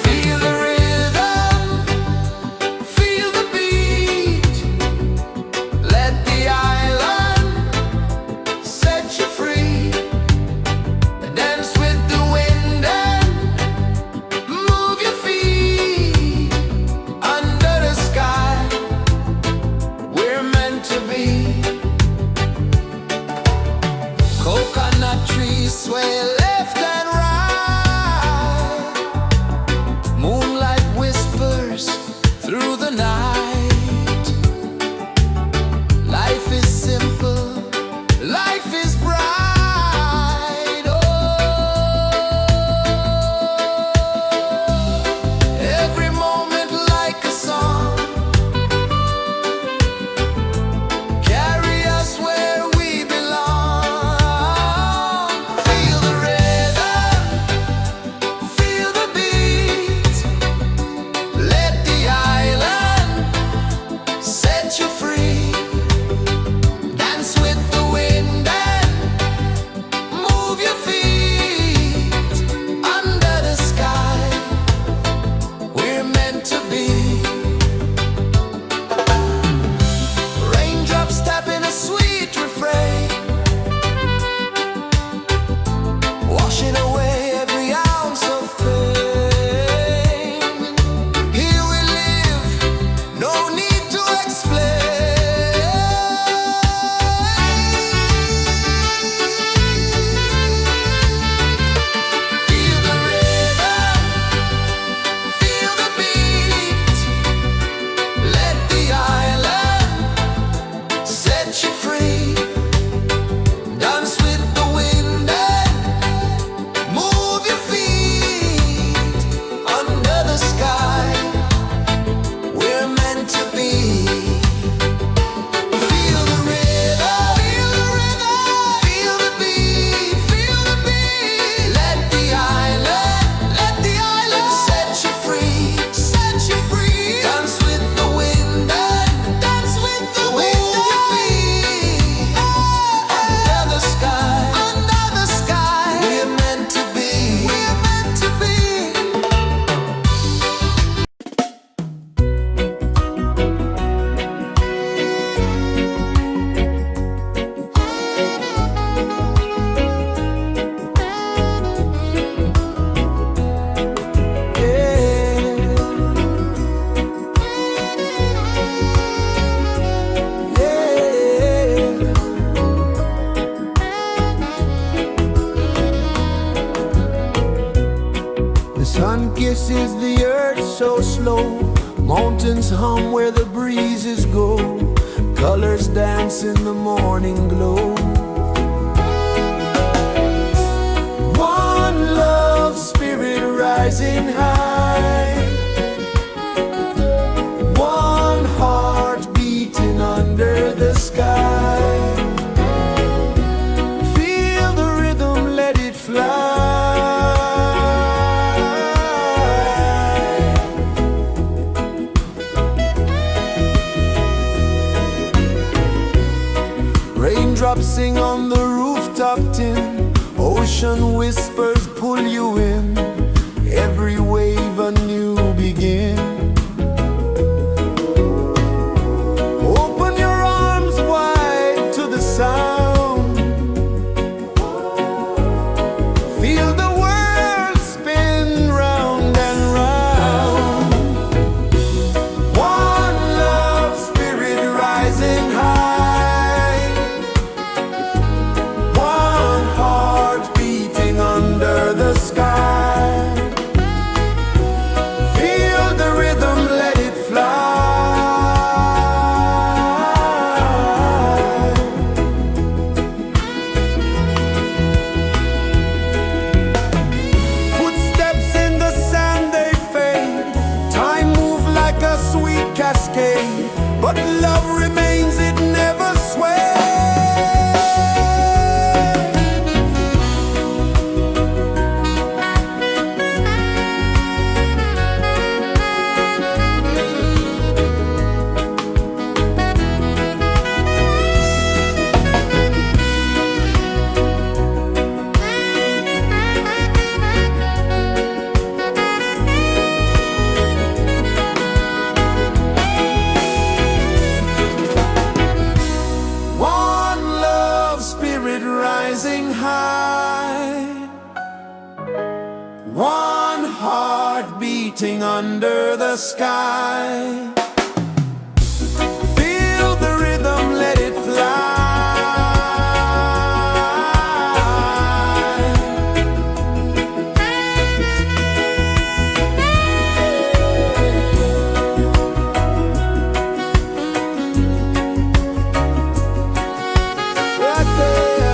Speaker 2: Feel the rhythm, feel the beat, let the island set you free. Dance with the wind and move your feet under the sky. We're meant to be. Coconut trees sway left and right, moonlight whispers through the night. Life is simple, life is bright. Oh, every moment like a song, carry us where we belong. Feel the rhythm, feel the beat, let the island pulses the earth so slow. Mountains hum where the breezes go. Colors dance in the morning glow. One love spirit rising high. One heart beating under the sky. Feel the rhythm, let it fly. Raindrops sing on the rooftop tin. Ocean whispers pull you in. Every wave a new begin. Open your arms wide to the sound. Feel the world spin round and round. One love spirit rising high. One heart beating under the sky. Feel the rhythm, let it fly. Footsteps in the sand, they fade. Time moves like a sweet cascade. But love remains, it never sways. One love spirit rising high. One heart beating under the sky. Feel the rhythm, let it fly. Right there.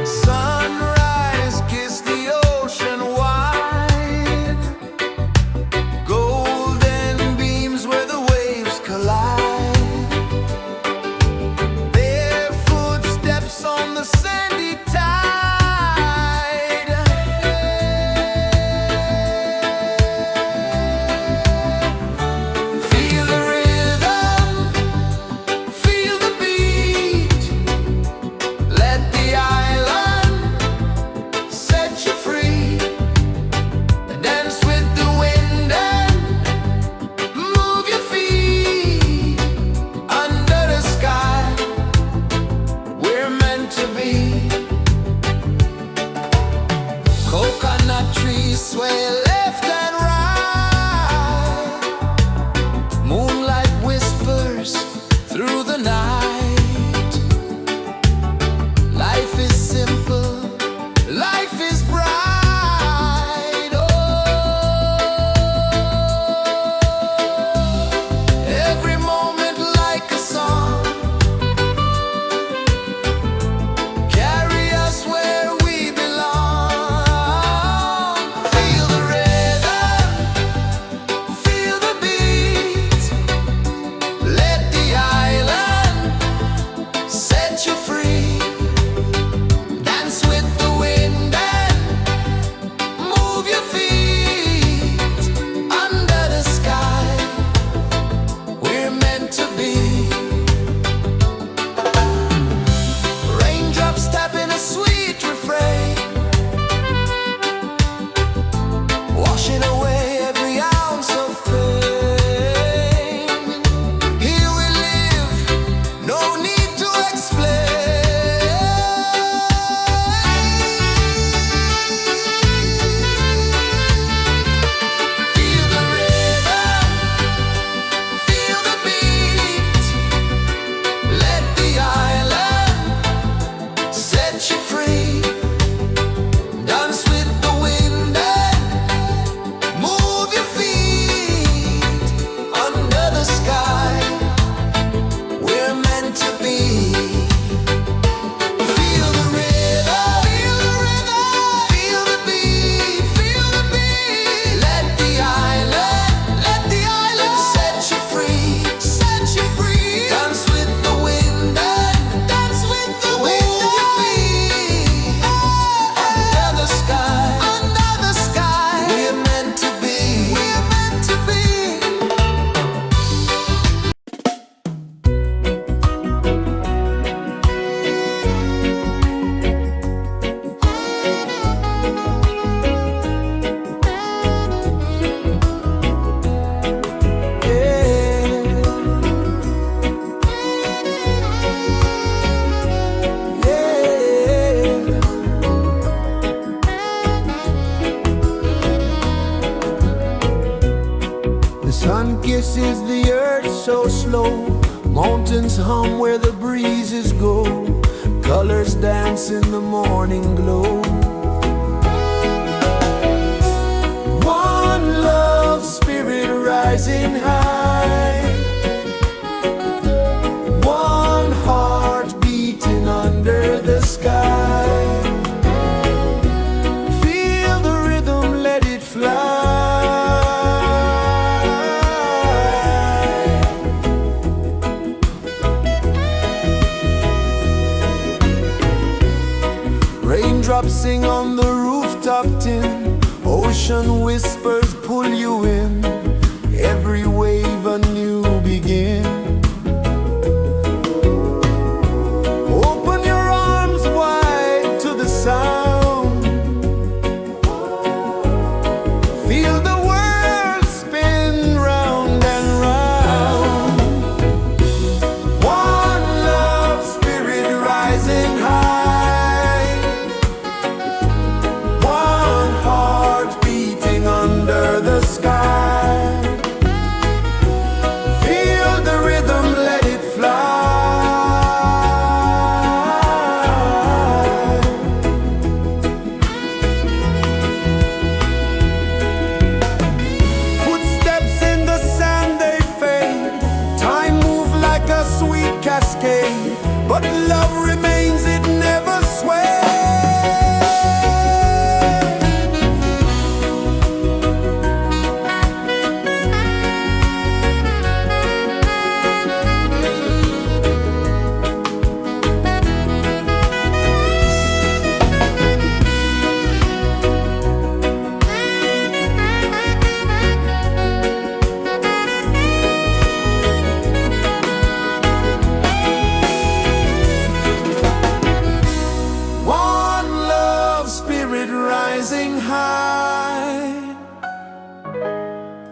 Speaker 2: Sunrise, kiss the ocean wide. Golden beams where the waves collide. Bare footsteps on the sandy tide. Feel the rhythm, feel the beat. Let the island set you free. Dance with the wind and move your feet. Under the sky, we're meant to be. Coconut trees sway left and right. Moonlight whispers through the night. Life is simple, life is bright. Oh, every moment like a song. Carry us where we belong. Feel the rhythm. kisses the earth so slow. Mountains hum where the breezes go. Colors dance in the morning glow. One love spirit rising high. One heart beating under the sky. Feel the rhythm, let it fly. Raindrops sing on the rooftop tin. Ocean whispers pull you in. Every wave a new begin. Open your arms wide to the sound. Feel the world spin round and round. One love spirit rising high. One heart beating under the sky. Feel the rhythm, let it fly. Footsteps in the sand, they fade. Time moves like a sweet cascade. But love remains, it never sways. One love spirit rising high.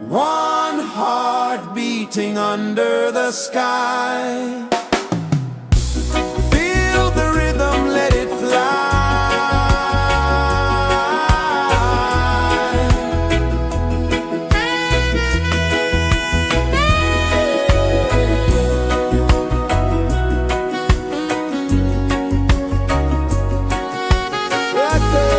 Speaker 2: One heart beating under the sky. Feel the rhythm, let it fly. Right there.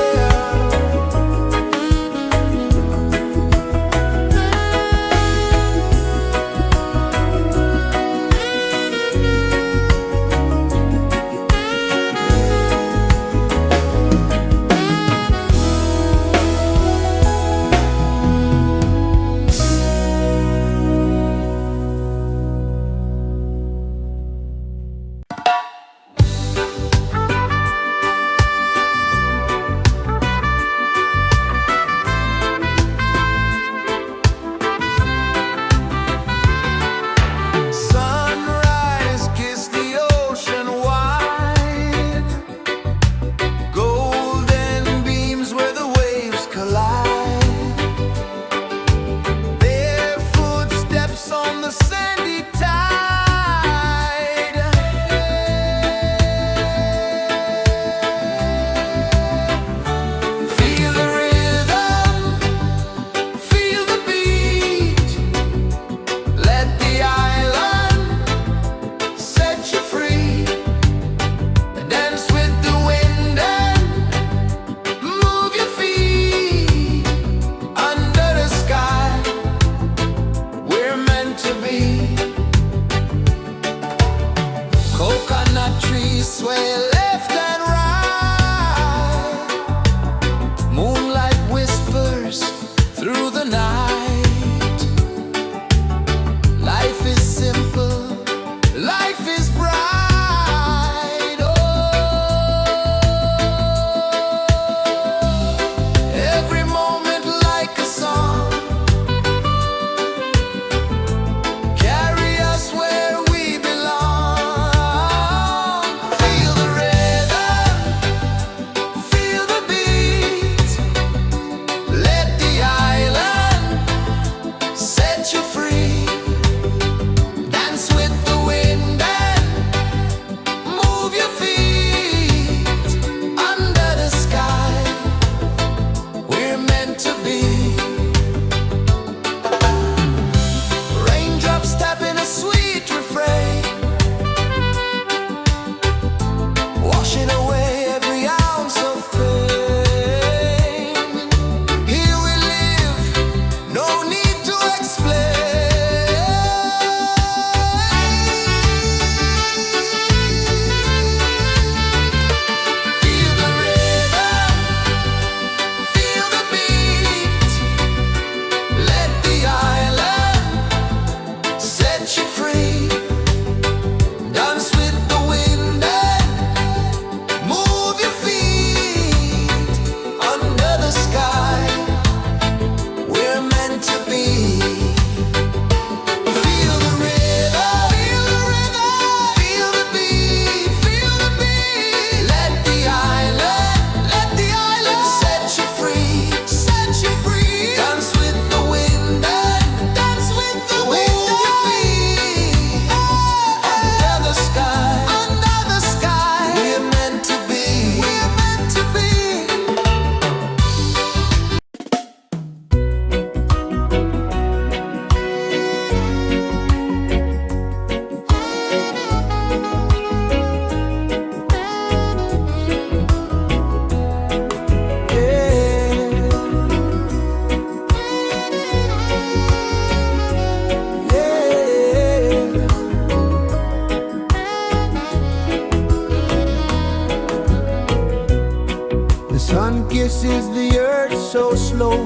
Speaker 2: the earth so slow.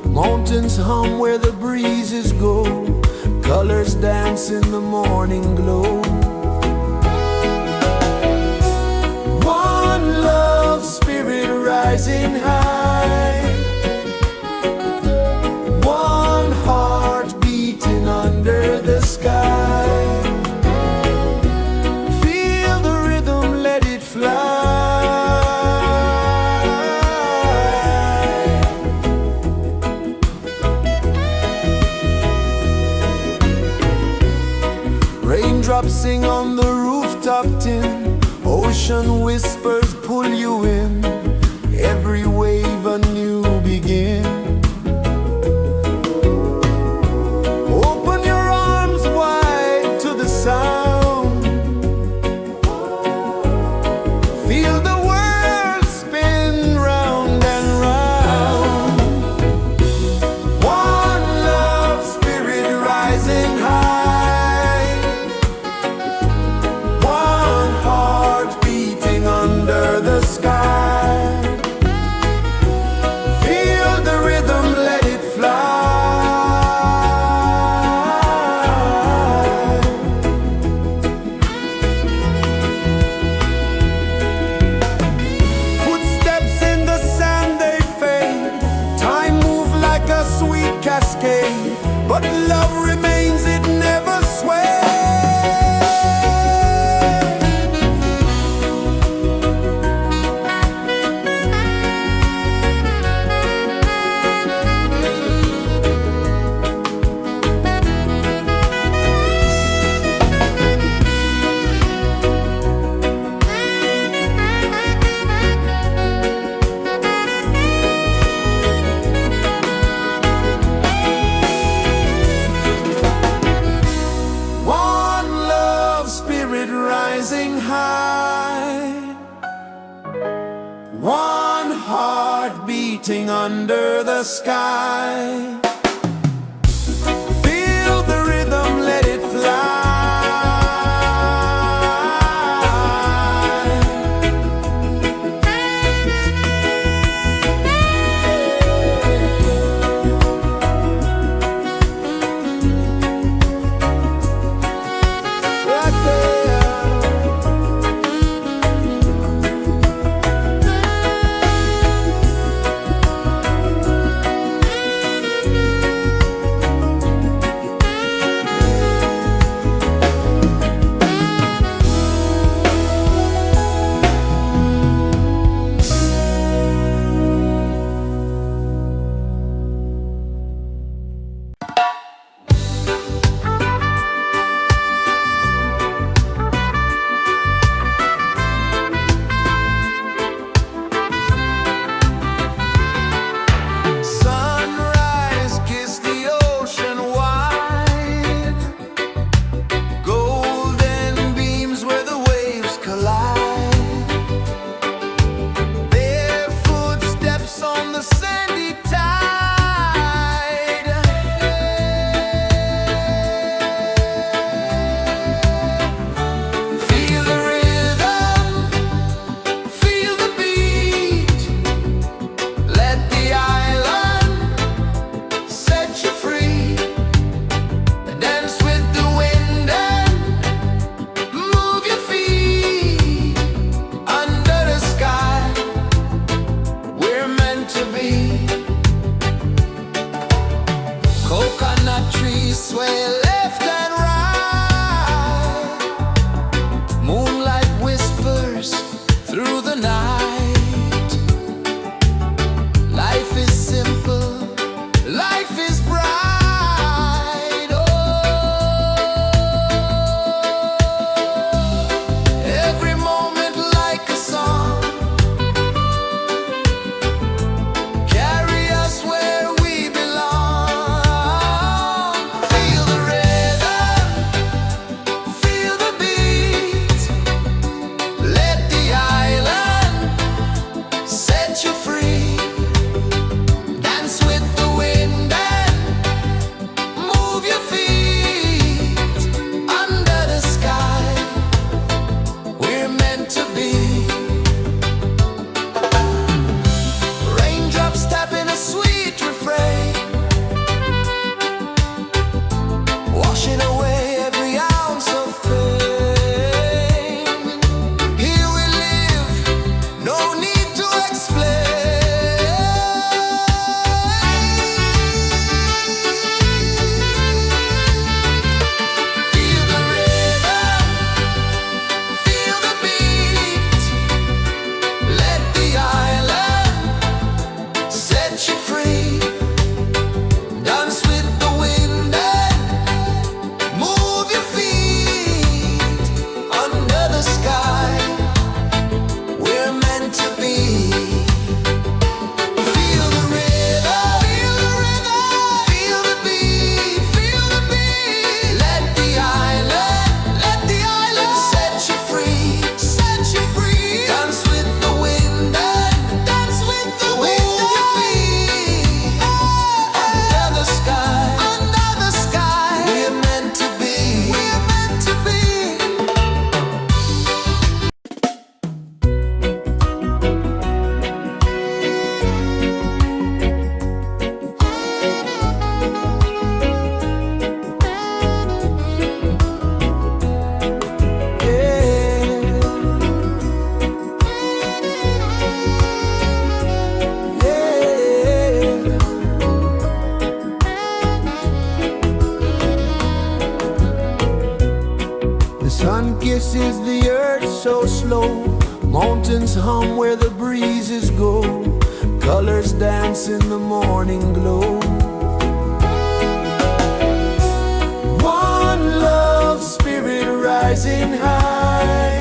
Speaker 2: Mountains hum where the breezes go. Colors dance in the morning glow. One love spirit rising high. One heart beating under the sky. Feel the rhythm, let it fly. Raindrops sing on the rooftop tin. Ocean whispers pull you in. Every wave a new begin. Open your arms wide to the sound. Feel the world spin round and round. One love spirit rising high. One heart beating under the sky. Feel the rhythm, let it fly. Footsteps in the sand, they fade. Time moves like a sweet cascade. But love remains, it never sways. One love spirit rising high. One heart beating under the sky. Feel the rhythm, let it fly. Right there. places the earth so slow. Mountains hum where the breezes go. Colors dance in the morning glow. One love spirit rising high.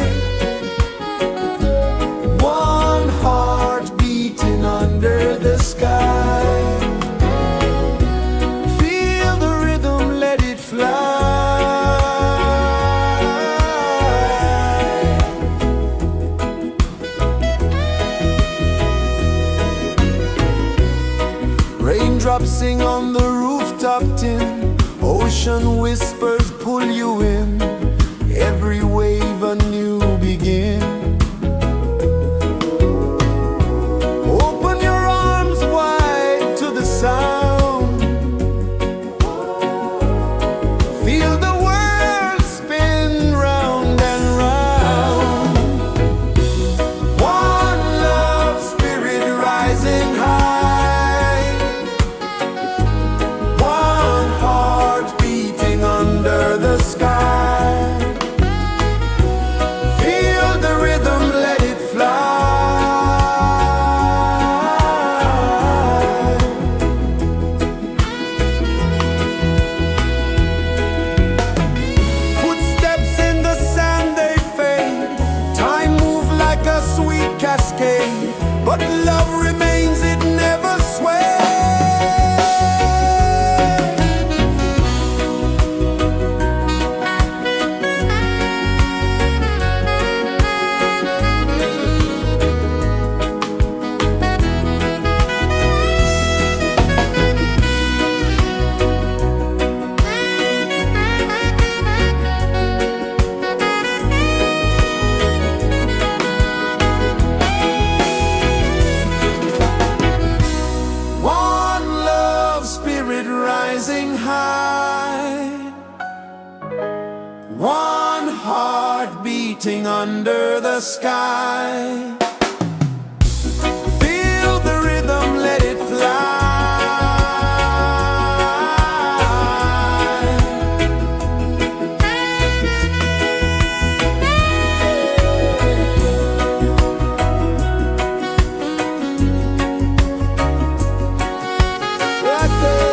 Speaker 2: One heart beating under the sky. Feel the rhythm, let it fly. Raindrops sing on the rooftop tin. Ocean whispers pull you in. Every wave a new begin. Open your arms wide to the sound. Feel the world spin round and round. One love spirit rising high. One heart beating under the sky. Feel the rhythm, let it fly. Footsteps in the sand, they fade. Time moves like a sweet cascade. But love remains, it never sways. One love spirit rising high. One heart beating under the sky. Feel the rhythm, let it fly. Right there.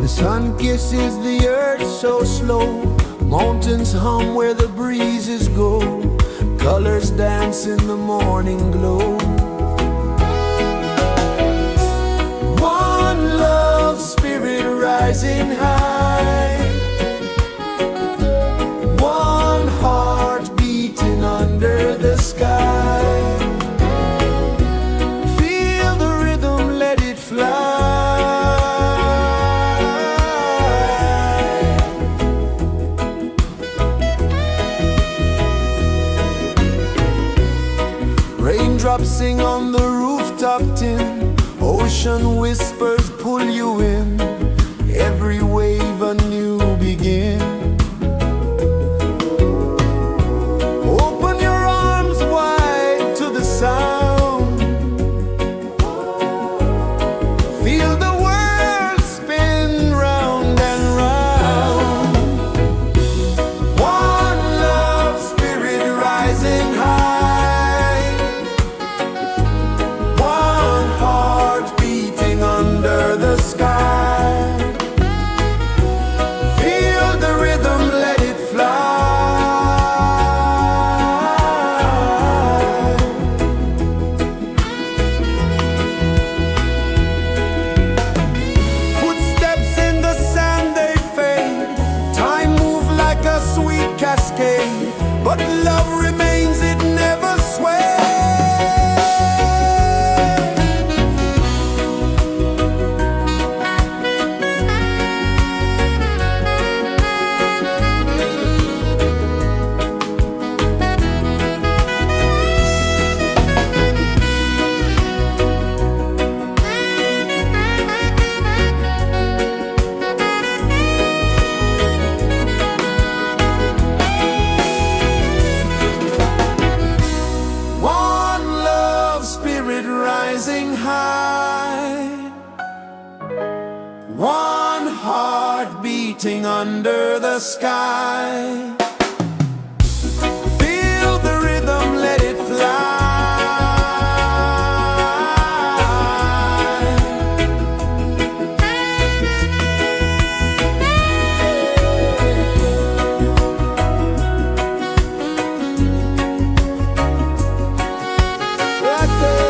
Speaker 2: The sun kisses the earth so slow, mountains hum where the breezes go, colors dance in the morning glow. One love spirit rising high, one heart beating under the sky. Feel the rhythm, let it fly. Raindrops sing on the rooftop tin, ocean whispers pull you in, every wave a new begin. Open your arms wide to the sound, feel the world spin round and round. One love spirit rising high, one heart beating under the sky. Feel the rhythm, let it fly. Footsteps in the sand, they fade. Time moves like a sweet cascade, but love remains, it never sways. One love spirit rising high, one heart beating under the sky. Feel the rhythm, let it fly. Right there.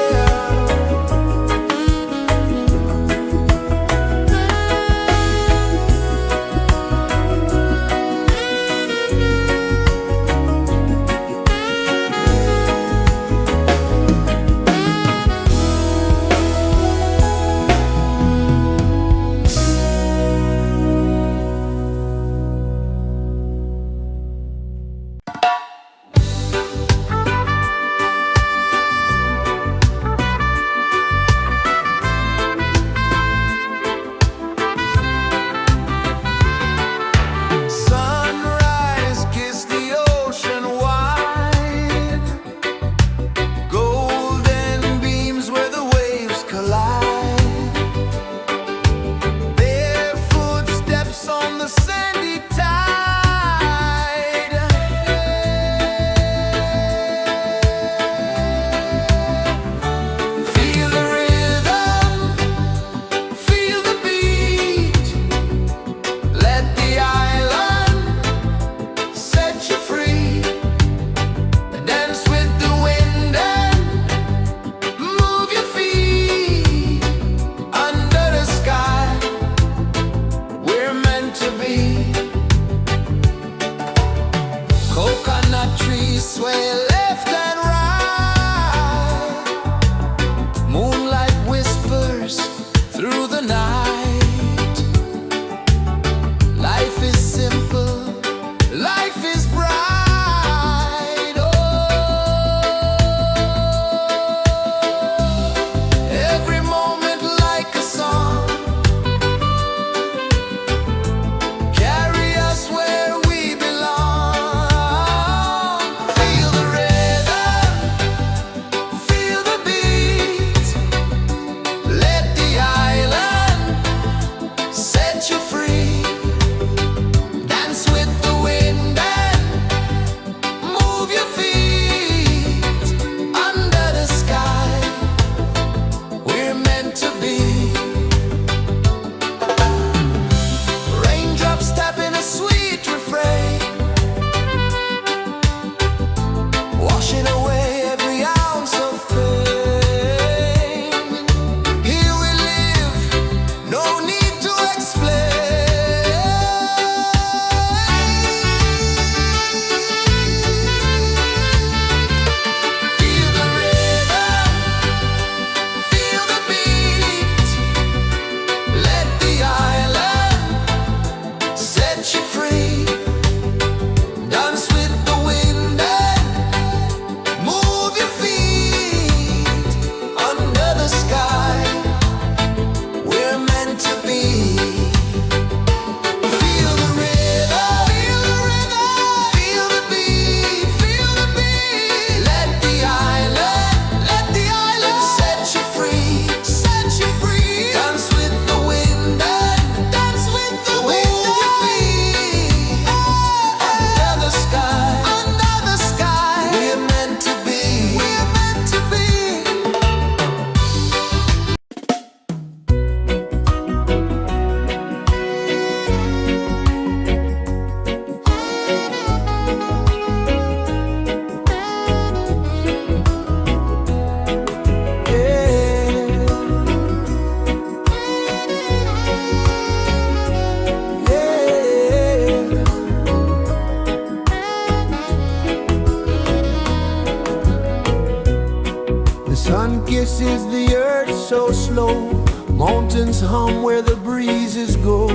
Speaker 2: birds hum where the breezes go,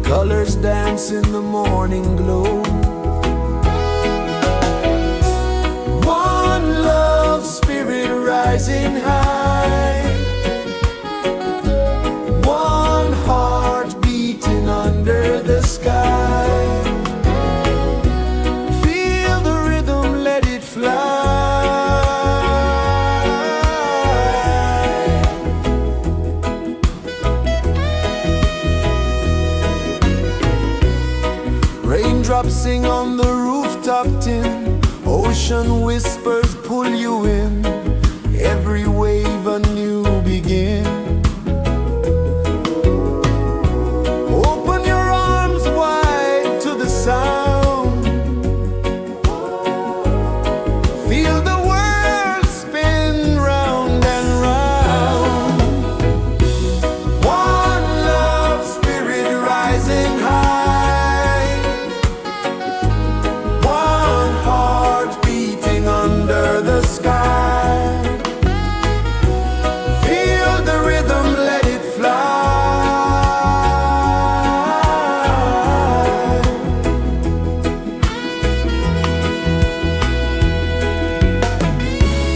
Speaker 2: colors dance in the morning glow. One love spirit rising high, one heart beating under the sky. Feel the rhythm, let it fly. Raindrops sing on the rooftop tin, ocean whispers pull you in, every wave a new begin. Open your arms wide to the sound, feel the world spin round and round. One love spirit rising high, one heart beating under the sky. Feel the rhythm, let it fly.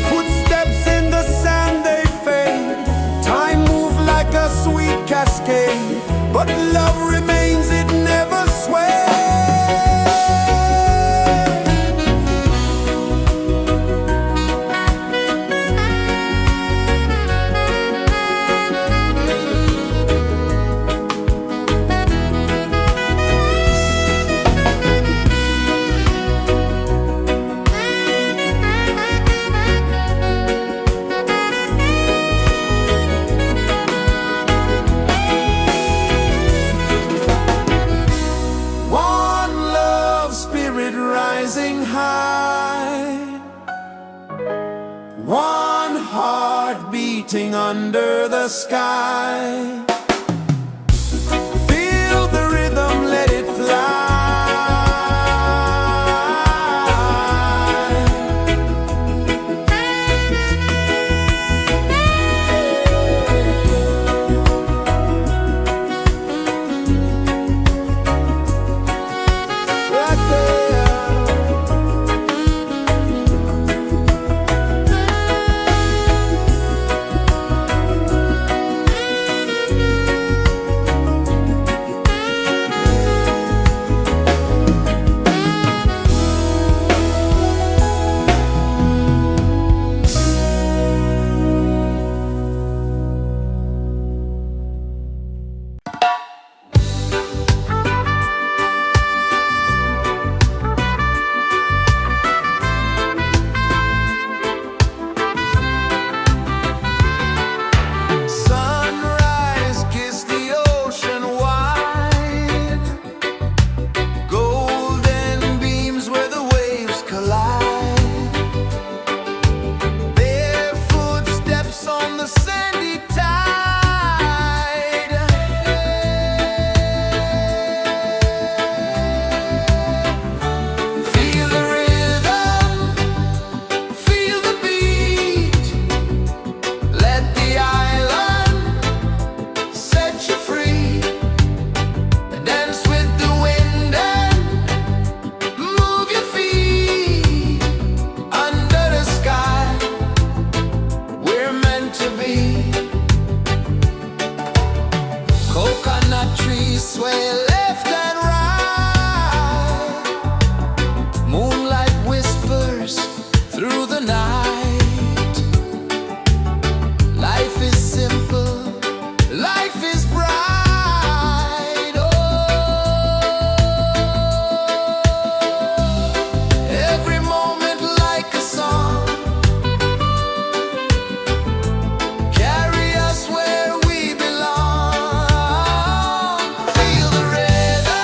Speaker 2: Footsteps in the sand, they fade. Time moves like a sweet cascade, but love remains, it never sways. One love spirit rising high, one heart beating under the sky. Feel the rhythm, let it fly. Right there. Sunrise, kiss the ocean wide, golden beams where the waves collide, barefoot steps on the sandy tide. Feel the rhythm, feel the beat, let the island set you free. Dance with the wind and move your feet under the sky. We're meant to be. Coconut trees sway left and right, moonlight whispers through the night. Life is simple, life is bright. Oh, every moment like a song, carry us where we belong. Feel the rhythm,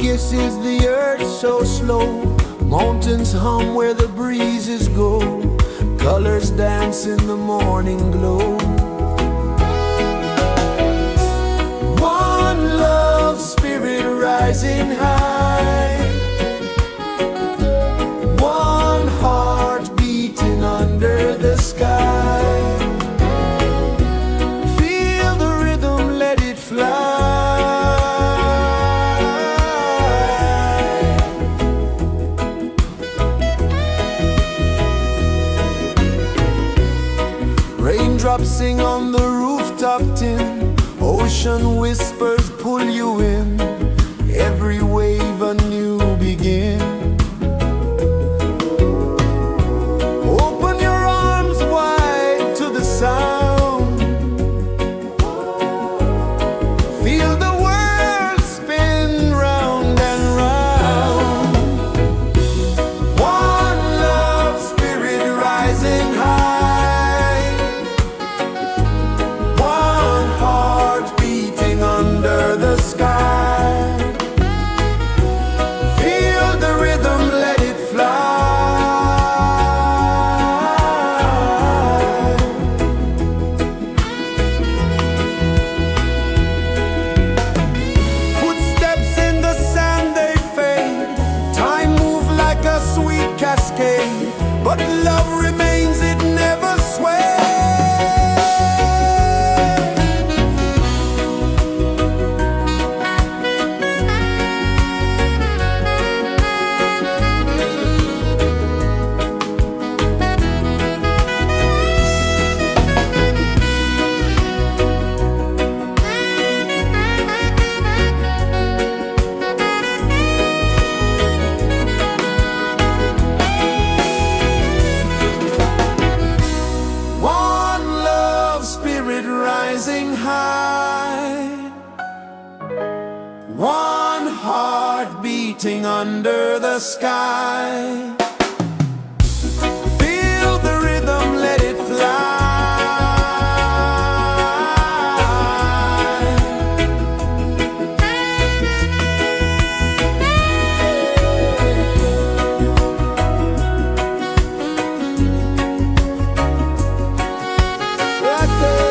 Speaker 2: kisses the earth so slow. Mountains hum where the breezes go. Colors dance in the morning glow. One love spirit rising high. One heart beating under the sky. Feel the rhythm, let it fly. Raindrops sing on the rooftop tin. Ocean whispers pull you in. Every wave a new begin. Open your arms wide to the sound. Feel the world spin round and round. One love spirit rising high. One heart beating under the sky. Feel the rhythm, let it fly. Footsteps in the sand, they fade. Time moves like a sweet cascade. But love remains, it never sways. One love spirit rising high. One heart beating under the sky. Feel the rhythm, let it fly. Right there.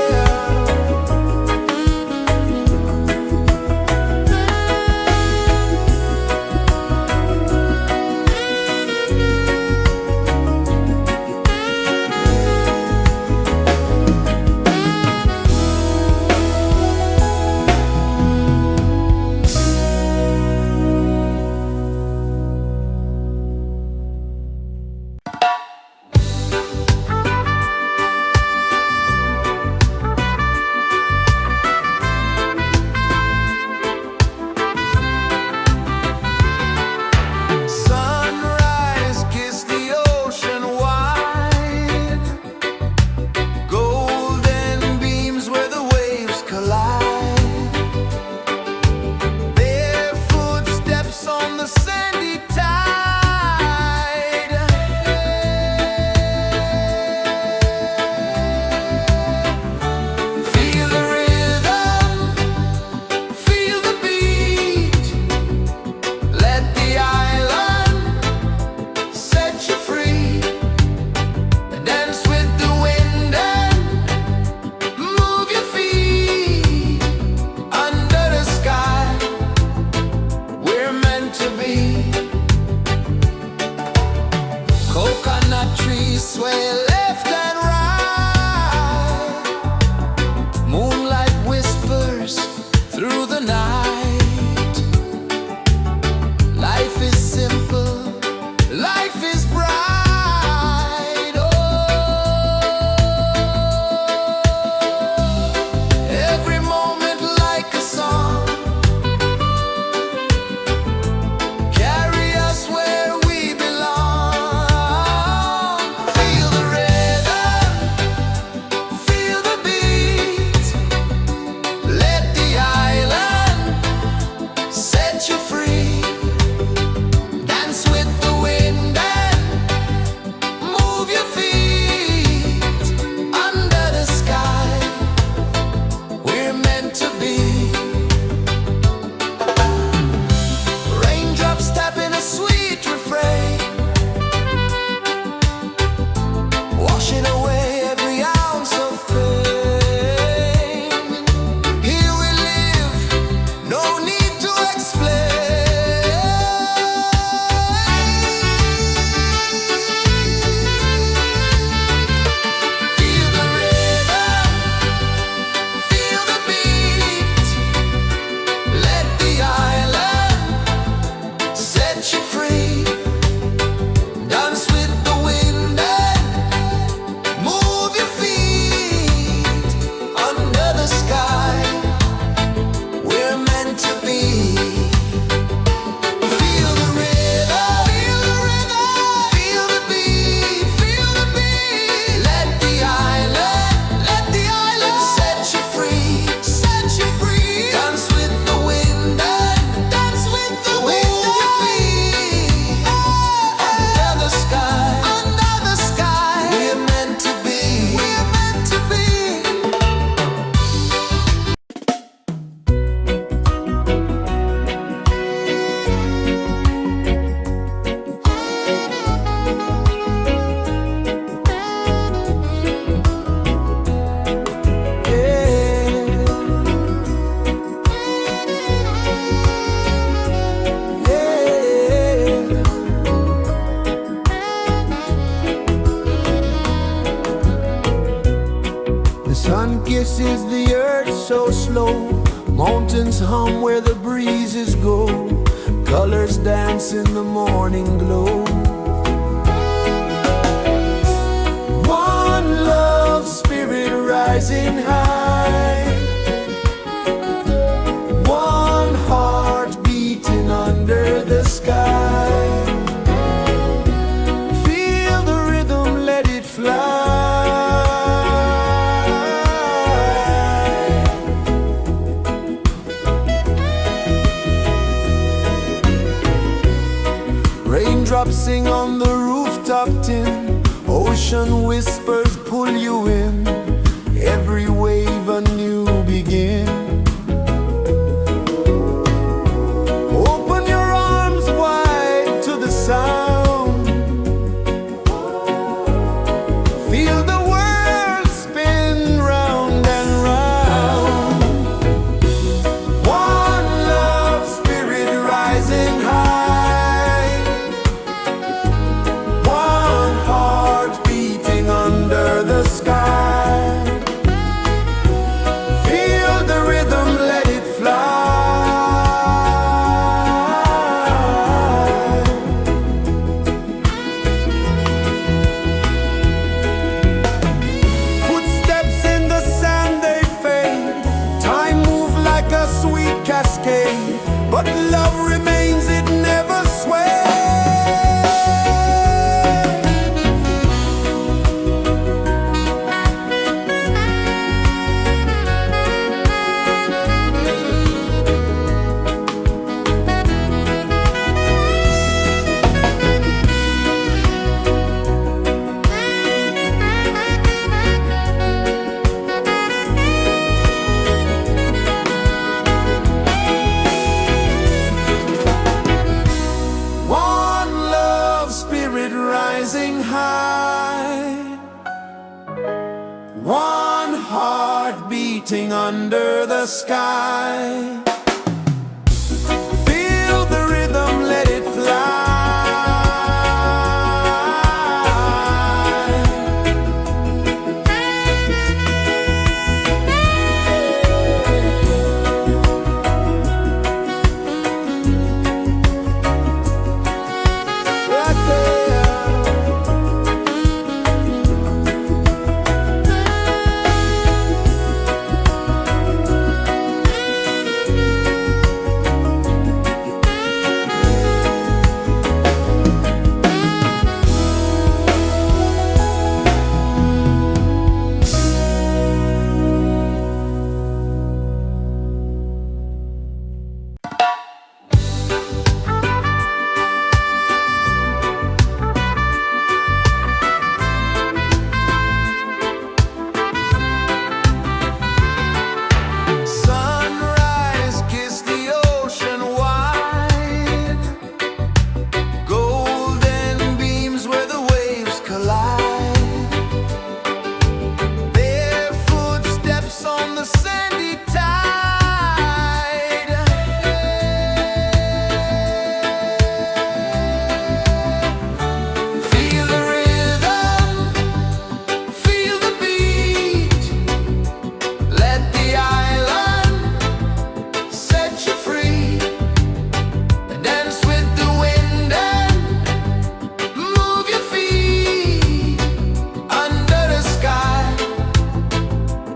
Speaker 2: flow, mountains hum where the breezes go, colors dance in the morning glow. One love, spirit rising high, one heart beating under the sky. Feel the rhythm, let it fly. Raindrops sing on the rooftop tin, ocean whispers pull you in, every wave a new begin. Open your arms wide to the sound, feel the world spin round and round. One love, spirit rising high, one heart beating under the sky. Feel the rhythm, let it fly. Footsteps in the sand, they fade. Time moves like a sweet cascade, but love remains, it never sways. One love, spirit rising high, one heart beating under the sky. Feel the rhythm, let it fly. Right there. Sunrise, kiss the ocean wide, golden beams where the waves collide, bare footsteps on the sandy tide. Feel the rhythm, feel the beat, let the island set you free. Dance with the wind and move your feet under the sky.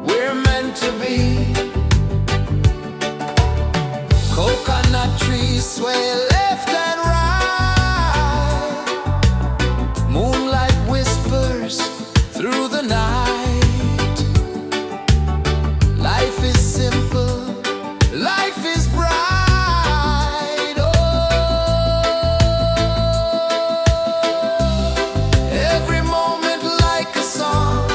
Speaker 2: We're meant to be. Coconut trees sway left and right, moonlight whispers through the night. Life is simple, life is bright. Oh, every moment like a song,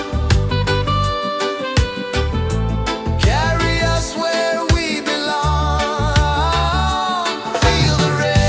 Speaker 2: carry us where we belong. Feel the rhythm.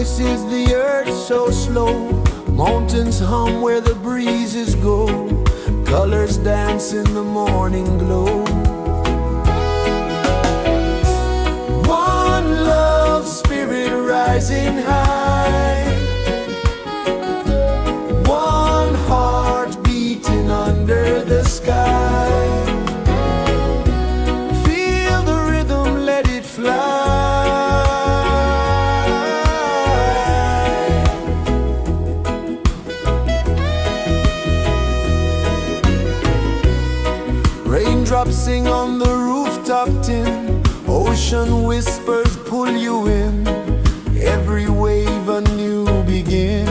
Speaker 2: traces the earth so slow. Mountains hum where the breezes go. Colors dance in the morning glow. One love spirit rising high. One heart beating under the sky. Feel the rhythm, let it fly. Raindrops sing on the rooftop tin. Ocean whispers pull you in. Every wave a new begin.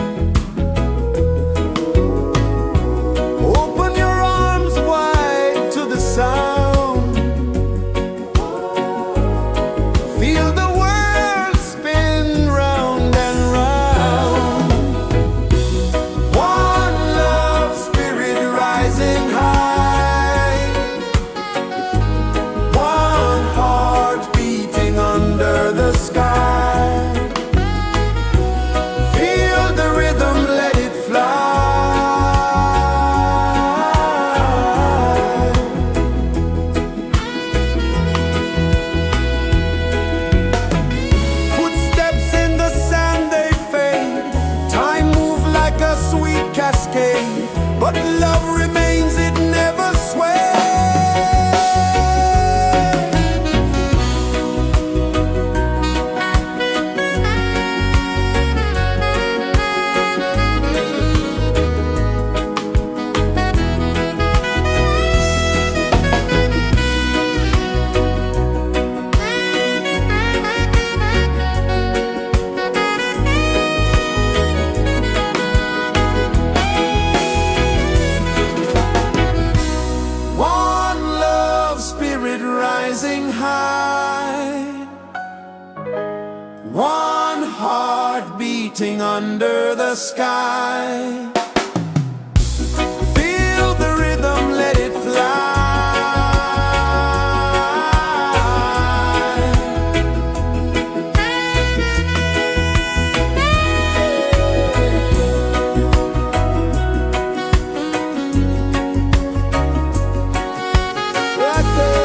Speaker 2: Open your arms wide to the sound. Feel the world spin round and round. One love spirit rising high. One heart beating under the sky. Feel the rhythm, let it fly. Footsteps in the sand, they fade. Time moves like a sweet cascade. But love remains, it never sways. One love spirit rising high. One heart beating under the sky. Feel the rhythm, let it fly. Right there.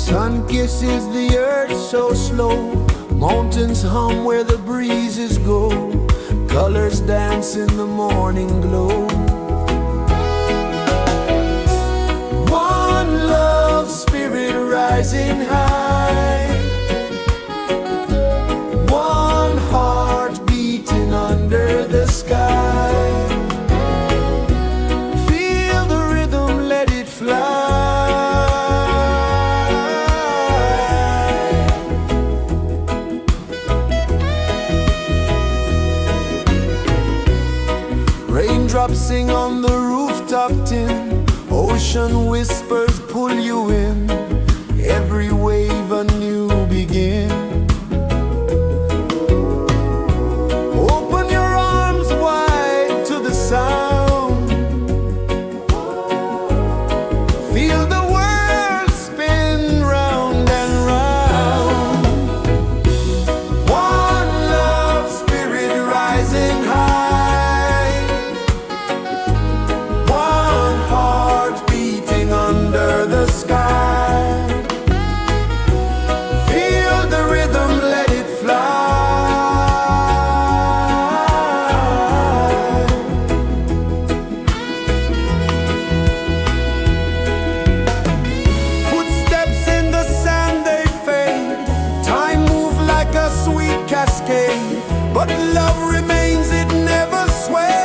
Speaker 2: Sun kisses the earth so slow, mountains hum where the breezes go, colors dance in the morning glow. One love spirit rising high, one heart beating under the sky. Feel the rhythm, let it fly. Raindrops sing on the rooftop tin, ocean whispers pull you in, every wave a new begin. Open your arms wide to the sound, feel the world spin round and round. One love spirit rising high, one heart beating under the sky. Feel the rhythm, let it fly. Footsteps in the sand, they fade. Time moves like a sweet cascade, but love remains, it never sways.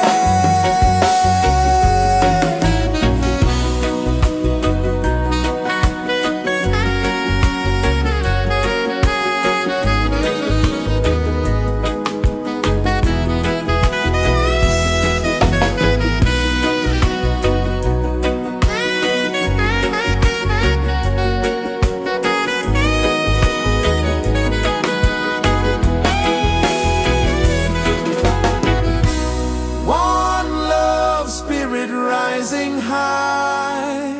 Speaker 2: One love spirit rising high,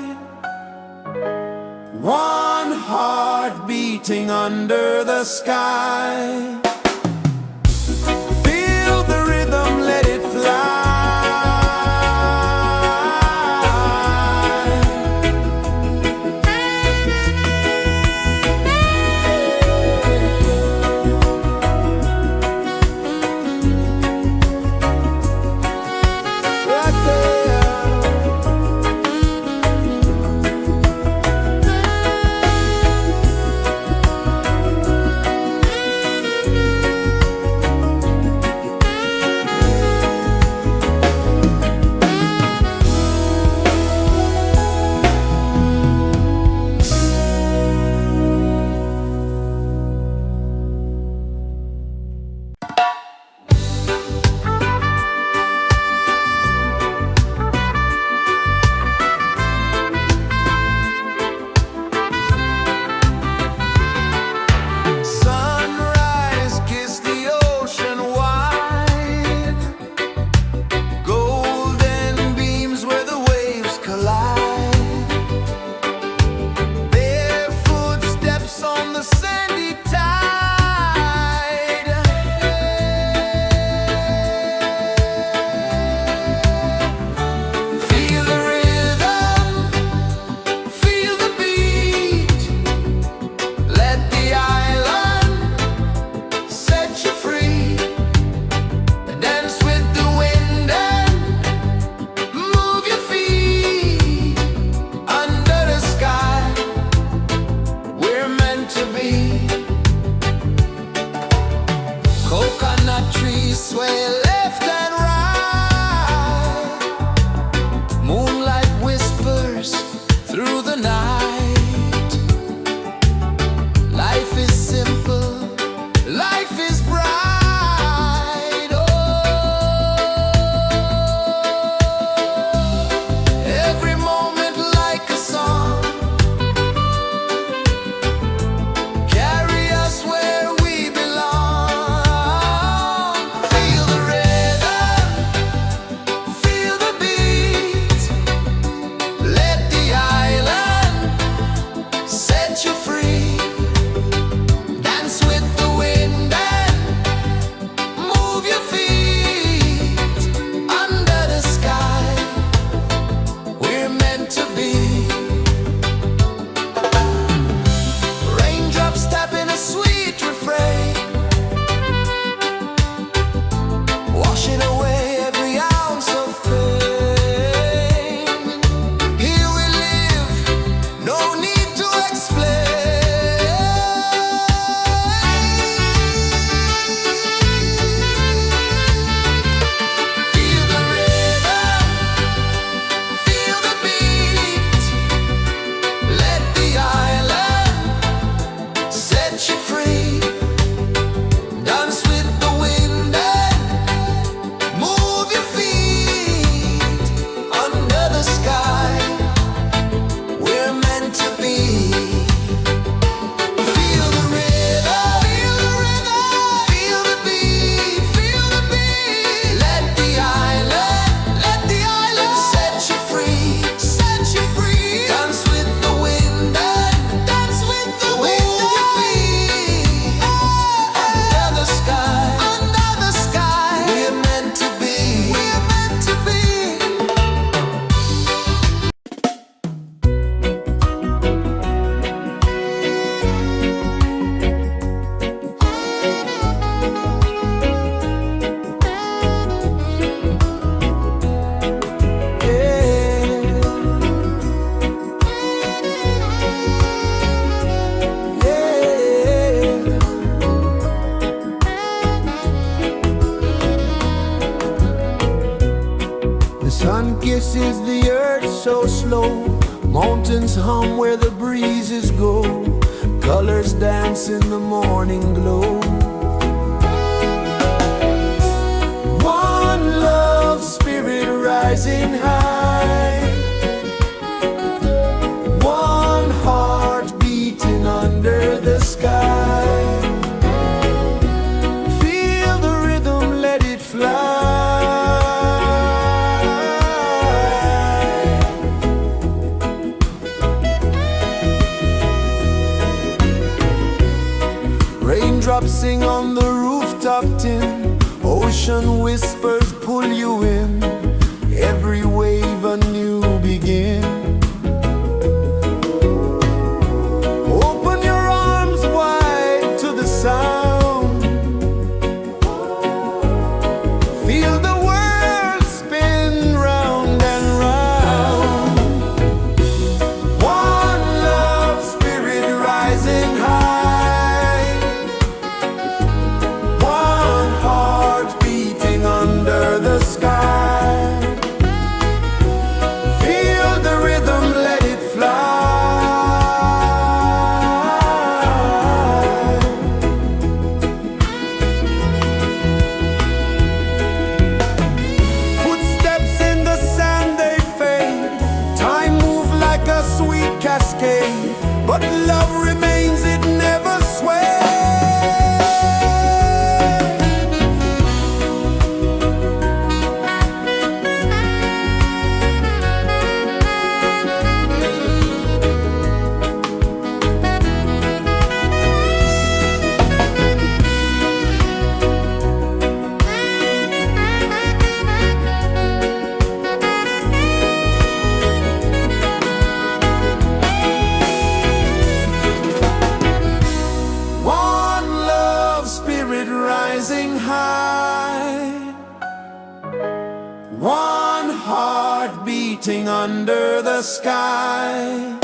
Speaker 2: one heart beating under the sky. Feel the rhythm, let it fly. Right there. Sunrise, kiss the ocean wide, golden beams where the waves collide, barefoot steps on the sandy tide. Feel the rhythm, feel the beat, let the island set you free. Dance with the wind and move your feet under the sky. We're meant to be. rejoices the earth so slow. Mountains hum where the breezes go. Colors dance in the morning glow. One love spirit rising high. One heart beating under the sky. Feel the rhythm, let it fly. Raindrops sing on the rooftop tin. Ocean whispers pull you in. Every wave a new begin. Open your arms wide to the sound. Feel the world spin round and round. One love spirit rising high. One heart beating under the sky. Feel the rhythm, let it fly. Footsteps in the sand, they fade. Time moves like a sweet cascade. But love remains, it never sways. One love spirit rising high. One heart beating under the sky.